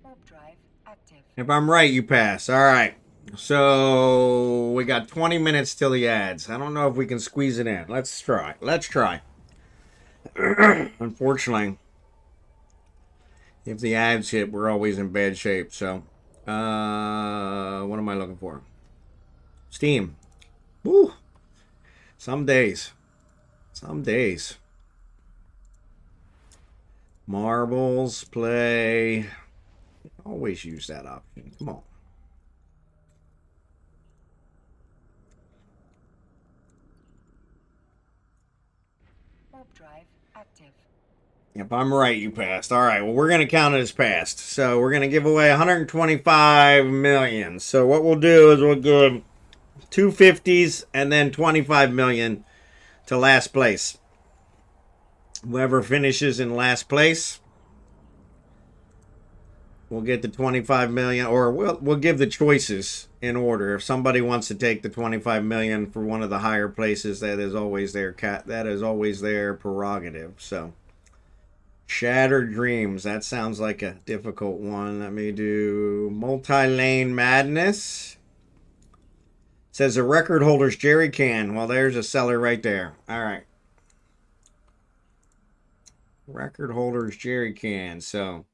Speaker 2: Warp drive active.
Speaker 1: If I'm right, you pass. All right. So we got 20 minutes till the ads. I don't know if we can squeeze it in. Let's try. Let's try. Unfortunately, if the ads hit, we're always in bad shape. So, what am I looking for? Steam. Woo. Some days. Some days. Marbles, play. Always use that option. Come on.
Speaker 2: Warp drive active.
Speaker 1: If I'm right, you passed. All right, well, we're going to count it as passed. So we're going to give away 125 million. So what we'll do is we'll give 250s and then 25 million to last place. Whoever finishes in last place we'll get the 25 million, or we'll give the choices in order. If somebody wants to take the 25 million for one of the higher places, that is always their prerogative. So Shattered Dreams, that sounds like a difficult one. Let me do Multi-Lane Madness. It says the record holder's Jerry Can. Well, there's a seller right there. All right. Record holder's Jerry Can. So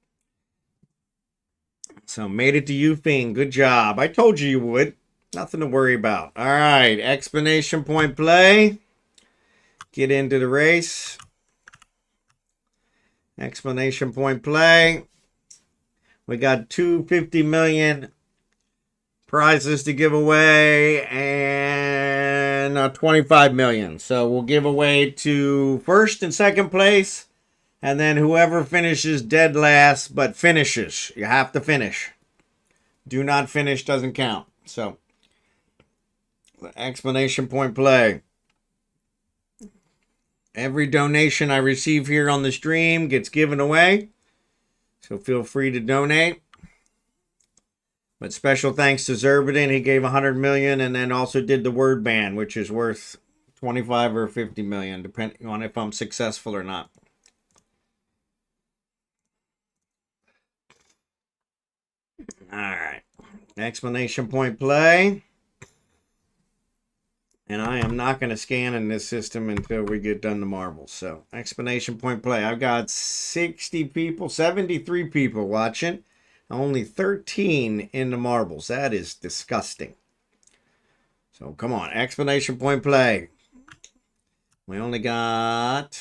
Speaker 1: made it to you, Fiend. Good job. I told you would. Nothing to worry about. All right. Explanation point play. Get into the race. Explanation point play. We got 250 million prizes to give away and 25 million. So we'll give away to first and second place, and then whoever finishes dead last, but finishes. You have to finish. Do not finish doesn't count. So explanation point play. Every donation I receive here on the stream gets given away, so feel free to donate. But special thanks to Zerbatin. He gave 100 million and then also did the word ban, which is worth 25 or 50 million, depending on if I'm successful or not. All right. Explanation point play. And I am not going to scan in this system until we get done the marbles. So, explanation point play. I've got 60 people, 73 people watching. Only 13 in the marbles. That is disgusting. So, come on. Explanation point play. We only got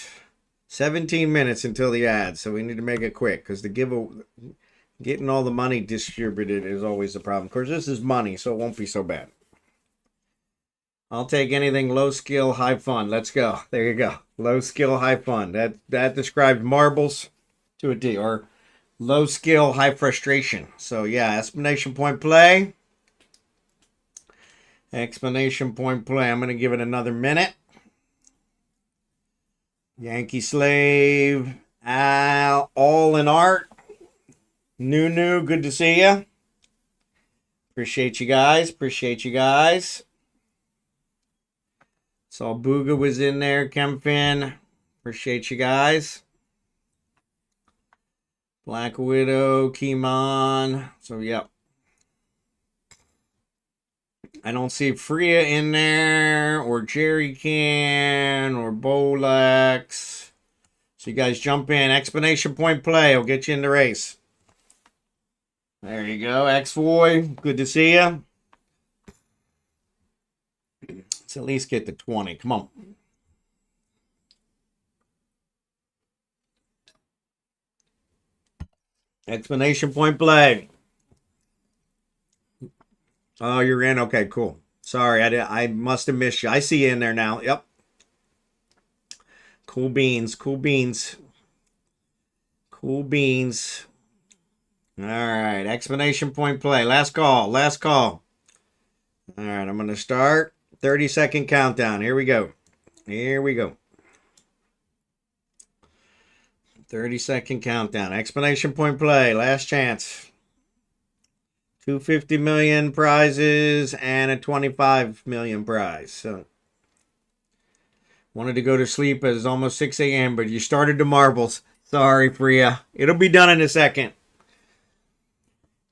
Speaker 1: 17 minutes until the ad. So, we need to make it quick. Because getting all the money distributed is always the problem. Of course, this is money, so it won't be so bad. I'll take anything low skill, high fun. Let's go. There you go. Low skill, high fun. That describes marbles to a T. Or low skill, high frustration. So yeah, explanation point play. Explanation point play. I'm going to give it another minute. Yankee Slave. All in Art. New. Good to see you. Appreciate you guys. Appreciate you guys. Saw Booga was in there. Kempfin. Appreciate you guys. Black Widow. Kimon. So, yep. I don't see Freya in there. Or Jerry Can. Or Bolex. So, you guys jump in. Explanation point play. I'll get you in the race. There you go. X-Boy. Good to see you. Let's at least get to 20. Come on. Explanation point play. Oh, you're in? Okay, cool. Sorry, I must have missed you. I see you in there now. Yep. Cool beans. Cool beans. Cool beans. All right. Explanation point play. Last call. Last call. All right. I'm going to start. 30-second countdown. Here we go. Here we go. 30-second countdown. Explanation point play. Last chance. 250 million prizes and a 25 million prize. So, wanted to go to sleep. It's almost 6 a.m., but you started the marbles. Sorry, Freya. It'll be done in a second.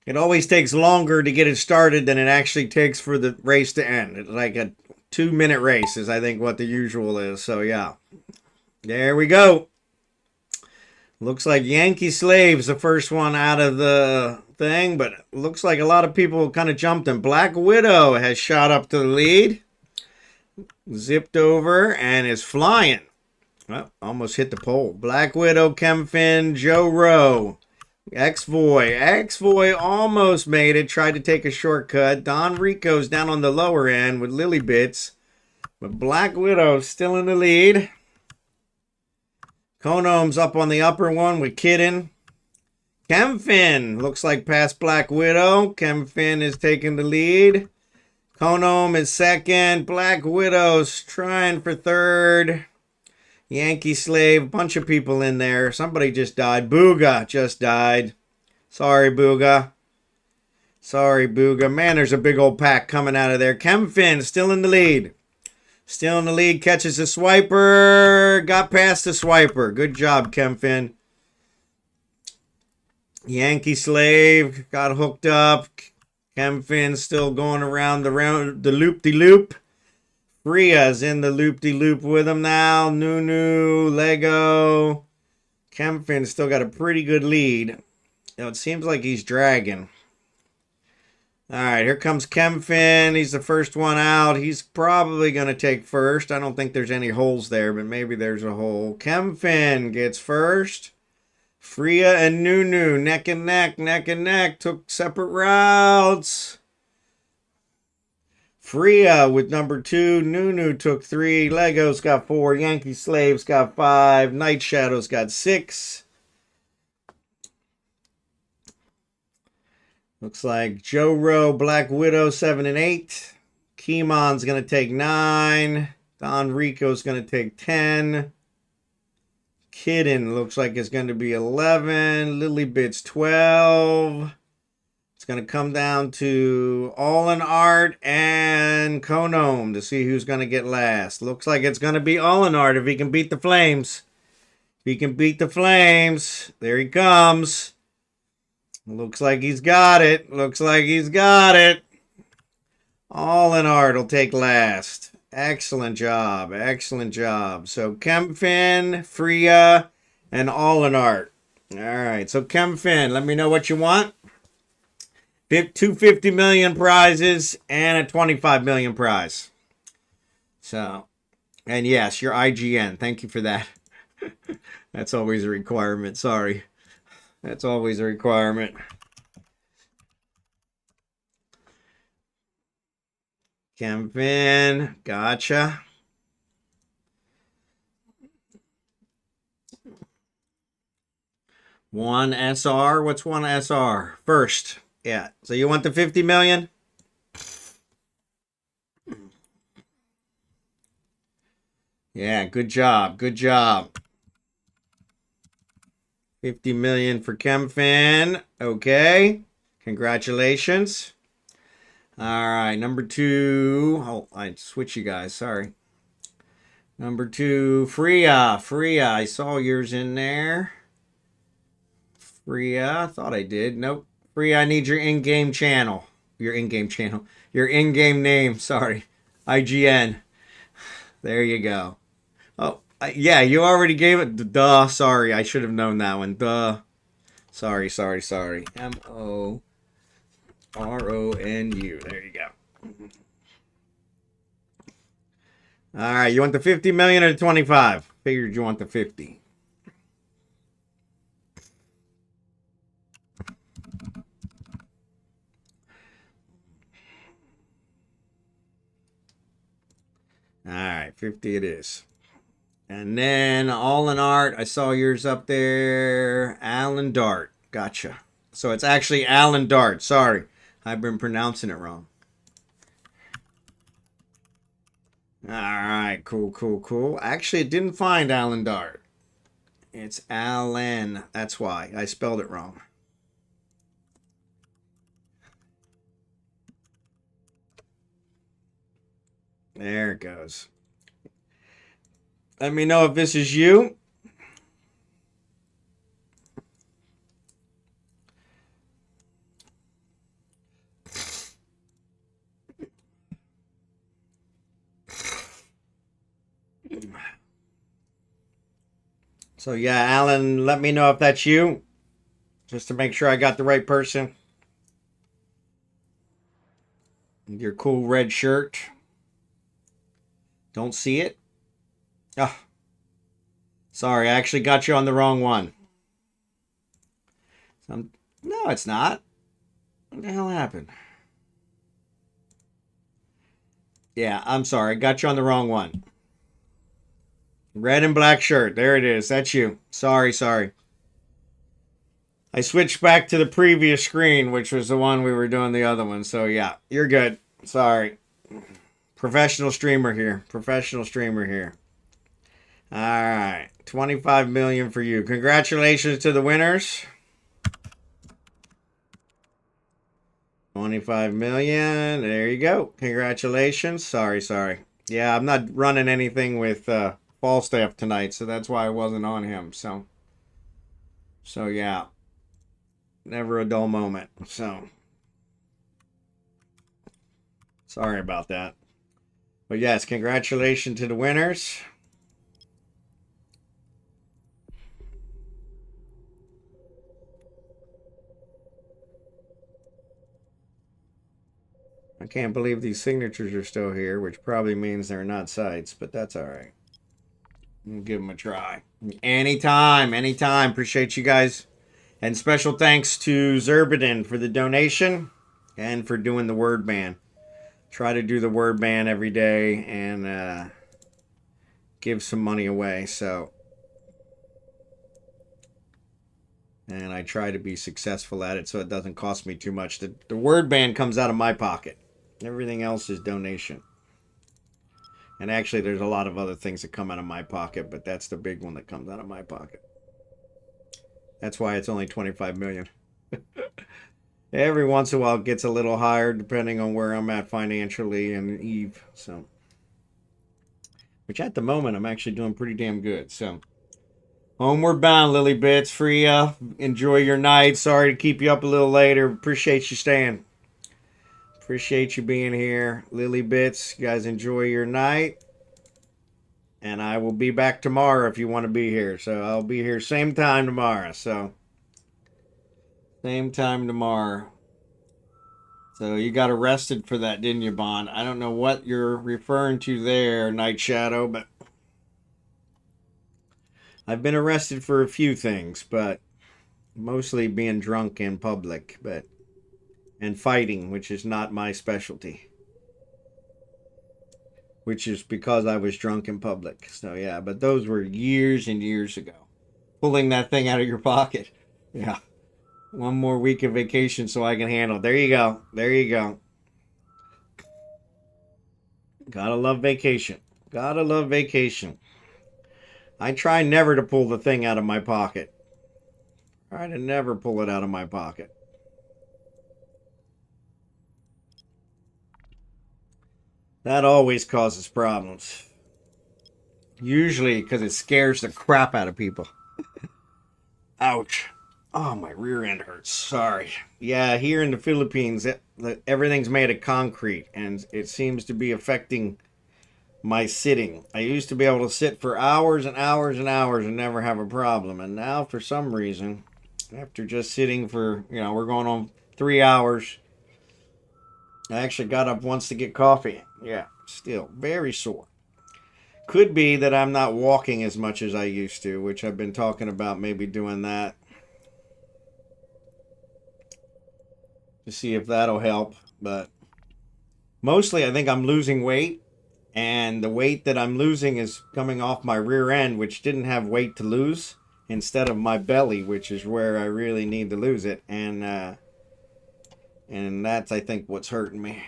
Speaker 1: It always takes longer to get it started than it actually takes for the race to end. It's like a 2-minute race is, I think, what the usual is. So, yeah. There we go. Looks like Yankee Slave's the first one out of the thing, but it looks like a lot of people kind of jumped in. Black Widow has shot up to the lead. Zipped over and is flying. Well, almost hit the pole. Black Widow, Kempfin, Joe Rowe. X-Voy almost made it. Tried to take a shortcut. Don Rico's down on the lower end with Lily Bits. But Black Widow still in the lead. Konom's up on the upper one with Kidden. Kempfin looks like past Black Widow. Kempfin is taking the lead. Konom is second. Black Widow's trying for third. Yankee Slave, a bunch of people in there. Somebody just died. Booga just died. Sorry, Booga. Sorry, Booga. Man, there's a big old pack coming out of there. Chemfin still in the lead. Still in the lead. Catches the swiper. Got past the swiper. Good job, Chemfin. Yankee Slave got hooked up. Chemfin still going around the loop-de-loop. Freya's in the loop-de-loop with him now. Nunu, Lego. Chemfin still got a pretty good lead. Now, it seems like he's dragging. All right, here comes Chemfin. He's the first one out. He's probably going to take first. I don't think there's any holes there, but maybe there's a hole. Chemfin gets first. Freya and Nunu, neck and neck, took separate routes. Freya with number 2. Nunu took 3. Lego's got 4. Yankee Slave's got 5. Night Shadow's got 6. Looks like Joro, Black Widow, 7 and 8. Keemon's going to take 9. Don Rico's going to take 10. Kidden looks like it's going to be 11. Lilybit's 12. It's going to come down to All in Art and Konome to see who's going to get last. Looks like it's going to be All in Art if he can beat the Flames. If he can beat the Flames. There he comes. Looks like he's got it. Looks like he's got it. All in Art will take last. Excellent job. Excellent job. So Chemfin, Freya, and All in Art. All right. So Chemfin, let me know what you want. 250 million prizes and a 25 million prize. So, and yes, your IGN. Thank you for that. That's always a requirement. Sorry. That's always a requirement. Chemfin, gotcha. One SR. What's one SR? First. Yeah. So you want the 50 million? Yeah, good job. Good job. 50 million for Chemfin. Okay. Congratulations. All right, number 2. Oh, I switch you guys. Sorry. Number 2, Freya. Freya, I saw yours in there. Freya, I thought I did. Nope. Freya, I need your in-game channel. Your in-game channel. Your in-game name. Sorry. IGN. There you go. Oh, yeah, you already gave it. Duh. Sorry, I should have known that one. Duh. Sorry. MORONU. There you go. All right, you want the 50 million or the 25? Figured you want the 50. All right, 50 it is. And then All in Art, I saw yours up there. Alan Dart. Gotcha. So it's actually Alan Dart. Sorry. I've been pronouncing it wrong. All right. Cool. Actually, it didn't find Alan Dart. It's Alan. That's why. I spelled it wrong. There it goes. Let me know if this is you. So yeah, Alan, let me know if that's you. Just to make sure I got the right person. Your cool red shirt. Don't see it. Oh, sorry, I actually got you on the wrong one. No, it's not. What the hell happened? Yeah, I'm sorry. I got you on the wrong one. Red and black shirt. There it is. That's you. Sorry. I switched back to the previous screen, which was the one we were doing the other one. So, yeah, you're good. Sorry. Professional streamer here. All right. 25 million for you. Congratulations to the winners. 25 million. There you go. Congratulations. Sorry. Yeah, I'm not running anything with Falstaff tonight, so that's why I wasn't on him. So yeah. Never a dull moment. So sorry about that. But yes, congratulations to the winners. I can't believe these signatures are still here, which probably means they're not sites, but that's all right. We'll give them a try. Anytime. Appreciate you guys. And special thanks to Zerbidin for the donation and for doing the word ban. Try to do the word ban every day and give some money away. So, and I try to be successful at it so it doesn't cost me too much. The word ban comes out of my pocket. Everything else is donation. And actually, there's a lot of other things that come out of my pocket, but that's the big one that comes out of my pocket. That's why it's only 25 million. Every once in a while it gets a little higher depending on where I'm at financially and Eve. So, which at the moment I'm actually doing pretty damn good. So, homeward bound, Lily Bits. Freya, enjoy your night. Sorry to keep you up a little later. Appreciate you staying. Appreciate you being here, Lily Bits. You guys enjoy your night. And I will be back tomorrow if you want to be here. So I'll be here same time tomorrow. So same time tomorrow. So you got arrested for that, didn't you, Bond? I don't know what you're referring to there, Night Shadow, but I've been arrested for a few things, but mostly being drunk in public, and fighting, which is not my specialty. Which is because I was drunk in public. So yeah, but those were years and years ago. Pulling that thing out of your pocket. Yeah. One more week of vacation so I can handle it. There you go. There you go. Gotta love vacation. Gotta love vacation. I try never to pull the thing out of my pocket. Try to never pull it out of my pocket. That always causes problems. Usually because it scares the crap out of people. Ouch. Oh, my rear end hurts. Sorry. Yeah, here in the Philippines, everything's made of concrete, and it seems to be affecting my sitting. I used to be able to sit for hours and hours and hours and never have a problem, and now for some reason, after just sitting for, we're going on 3 hours, I actually got up once to get coffee. Yeah, still very sore. Could be that I'm not walking as much as I used to, which I've been talking about maybe doing that. To see if that'll help. But mostly I think I'm losing weight. And the weight that I'm losing is coming off my rear end, which didn't have weight to lose. Instead of my belly, which is where I really need to lose it. And that's, I think, what's hurting me.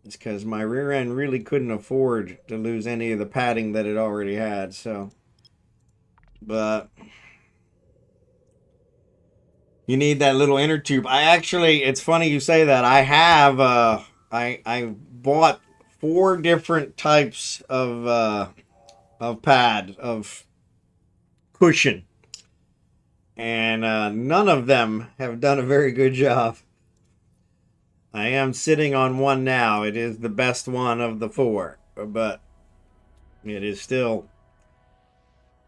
Speaker 1: It's because my rear end really couldn't afford to lose any of the padding that it already had. So, but you need that little inner tube. It's funny you say that. I have, I bought 4 different types of pad, of cushion. And none of them have done a very good job. I am sitting on one now. It is the best one of the 4, but it is still,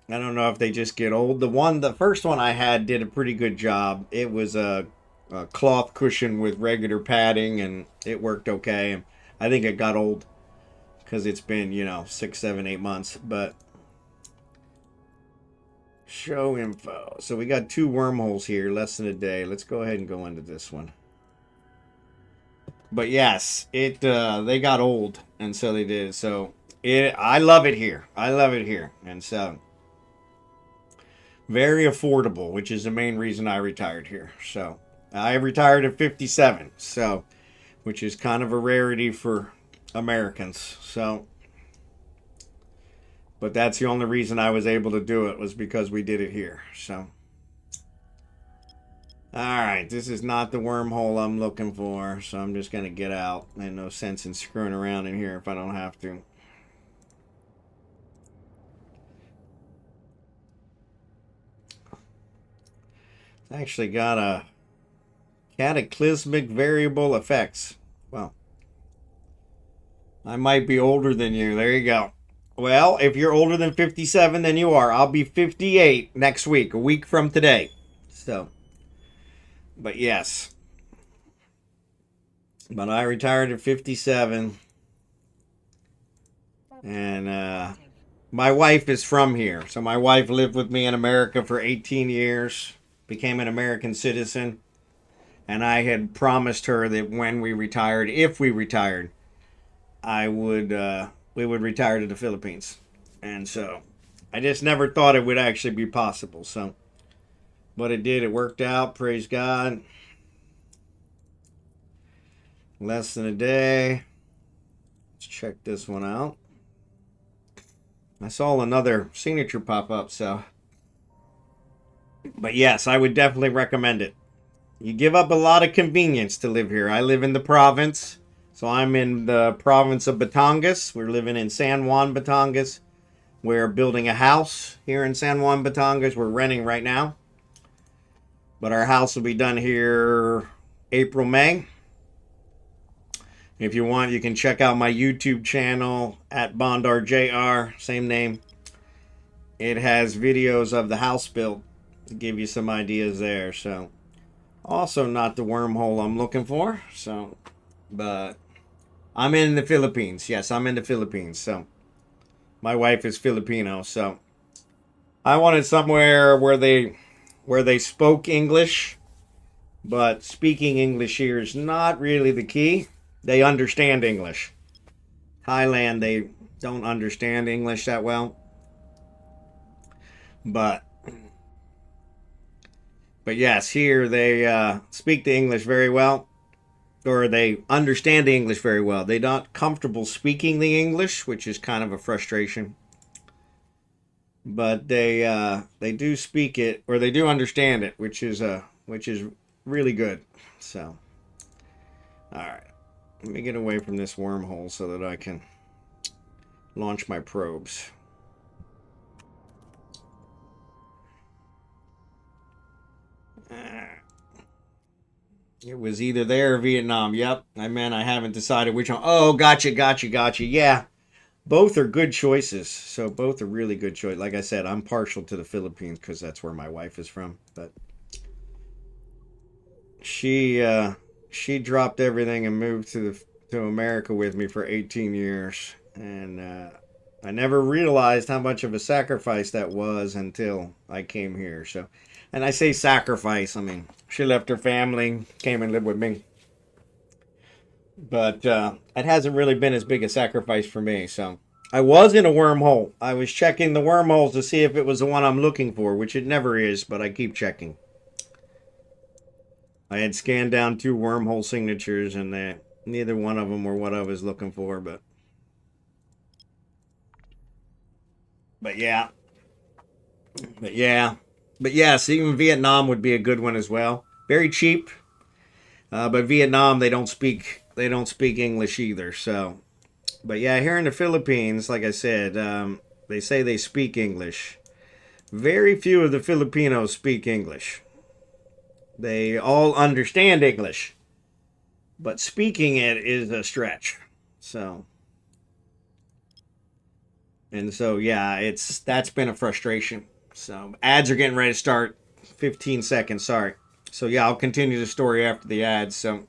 Speaker 1: I don't know if they just get old. The first one I had did a pretty good job. It was a cloth cushion with regular padding, and it worked okay. And I think it got old because it's been, 6, 7, 8 months. But show info. So we got 2 wormholes here, less than a day. Let's go ahead and go into this one. But yes, they got old, and so they did. So I love it here. And so very affordable, which is the main reason I retired here. So I retired at 57, so which is kind of a rarity for Americans. So, but that's the only reason I was able to do it, was because we did it here. So Alright, this is not the wormhole I'm looking for, so I'm just gonna get out. Ain't no sense in screwing around in here if I don't have to. It's actually got a cataclysmic variable effects. Well, I might be older than you. There you go. Well, if you're older than 57, then you are. I'll be 58 next week, a week from today. So, but yes. But I retired at 57. And my wife is from here. So my wife lived with me in America for 18 years, became an American citizen. And I had promised her that when we retired, if we retired, we would retire to the Philippines. And so I just never thought it would actually be possible. So, but it did. It worked out. Praise God. Less than a day. Let's check this one out. I saw another signature pop up, so. But yes, I would definitely recommend it. You give up a lot of convenience to live here. I live in the province. So I'm in the province of Batangas. We're living in San Juan, Batangas. We're building a house here in San Juan, Batangas. We're renting right now. But our house will be done here April, May. If you want, you can check out my YouTube channel at BondarJR, same name. It has videos of the house built to give you some ideas there. So, also not the wormhole I'm looking for. So, but I'm in the Philippines. Yes, I'm in the Philippines. So, my wife is Filipino. So, I wanted somewhere where they spoke English, but speaking English here is not really the key. They understand English. Thailand, they don't understand English that well. But yes, here they speak the English very well, or they understand the English very well. They're not comfortable speaking the English, which is kind of a frustration. But they do speak it, or they do understand it, which is really good. So, all right, let me get away from this wormhole so that I can launch my probes. It was either there or Vietnam. Yep, I haven't decided which one. Oh, gotcha. Yeah, both are good choices. So both are really good choices. Like I said, I'm partial to the Philippines because that's where my wife is from. But she dropped everything and moved to America with me for 18 years, and I never realized how much of a sacrifice that was until I came here. So, and I say sacrifice, I mean she left her family, came and lived with me. But it hasn't really been as big a sacrifice for me. So I was in a wormhole. I was checking the wormholes to see if it was the one I'm looking for, which it never is, but I keep checking. I had scanned down 2 wormhole signatures, and neither one of them were what I was looking for. But yeah, but yes, even Vietnam would be a good one as well. Very cheap, but Vietnam they don't speak English either. So, but yeah, here in the Philippines, like I said, they say they speak English. Very few of the Filipinos speak English. They all understand English, but speaking it is a stretch. So, and so yeah, that's been a frustration. So ads are getting ready to start. 15 seconds, sorry. So yeah, I'll continue the story after the ads. So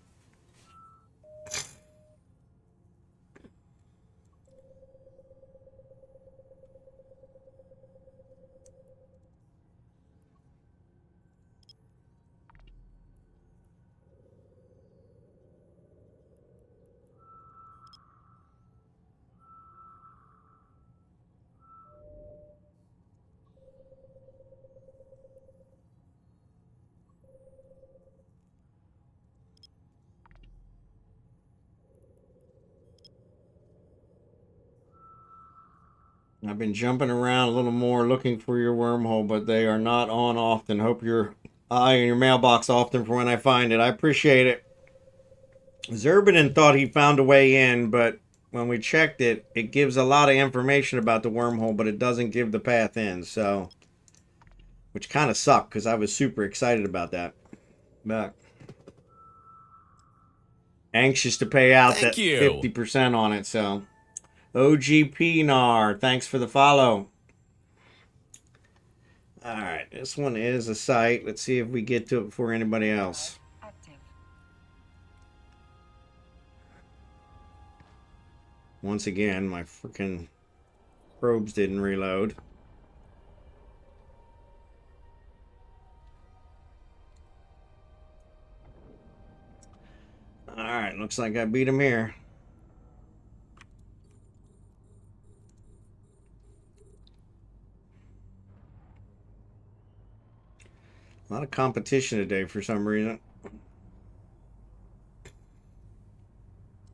Speaker 1: I've been jumping around a little more looking for your wormhole, but they are not on often. Hope you're in your mailbox often for when I find it. I appreciate it. Zerbanin thought he found a way in, but when we checked it, it gives a lot of information about the wormhole, but it doesn't give the path in, so... Which kind of sucked, because I was super excited about that. But... Anxious to pay out
Speaker 4: Thank
Speaker 1: that
Speaker 4: you.
Speaker 1: 50% on it, so... OGP Nar, thanks for the follow. Alright, this one is a site. Let's see if we get to it before anybody else.
Speaker 2: Active.
Speaker 1: Once again, my freaking probes didn't reload. Alright, looks like I beat him here. A lot of competition today for some reason.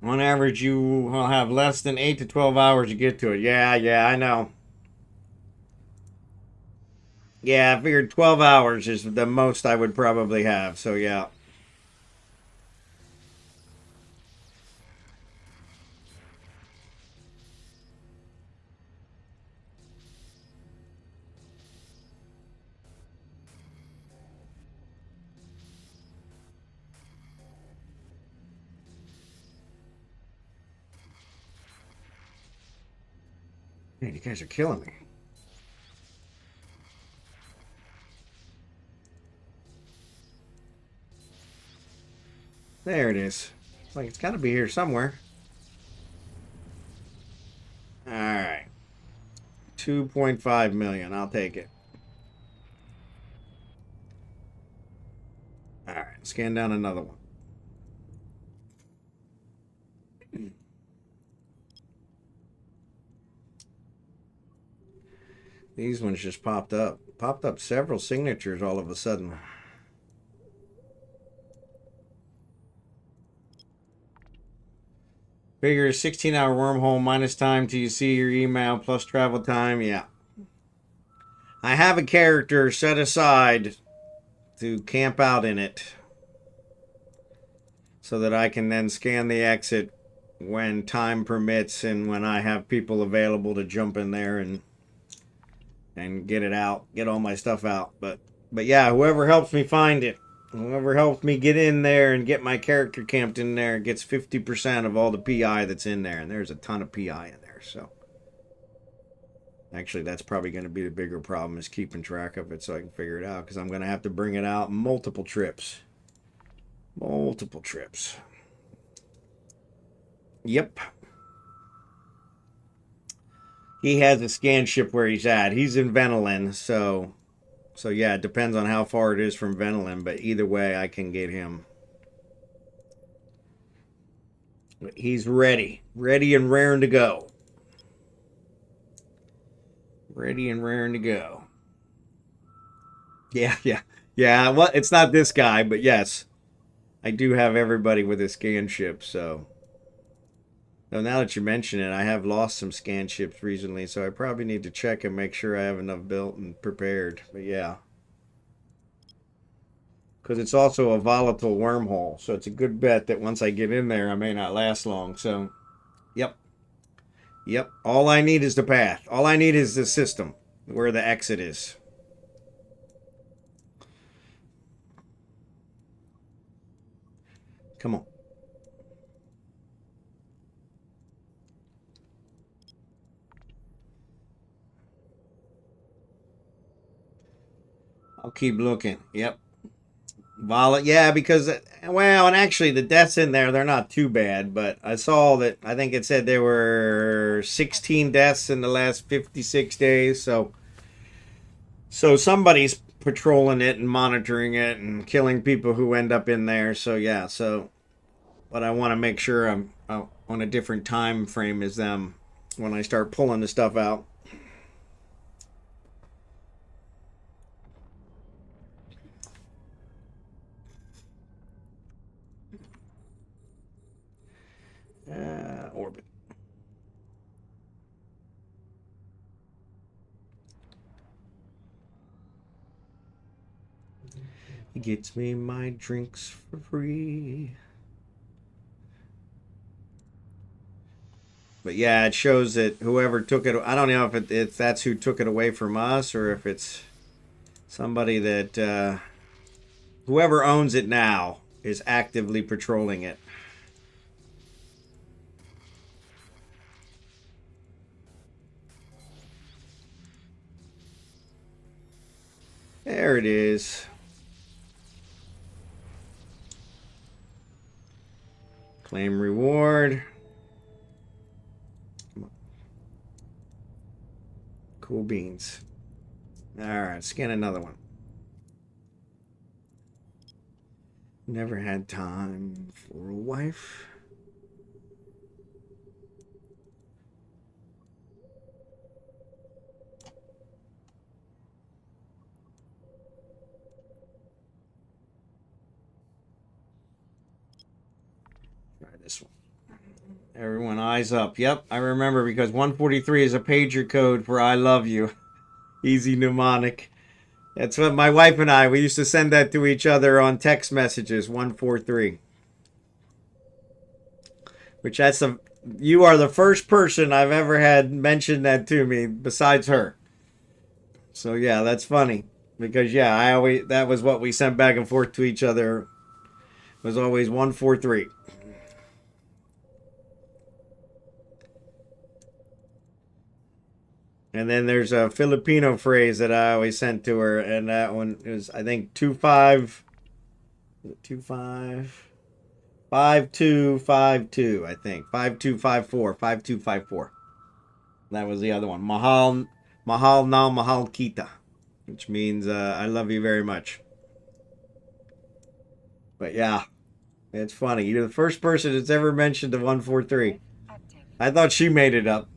Speaker 1: On average, you will have less than 8 to 12 hours to get to it. Yeah, I know. Yeah, I figured 12 hours is the most I would probably have, so yeah. Man, you guys are killing me. There it is. It's like it's got to be here somewhere. Alright. 2.5 million. I'll take it. Alright. Scan down another one. These ones just popped up. Popped up several signatures all of a sudden. Figure 16-hour wormhole minus time till you see your email plus travel time. Yeah. I have a character set aside to camp out in it so that I can then scan the exit when time permits and when I have people available to jump in there and get it out, get all my stuff out. But yeah, whoever helps me find it, whoever helps me get in there and get my character camped in there gets 50% of all the PI that's in there. And there's a ton of PI in there, so. Actually, that's probably going to be the bigger problem is keeping track of it so I can figure it out. Because I'm going to have to bring it out multiple trips. Multiple trips. Yep. He has a scan ship where he's at. He's in Venelin, so yeah, it depends on how far it is from Venelin, but either way, I can get him. He's ready. Ready and raring to go. Ready and raring to go. Yeah. Well, it's not this guy, but yes. I do have everybody with a scan ship, so. Now that you mention it, I have lost some scan ships recently, so I probably need to check and make sure I have enough built and prepared. But yeah. Because it's also a volatile wormhole, so it's a good bet that once I get in there, I may not last long. So, yep. All I need is the path. All I need is the system, where the exit is. Come on. I'll keep looking. Yep. Yeah, because, well, and actually the deaths in there, they're not too bad, but I saw that, I think it said there were 16 deaths in the last 56 days, so somebody's patrolling it and monitoring it and killing people who end up in there, so yeah, but I want to make sure I'm on a different time frame as them when I start pulling the stuff out. Orbit. He gets me my drinks for free. But yeah, it shows that whoever took it, I don't know if that's who took it away from us or if it's somebody that, whoever owns it now is actively patrolling it. There it is. Claim reward. Cool beans. Alright, scan another one. Never had time for a wife. Try this one. Everyone eyes up. Yep, I remember because 143 is a pager code for I love you. Easy mnemonic. That's what my wife and we used to send that to each other on text messages, 143. Which you are the first person I've ever had mention that to me besides her. So yeah, that's funny. Because yeah, that was what we sent back and forth to each other. It was always 143. And then there's a Filipino phrase that I always sent to her, and that one is, I think, 5252, I think. 5254, 5254. That was the other one. Mahal na mahal kita, which means I love you very much. But yeah, it's funny. You're the first person that's ever mentioned the 143. I thought she made it up.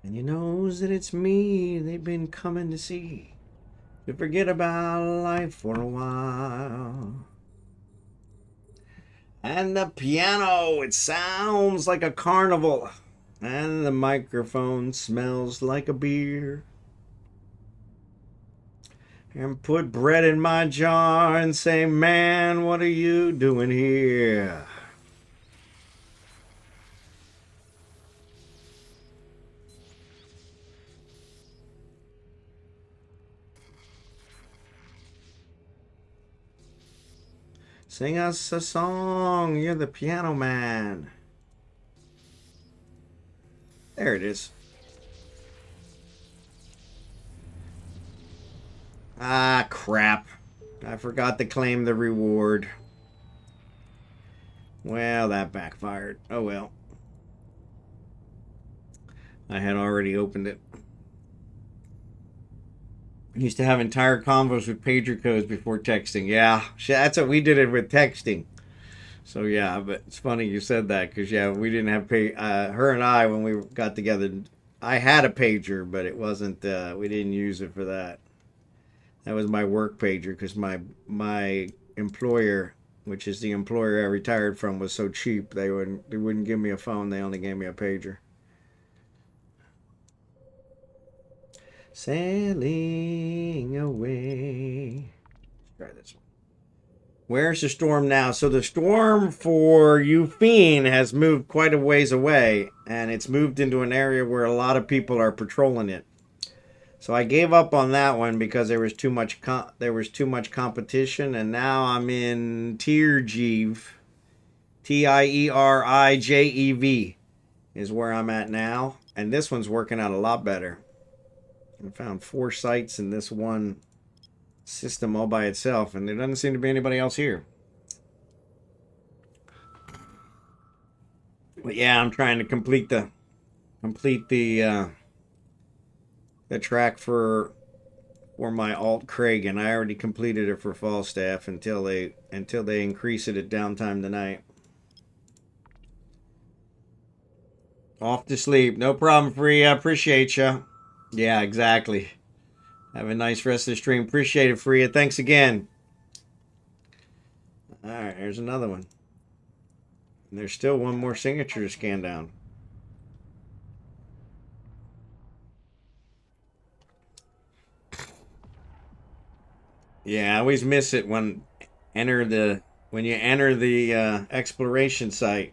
Speaker 1: And you knows that it's me they've been coming to see. To forget about life for a while. And the piano, it sounds like a carnival. And the microphone smells like a beer. And put bread in my jar and say, man, what are you doing here? Sing us a song. You're the piano man. There it is. Ah, crap. I forgot to claim the reward. Well, that backfired. Oh well. I had already opened it. Used to have entire convos with pager codes before texting. Yeah, that's what we did it with texting. So yeah, but it's funny you said that because yeah, we didn't have her and I when we got together. I had a pager, but it wasn't. We didn't use it for that. That was my work pager because my employer, which is the employer I retired from, was so cheap they wouldn't give me a phone. They only gave me a pager. Sailing away. Let's try this one. Where's the storm now? So the storm for Eugene has moved quite a ways away, and it's moved into an area where a lot of people are patrolling it. So I gave up on that one because there was too much competition, and now I'm in Tierjeev. Tierijev is where I'm at now, and this one's working out a lot better. I found 4 sites in this one system all by itself, and there doesn't seem to be anybody else here. But yeah, I'm trying to complete the track for my alt Craig, and I already completed it for Falstaff until they increase it at downtime tonight. Off to sleep. No problem, Free. I appreciate you. Yeah, exactly. Have a nice rest of the stream. Appreciate it, Freya. Thanks again. All right, here's another one. And there's still one more signature to scan down. Yeah, I always miss it when you enter the exploration site,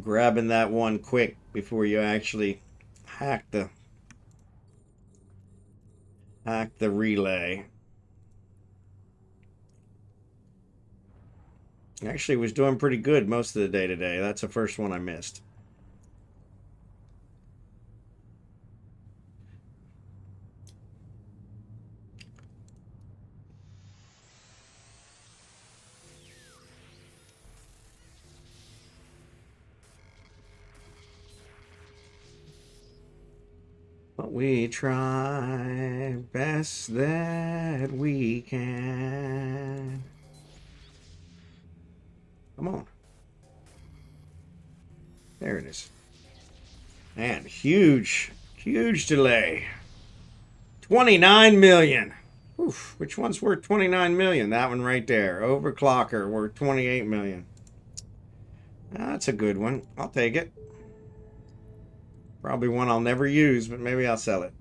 Speaker 1: grabbing that one quick before you actually hack the relay. Actually was doing pretty good most of the day today. That's the first one I missed. But we try best that we can. Come on. There it is. Man, huge delay. 29 million. Oof, which one's worth 29 million? That one right there. Overclocker worth 28 million. That's a good one. I'll take it. Probably one I'll never use, but maybe I'll sell it.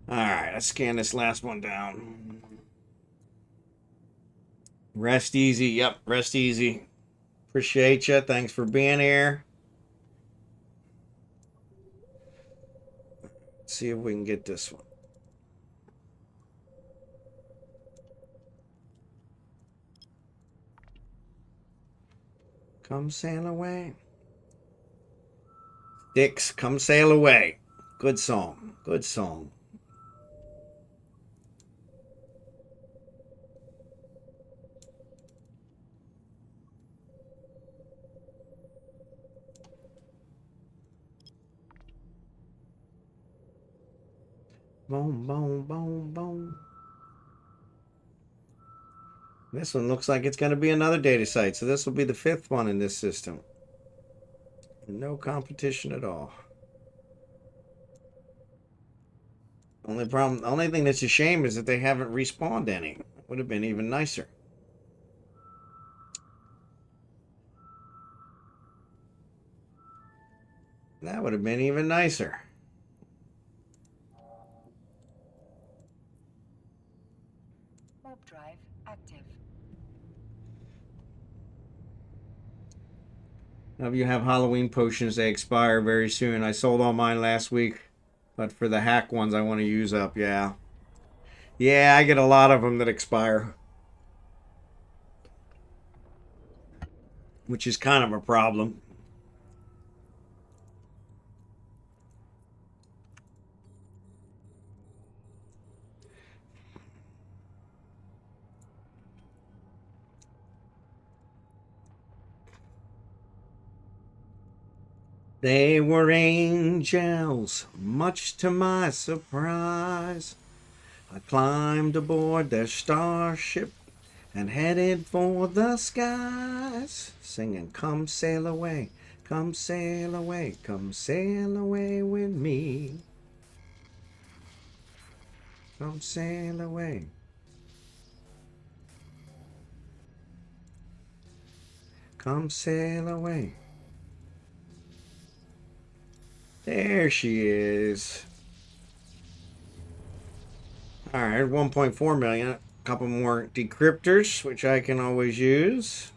Speaker 1: Alright, let's scan this last one down. Rest easy. Yep, rest easy. Appreciate you. Thanks for being here. Let's see if we can get this one. Come sail away. Dix, come sail away. Good song. Good song. Boom, boom, boom, boom. This one looks like it's going to be another data site, so this will be the 5th one in this system. No competition at all. Only thing that's a shame is that they haven't respawned any. Would have been even nicer. That would have been even nicer.
Speaker 2: Warp drive active.
Speaker 1: Now, if you have Halloween potions, they expire very soon. I sold all mine last week, but for the hack ones I want to use up, yeah. Yeah, I get a lot of them that expire. Which is kind of a problem. They were angels, much to my surprise. I climbed aboard their starship and headed for the skies, singing, come sail away, come sail away, come sail away with me. Come sail away. Come sail away. There she is. Alright, 1.4 million. A couple more decryptors, which I can always use.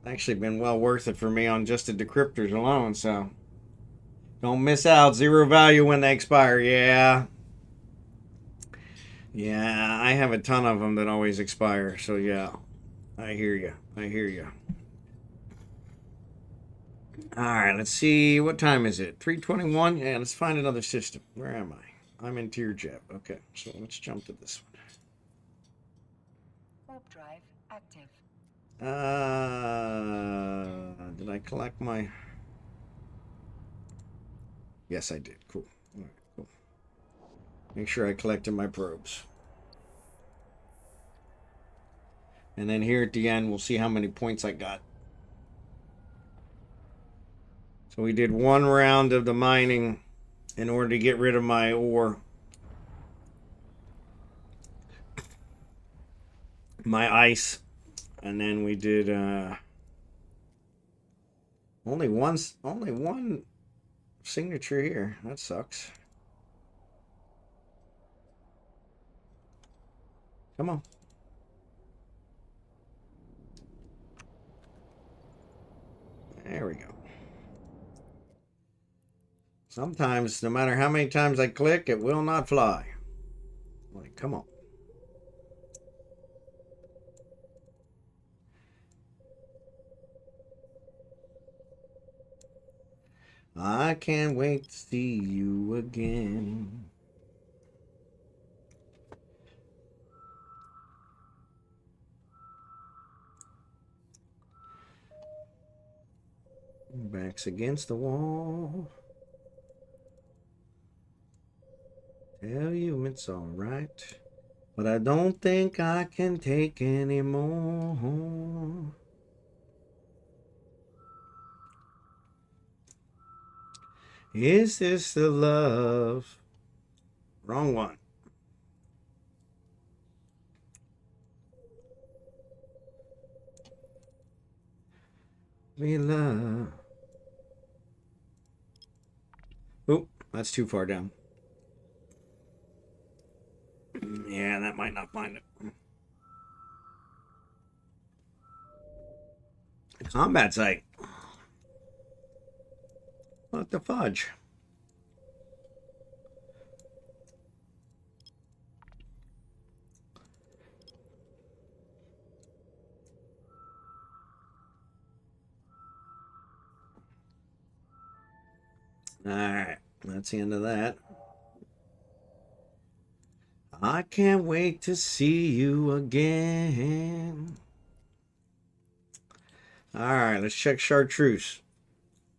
Speaker 1: Actually been well worth it for me on just the decryptors alone, so. Don't miss out. 0 value when they expire. Yeah. Yeah, I have a ton of them that always expire, so yeah. I hear you. I hear you. Alright, let's see. What time is it? 3:21? Yeah, let's find another system. Where am I? I'm in Tier Jet. Okay, so let's jump to this one.
Speaker 2: Warp drive active.
Speaker 1: Did I collect my... Yes, I did. Cool. Alright, cool. Make sure I collected my probes. And then here at the end, we'll see how many points I got. So we did 1 round of the mining in order to get rid of my ore. My ice. And then we did only one signature here. That sucks. Come on. There we go. Sometimes, no matter how many times I click, it will not fly. Like, come on. I can't wait to see you again. Back's against the wall. Tell you it's alright, but I don't think I can take anymore. Is this the love? Wrong one. We love. Oh, that's too far down. Yeah, that might not find it. Combat site. What the fudge? Alright, that's the end of that. I can't wait to see you again. Alright, let's check chartreuse.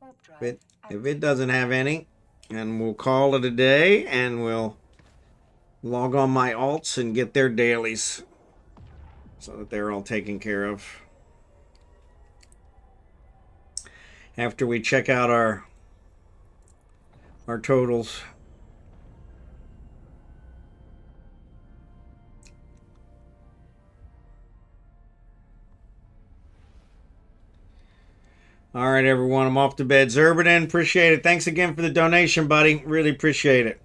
Speaker 2: Warp drive
Speaker 1: If
Speaker 2: active.
Speaker 1: it doesn't have any, and we'll call it a day, and we'll log on my alts and get their dailies so that they're all taken care of. After we check out our totals. All right, everyone, I'm off to bed. Zerbaden, appreciate it. Thanks again for the donation, buddy. Really appreciate it.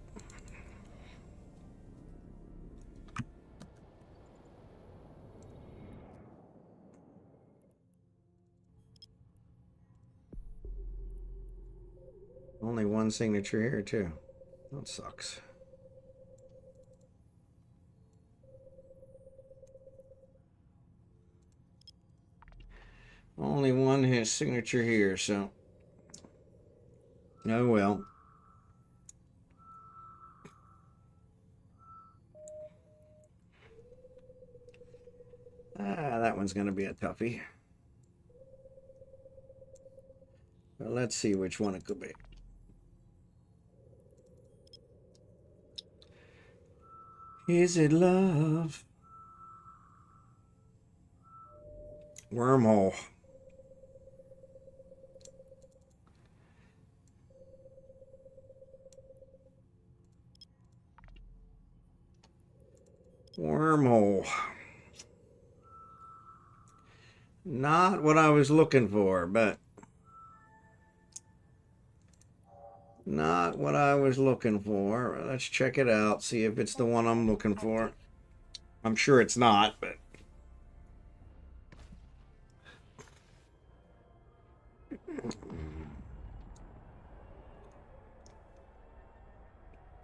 Speaker 1: Only one signature here, too. That sucks. Only one his signature here, so. Oh well. That one's going to be a toughie. Well, let's see which one it could be. Is it love? Wormhole. Wormhole. Not what I was looking for, but not what I was looking for. Let's check it out, see if it's the one I'm looking for. I'm sure it's not, but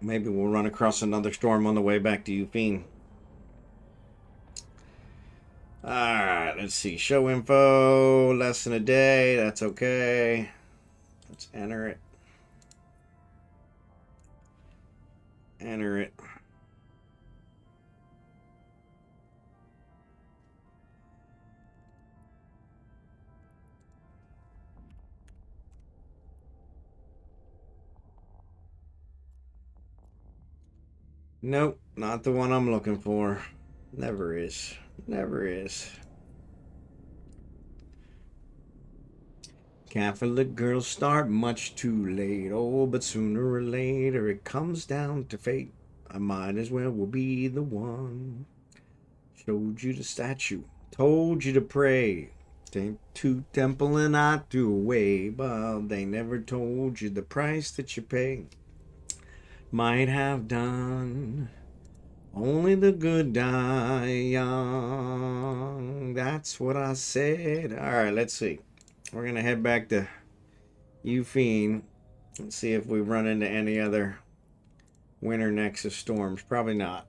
Speaker 1: maybe we'll run across another storm on the way back to Eufine. Alright, let's see. Show info, less than a day. That's okay. Let's enter it. Enter it. Nope, not the one I'm looking for. Never is. Never is. Catholic girls start much too late. Oh, but sooner or later it comes down to fate. I might as well will be the one. Showed you the statue told you to pray. To temple and not to away, but they never told you the price that you pay. Might have done. Only the good die young. That's what I said. Alright, let's see. We're going to head back to Euphene and see if we run into any other winter Nexus storms. Probably not.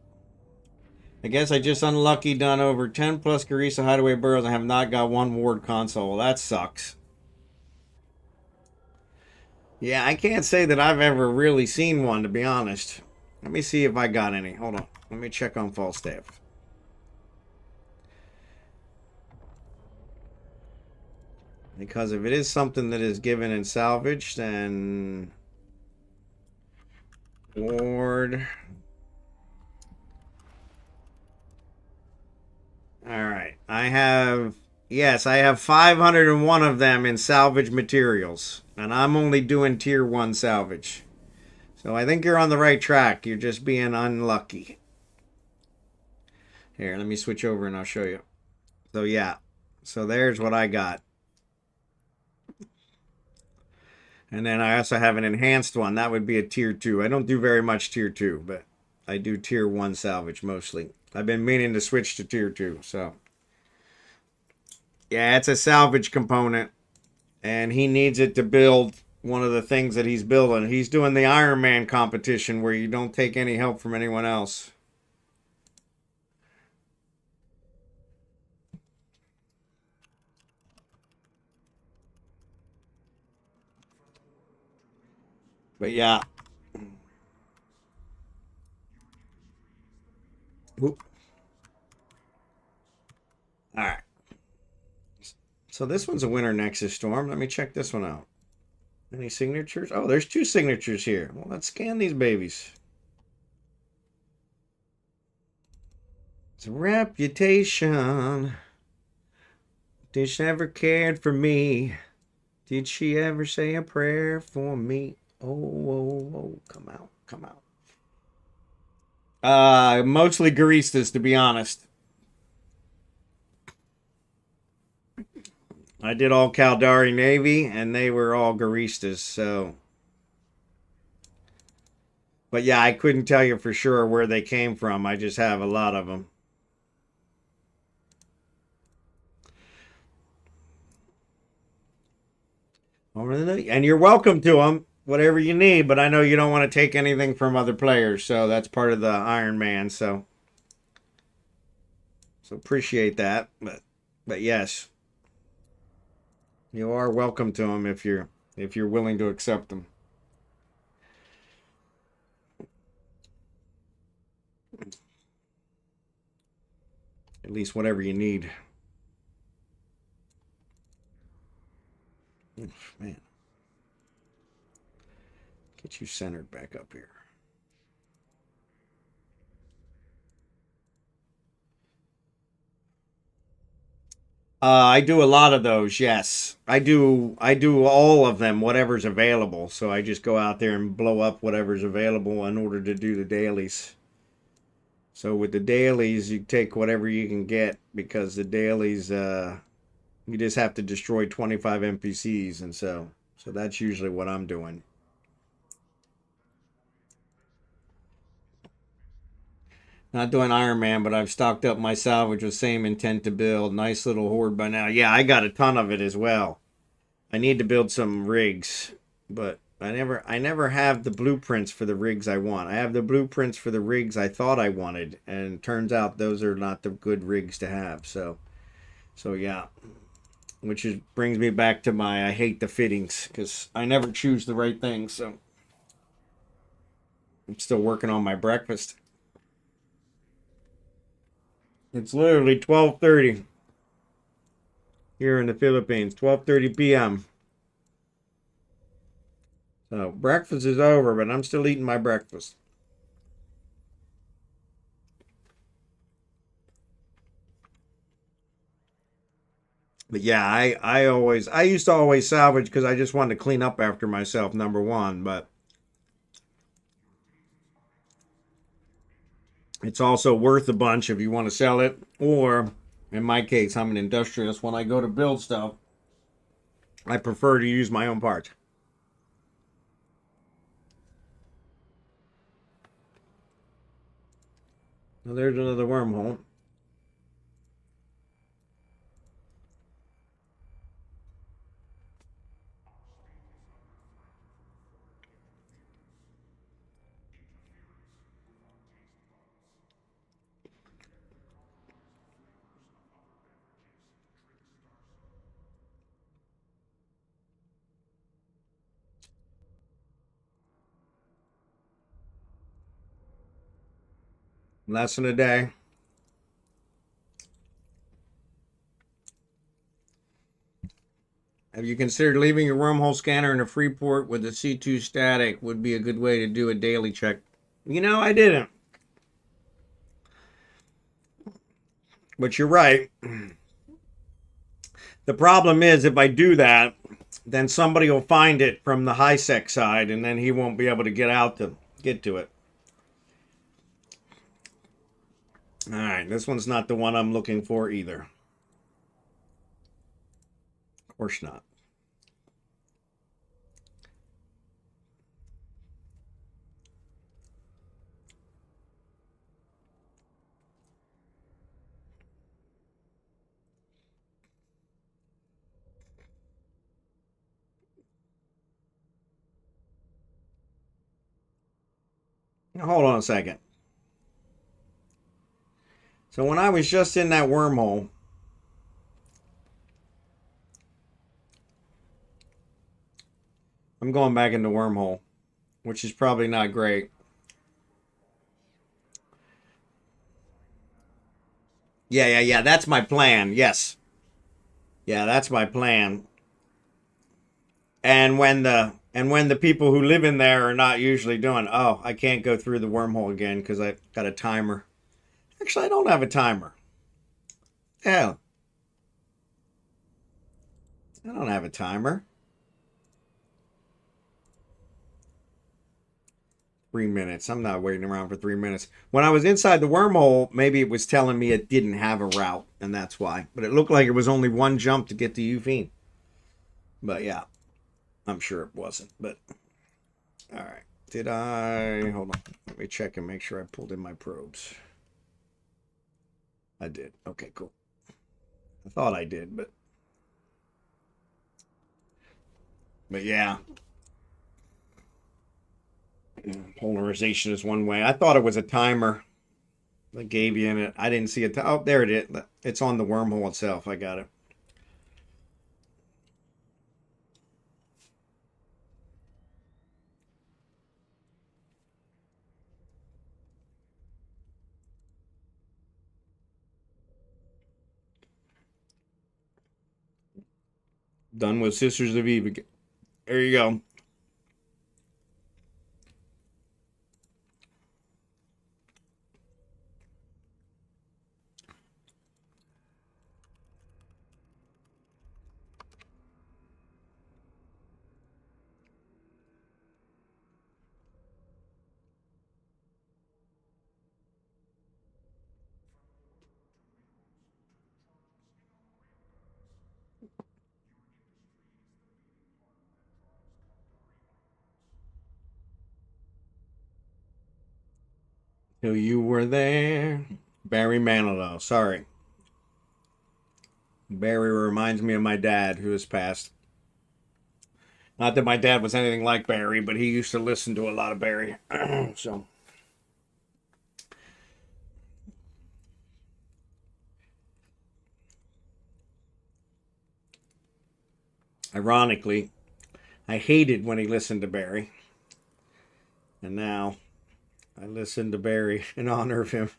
Speaker 1: I guess I just unlucky done over 10 plus Garisa Hideaway Burrows and have not got one ward console. Well, that sucks. Yeah, I can't say that I've ever really seen one, to be honest. Let me see if I got any. Hold on. Let me check on Falstaff. Because if it is something that is given and salvaged, then ward. Alright. I have 501 of them in salvage materials. And I'm only doing tier 1 salvage. So I think you're on the right track. You're just being unlucky. Here, let me switch over and I'll show you. So yeah. So there's what I got. And then I also have an enhanced one. That would be a tier 2. I don't do very much tier 2, but I do tier 1 salvage mostly. I've been meaning to switch to tier 2, so. Yeah, it's a salvage component. And he needs it to build one of the things that he's building. He's doing the Iron Man competition where you don't take any help from anyone else. But yeah. Oop. All right. So this one's a winter Nexus storm. Let me check this one out. Any signatures? Oh, there's 2 signatures here. Well, let's scan these babies. It's a reputation. Did she ever cared for me? Did she ever say a prayer for me? Oh, oh, oh, come out, come out. Mostly Garistas, to be honest. I did all Caldari Navy, and they were all Garistas, so. But yeah, I couldn't tell you for sure where they came from. I just have a lot of them. And you're welcome to them, whatever you need, but I know you don't want to take anything from other players, so that's part of the Iron Man, so appreciate that, but yes, you are welcome to them if you're willing to accept them. At least whatever you need. Oof, man. Get you centered back up here. I do a lot of those, yes. I do all of them, whatever's available. So I just go out there and blow up whatever's available in order to do the dailies. So with the dailies, you take whatever you can get because the dailies, you just have to destroy 25 NPCs, and so that's usually what I'm doing. Not doing Iron Man, but I've stocked up my salvage with same intent to build. Nice little horde by now. Yeah, I got a ton of it as well. I need to build some rigs, but I never have the blueprints for the rigs I want. I have the blueprints for the rigs I thought I wanted, and it turns out those are not the good rigs to have. So yeah. Which brings me back to my I hate the fittings, because I never choose the right thing, so I'm still working on my breakfast. It's literally 12:30 here in the Philippines, 12:30 p.m. So breakfast is over, but I'm still eating my breakfast. But yeah, I used to always salvage because I just wanted to clean up after myself, number one, but it's also worth a bunch if you want to sell it, or In my case, I'm an industrialist. When I go to build stuff, I prefer to use my own parts. Well, there's another wormhole. Lesson a day. Have you considered leaving your wormhole scanner in a free port with a C2 static? Would be a good way to do a daily check. You know, I didn't. But you're right. The problem is if I do that, then somebody will find it from the high-sec side, and then he won't be able to get to it. All right, this one's not the one I'm looking for either. Of course not. Now, hold on a second. So when I was just in that wormhole, I'm going back in the wormhole, which is probably not great. Yeah. That's my plan. Yes. Yeah, that's my plan. And when the people who live in there are not usually doing, oh, I can't go through the wormhole again because I got a timer. Actually, I don't have a timer. Hell, I don't have a timer. 3 minutes. I'm not waiting around for 3 minutes. When I was inside the wormhole, maybe it was telling me it didn't have a route, and that's why. But it looked like it was only one jump to get to Ufine. But yeah, I'm sure it wasn't. But all right. Did I? Hold on. Let me check and make sure I pulled in my probes. I did. Okay, cool. I thought I did, but yeah. Polarization is one way. I thought it was a timer that gave you in it. I didn't see it. Oh, there it is. It's on the wormhole itself. I got it. Done with Sisters of Eve. There you go. Till you were there. Barry Manilow. Sorry. Barry reminds me of my dad who has passed. Not that my dad was anything like Barry, but he used to listen to a lot of Barry. So. Ironically, I hated when he listened to Barry. And now I listen to Barry in honor of him.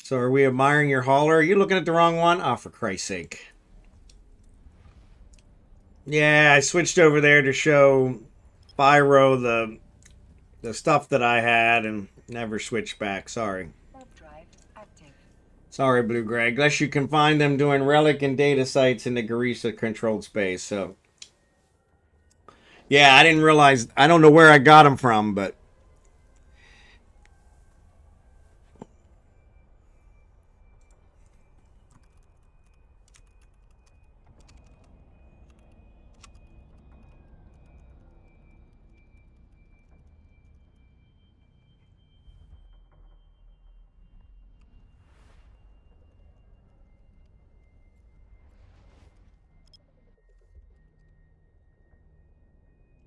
Speaker 1: So are we admiring your hauler? Are you looking at the wrong one? Oh, for Christ's sake. Yeah, I switched over there to show Pyro the stuff that I had and never switched back. Sorry.
Speaker 2: Drive active.
Speaker 1: Sorry, Blue Gray. Unless you can find them doing relic and data sites in the Garisa controlled space. So, yeah, I didn't realize. I don't know where I got them from, but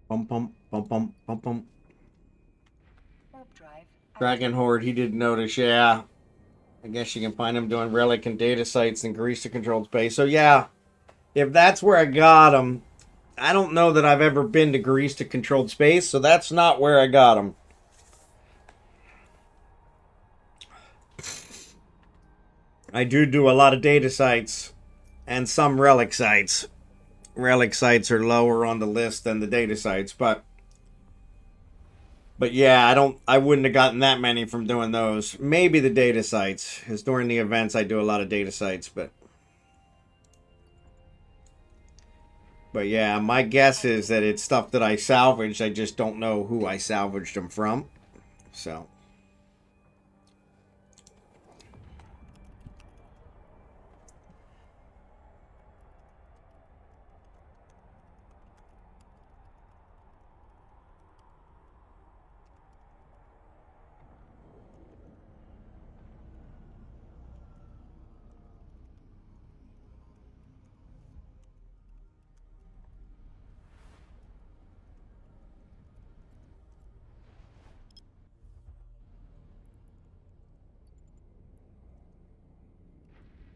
Speaker 1: Bum bum bum bum bum bum.
Speaker 2: Warp drive.
Speaker 1: Dragon Horde, he did notice, yeah. I guess you can find him doing relic and data sites in Greece controlled space. So yeah, if that's where I got him, I don't know that I've ever been to Greece to controlled space, so that's not where I got him. I do a lot of data sites and some relic sites. Relic sites are lower on the list than the data sites, but yeah, I wouldn't have gotten that many from doing those. Maybe the data sites, because during the events I do a lot of data sites, but yeah, my guess is that it's stuff that I salvaged. I just don't know who I salvaged them from. So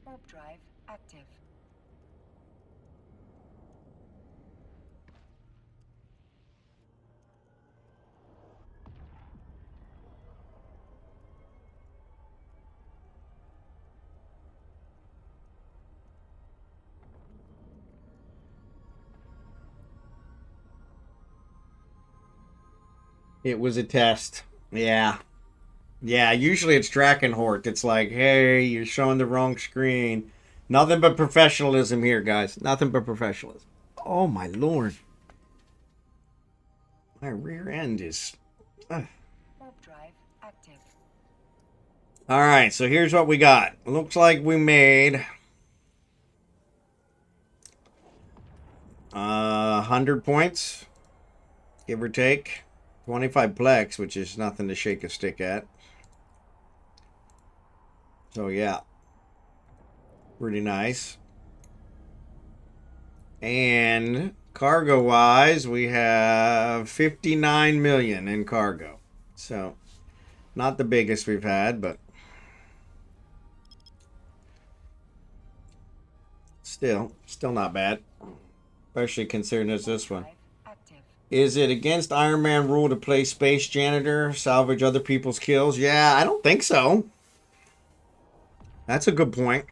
Speaker 2: Warp drive active.
Speaker 1: it was a test. Yeah. Yeah, usually it's Drakenhort. It's like, hey, you're showing the wrong screen. Nothing but professionalism here, guys. Nothing but professionalism. Oh, my lord. My rear end is...
Speaker 2: Warp drive active.
Speaker 1: All right, so here's what we got. Looks like we made 100 points, give or take. 25 plex, which is nothing to shake a stick at. So yeah, pretty nice. And cargo wise, we have 59 million in cargo. So not the biggest we've had, but still not bad. Especially considering it's this one. Is it against Iron Man rule to play Space Janitor, salvage other people's kills? Yeah, I don't think so. That's a good point.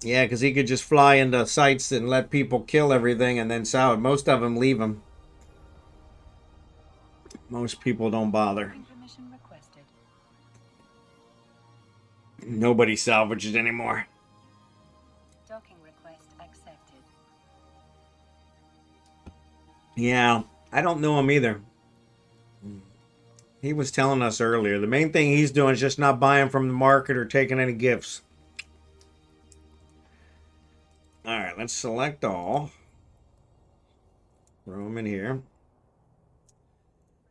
Speaker 1: Yeah, because he could just fly into sites and let people kill everything and then salvage. Most of them leave him. Most people don't bother.
Speaker 2: Permission requested.
Speaker 1: Nobody salvages anymore.
Speaker 2: Docking request accepted.
Speaker 1: Yeah, I don't know him either. He was telling us earlier. The main thing he's doing is just not buying from the market or taking any gifts. All right, let's select all. Throw him in here.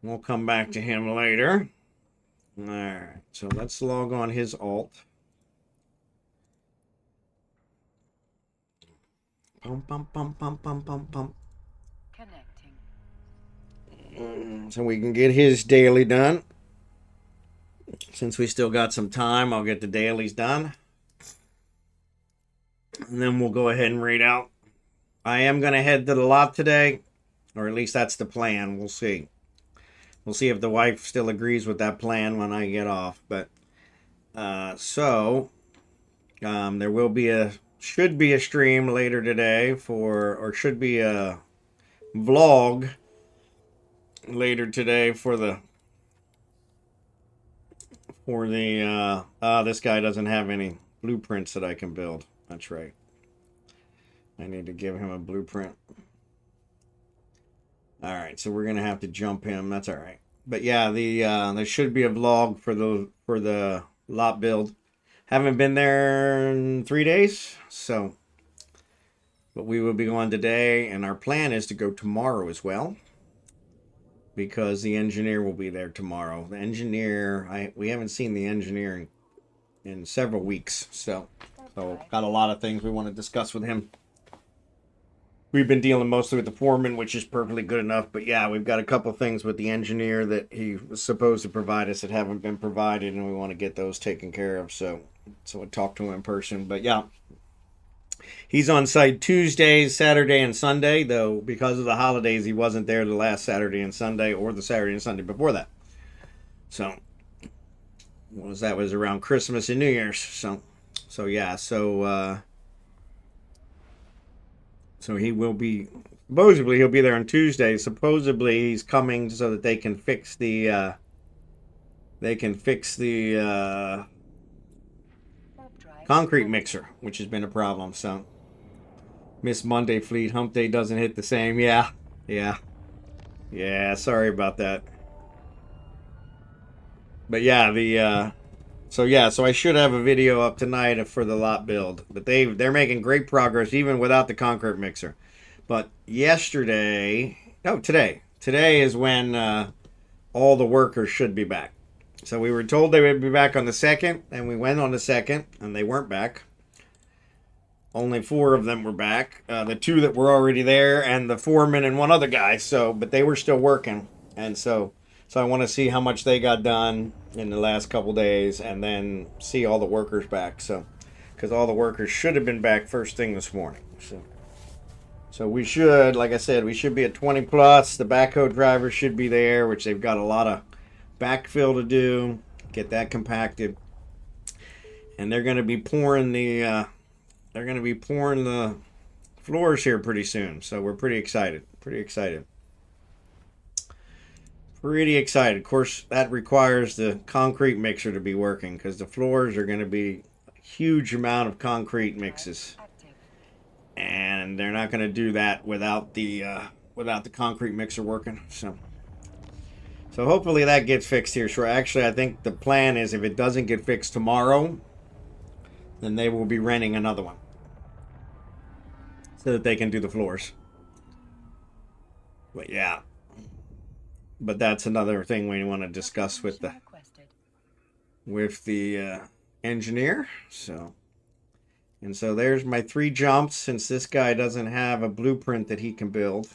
Speaker 1: We'll come back to him later. All right, so let's log on his alt. Pum, pum, pum, pum, pum, pum, pum.
Speaker 2: Connecting.
Speaker 1: So we can get his daily done. Since we still got some time, I'll get the dailies done. And then we'll go ahead and read out. I am going to head to the lot today. Or at least that's the plan. We'll see. We'll see if the wife still agrees with that plan when I get off. But there will be should be a stream later today or should be a vlog later today for this guy doesn't have any blueprints that I can build. That's right. I need to give him a blueprint. All right, so we're gonna have to jump him. That's all right. But yeah, there should be a vlog for the lot build. Haven't been there in 3 days, so. But we will be going today, and our plan is to go tomorrow as well, because the engineer will be there tomorrow. The engineer, we haven't seen the engineer in several weeks, so got a lot of things we want to discuss with him. we've been dealing mostly with the foreman, which is perfectly good enough. But yeah, we've got a couple things with the engineer that he was supposed to provide us that haven't been provided, and we want to get those taken care of. So I talked to him in person. But yeah, he's on site Tuesdays, Saturday, and Sunday. Though because of the holidays, he wasn't there the last Saturday and Sunday, or the Saturday and Sunday before that. So that was around Christmas and New Year's. So yeah, so he will be, supposedly he'll be there on Tuesday. Supposedly he's coming so that they can fix the concrete mixer, which has been a problem. So Miss Monday Fleet Hump Day doesn't hit the same. Yeah. Sorry about that. But yeah, so I should have a video up tonight for the lot build. But they're making great progress even without the concrete mixer. But today is when all the workers should be back. So we were told they would be back on the 2nd, and we went on the 2nd, and they weren't back. Only 4 of them were back. The 2 that were already there, and the foreman and one other guy. But they were still working, and so I want to see how much they got done in the last couple days, and then see all the workers back. So, because all the workers should have been back first thing this morning. So we should, like I said, we should be at 20 plus. The backhoe drivers should be there, which they've got a lot of backfill to do, get that compacted, and they're going to be pouring the floors here pretty soon. So we're pretty excited. Of course, that requires the concrete mixer to be working because the floors are going to be a huge amount of concrete mixes, and they're not going to do that without the concrete mixer working. So hopefully that gets fixed here. Sure. Actually, I think the plan is if it doesn't get fixed tomorrow, then they will be renting another one so that they can do the floors. But yeah. But that's another thing we want to discuss with the engineer. So there's my 3 jumps, since this guy doesn't have a blueprint that he can build.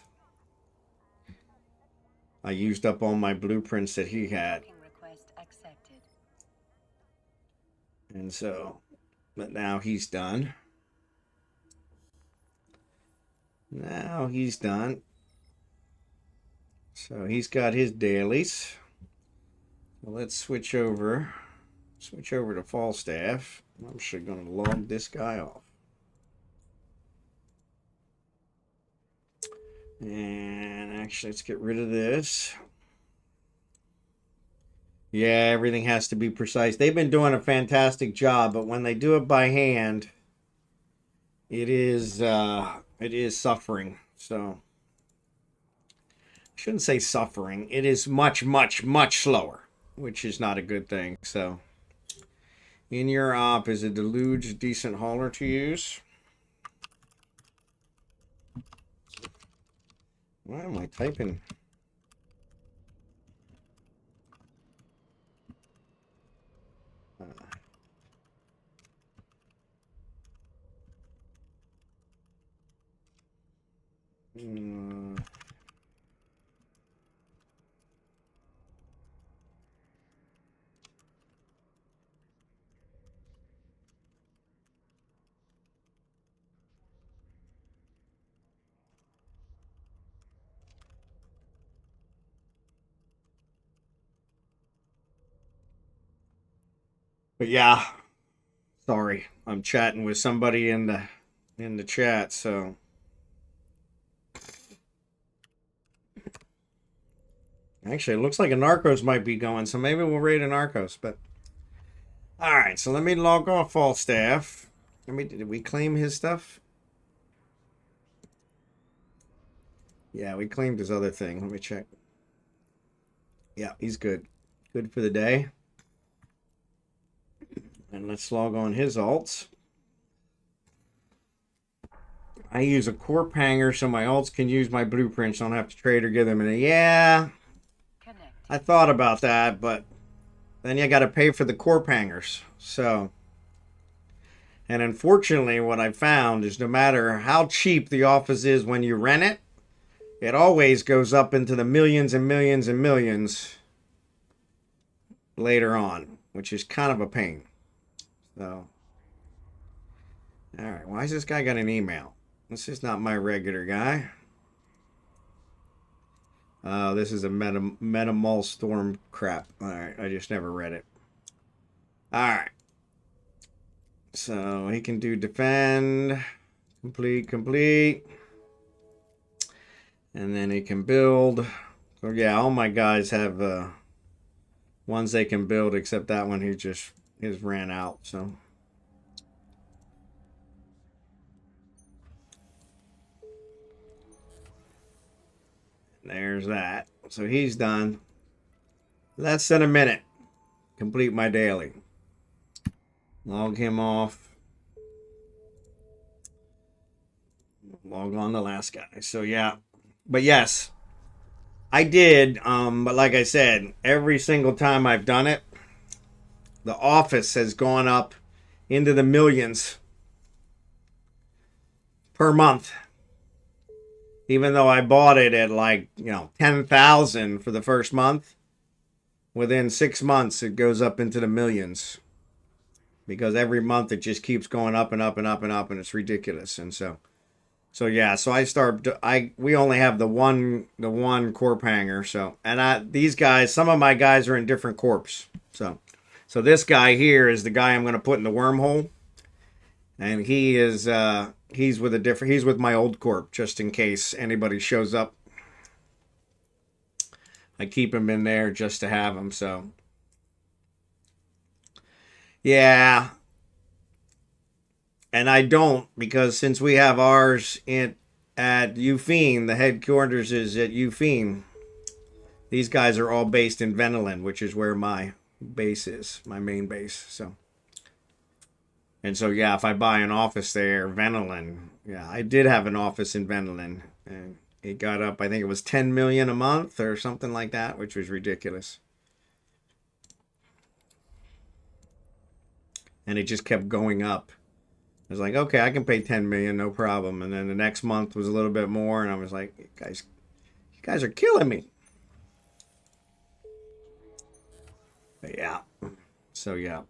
Speaker 1: I used up all my blueprints that he had. And so, but now he's done. So he's got his dailies. Well, let's switch over to Falstaff. I'm actually going to log this guy off. And actually, let's get rid of this. Yeah, everything has to be precise. They've been doing a fantastic job, but when they do it by hand, it is suffering. So I shouldn't say suffering. It is much, much, much slower, which is not a good thing. So in your op, is a Deluge a decent hauler to use? Why am I typing? But yeah, sorry, I'm chatting with somebody in the chat, so actually it looks like a Narcos might be going, so maybe we'll raid a Narcos. But all right, so let me log off Falstaff. Did we claim his stuff? Yeah, we claimed his other thing. Let me check. Yeah, he's good. Good for the day. And let's log on his alts. I use a corp hanger so my alts can use my blueprints. I don't have to trade or give them any. Yeah, I thought about that, but then you got to pay for the corp hangers. So, And unfortunately, what I found is no matter how cheap the office is when you rent it, it always goes up into the millions and millions and millions later on, which is kind of a pain. So, all right, why has this guy got an email? This is not my regular guy. This is a Metamol Storm crap. All right, I just never read it. All right. So he can do defend, complete. And then he can build. So yeah, all my guys have ones they can build, except that one his ran out. So there's that. So he's done. Less than a minute. Complete my daily. Log him off. Log on the last guy. So yeah. But yes, I did. But like I said, every single time I've done it, the office has gone up into the millions per month. Even though I bought it at like, 10,000 for the first month, within 6 months it goes up into the millions. Because every month it just keeps going up and up and up and up, and it's ridiculous. And so yeah, so we only have the one corp hanger. So, and these guys, some of my guys are in different corps. So this guy here is the guy I'm going to put in the wormhole, and he's with my old corp, just in case anybody shows up. I keep him in there just to have him. So yeah. And I don't, because since we have ours at Ufine, the headquarters is at Ufine. These guys are all based in Venelin, which is where my base is, my main base. So yeah, if I buy an office there, Venelin, yeah, I did have an office in Venelin, and it got up, I think it was 10 million a month or something like that, which was ridiculous. And it just kept going up. I was like, okay, I can pay 10 million, no problem. And then the next month was a little bit more, and I was like, you guys are killing me. But yeah. So yeah.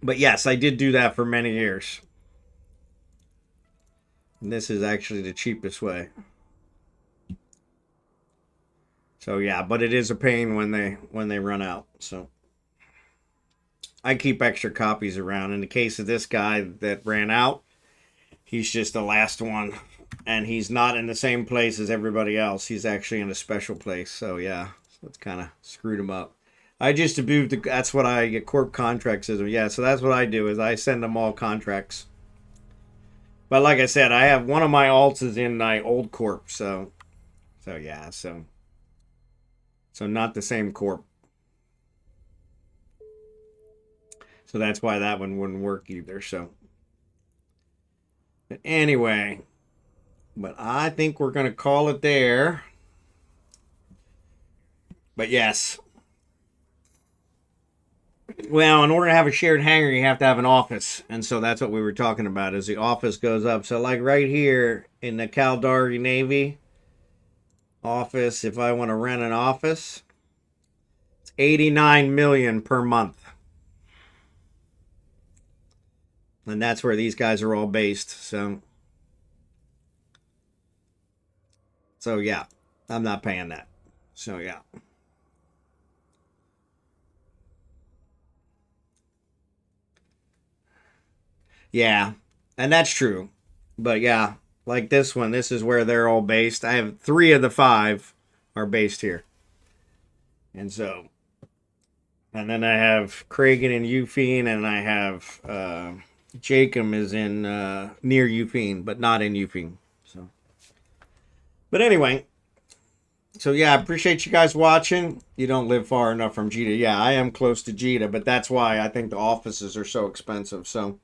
Speaker 1: But yes, I did do that for many years. And this is actually the cheapest way. So yeah, but it is a pain when they run out. So I keep extra copies around. In the case of this guy that ran out, he's just the last one. And he's not in the same place as everybody else. He's actually in a special place. So yeah, so it's kind of screwed him up. I just abused that's what I get, corp contract system. Yeah, so that's what I do, is I send them all contracts. But like I said, I have one of my alts is in my old corp. So yeah, so not the same corp. So that's why that one wouldn't work either. So, but anyway, but I think we're going to call it there. But yes. Well, in order to have a shared hangar, you have to have an office. And so that's what we were talking about, is the office goes up. So like right here in the Caldari Navy office, if I want to rent an office, it's 89 million per month. And that's where these guys are all based. So yeah, I'm not paying that. So yeah. Yeah, and that's true. But yeah, like this one, this is where they're all based. I have 3 of the 5 are based here. And so, and then I have Kragan and Ufine, and I have Jacob is in near Ufine, but not in Ufine. So, but anyway, so yeah, I appreciate you guys watching. You don't live far enough from Jita. Yeah, I am close to Jita, but that's why I think the offices are so expensive. So,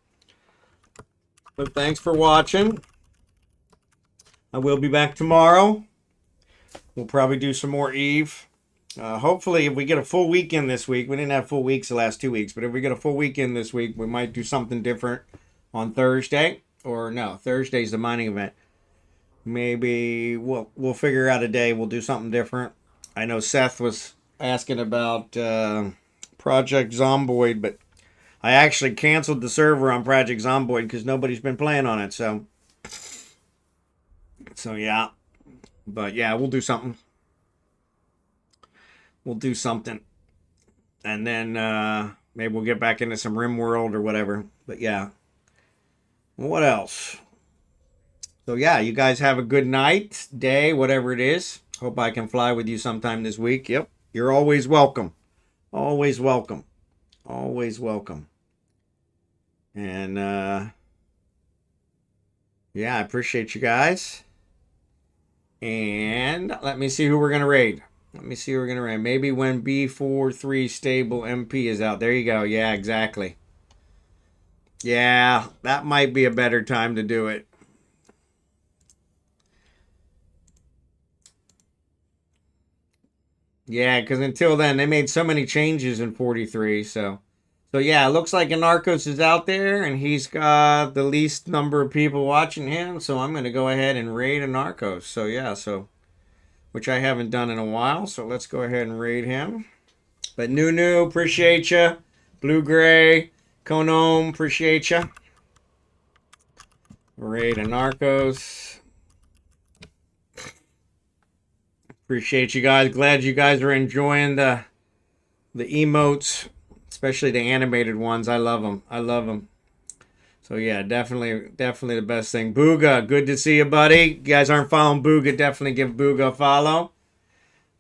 Speaker 1: but thanks for watching. I will be back tomorrow. We'll probably do some more Eve. Hopefully, if we get a full weekend this week, we didn't have full weeks the last 2 weeks, but if we get a full weekend this week, we might do something different on Thursday. Or no, Thursday's the mining event. Maybe we'll figure out a day. We'll do something different. I know Seth was asking about Project Zomboid, but I actually canceled the server on Project Zomboid because nobody's been playing on it. So yeah, but yeah, we'll do something. We'll do something, and then maybe we'll get back into some RimWorld or whatever. But yeah, what else? So yeah, you guys have a good night, day, whatever it is. Hope I can fly with you sometime this week. Yep, you're always welcome. Always welcome. Always welcome. And yeah, I appreciate you guys. And let me see who we're gonna raid. Maybe when B43 stable MP is out. There you go. Yeah, exactly. Yeah, that might be a better time to do it. Yeah, because until then, they made so many changes in 43, so yeah, it looks like Anarchos is out there, and he's got the least number of people watching him, so I'm going to go ahead and raid Anarchos. So yeah, which I haven't done in a while, so let's go ahead and raid him. But Nunu, appreciate you. Blue Gray, Konom, appreciate you. Raid Anarchos. Appreciate you guys. Glad you guys are enjoying the emotes, especially the animated ones. I love them. So yeah, definitely the best thing. Booga, good to see you, buddy. You guys aren't following Booga, definitely give Booga a follow.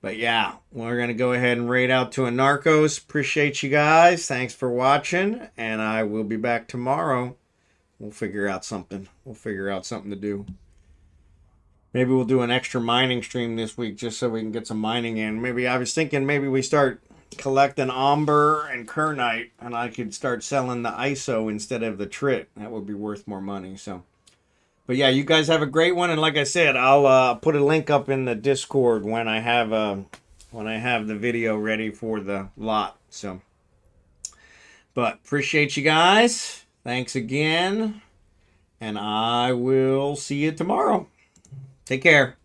Speaker 1: But yeah, we're going to go ahead and raid out to Anarchos. Appreciate you guys. Thanks for watching, and I will be back tomorrow. We'll figure out something. To do. Maybe we'll do an extra mining stream this week just so we can get some mining in. Maybe I was thinking maybe we start collecting Omber and Kernite, and I could start selling the ISO instead of the Trit. That would be worth more money. So, but yeah, you guys have a great one. And like I said, I'll put a link up in the Discord when I have the video ready for the lot. So, but appreciate you guys. Thanks again, and I will see you tomorrow. Take care.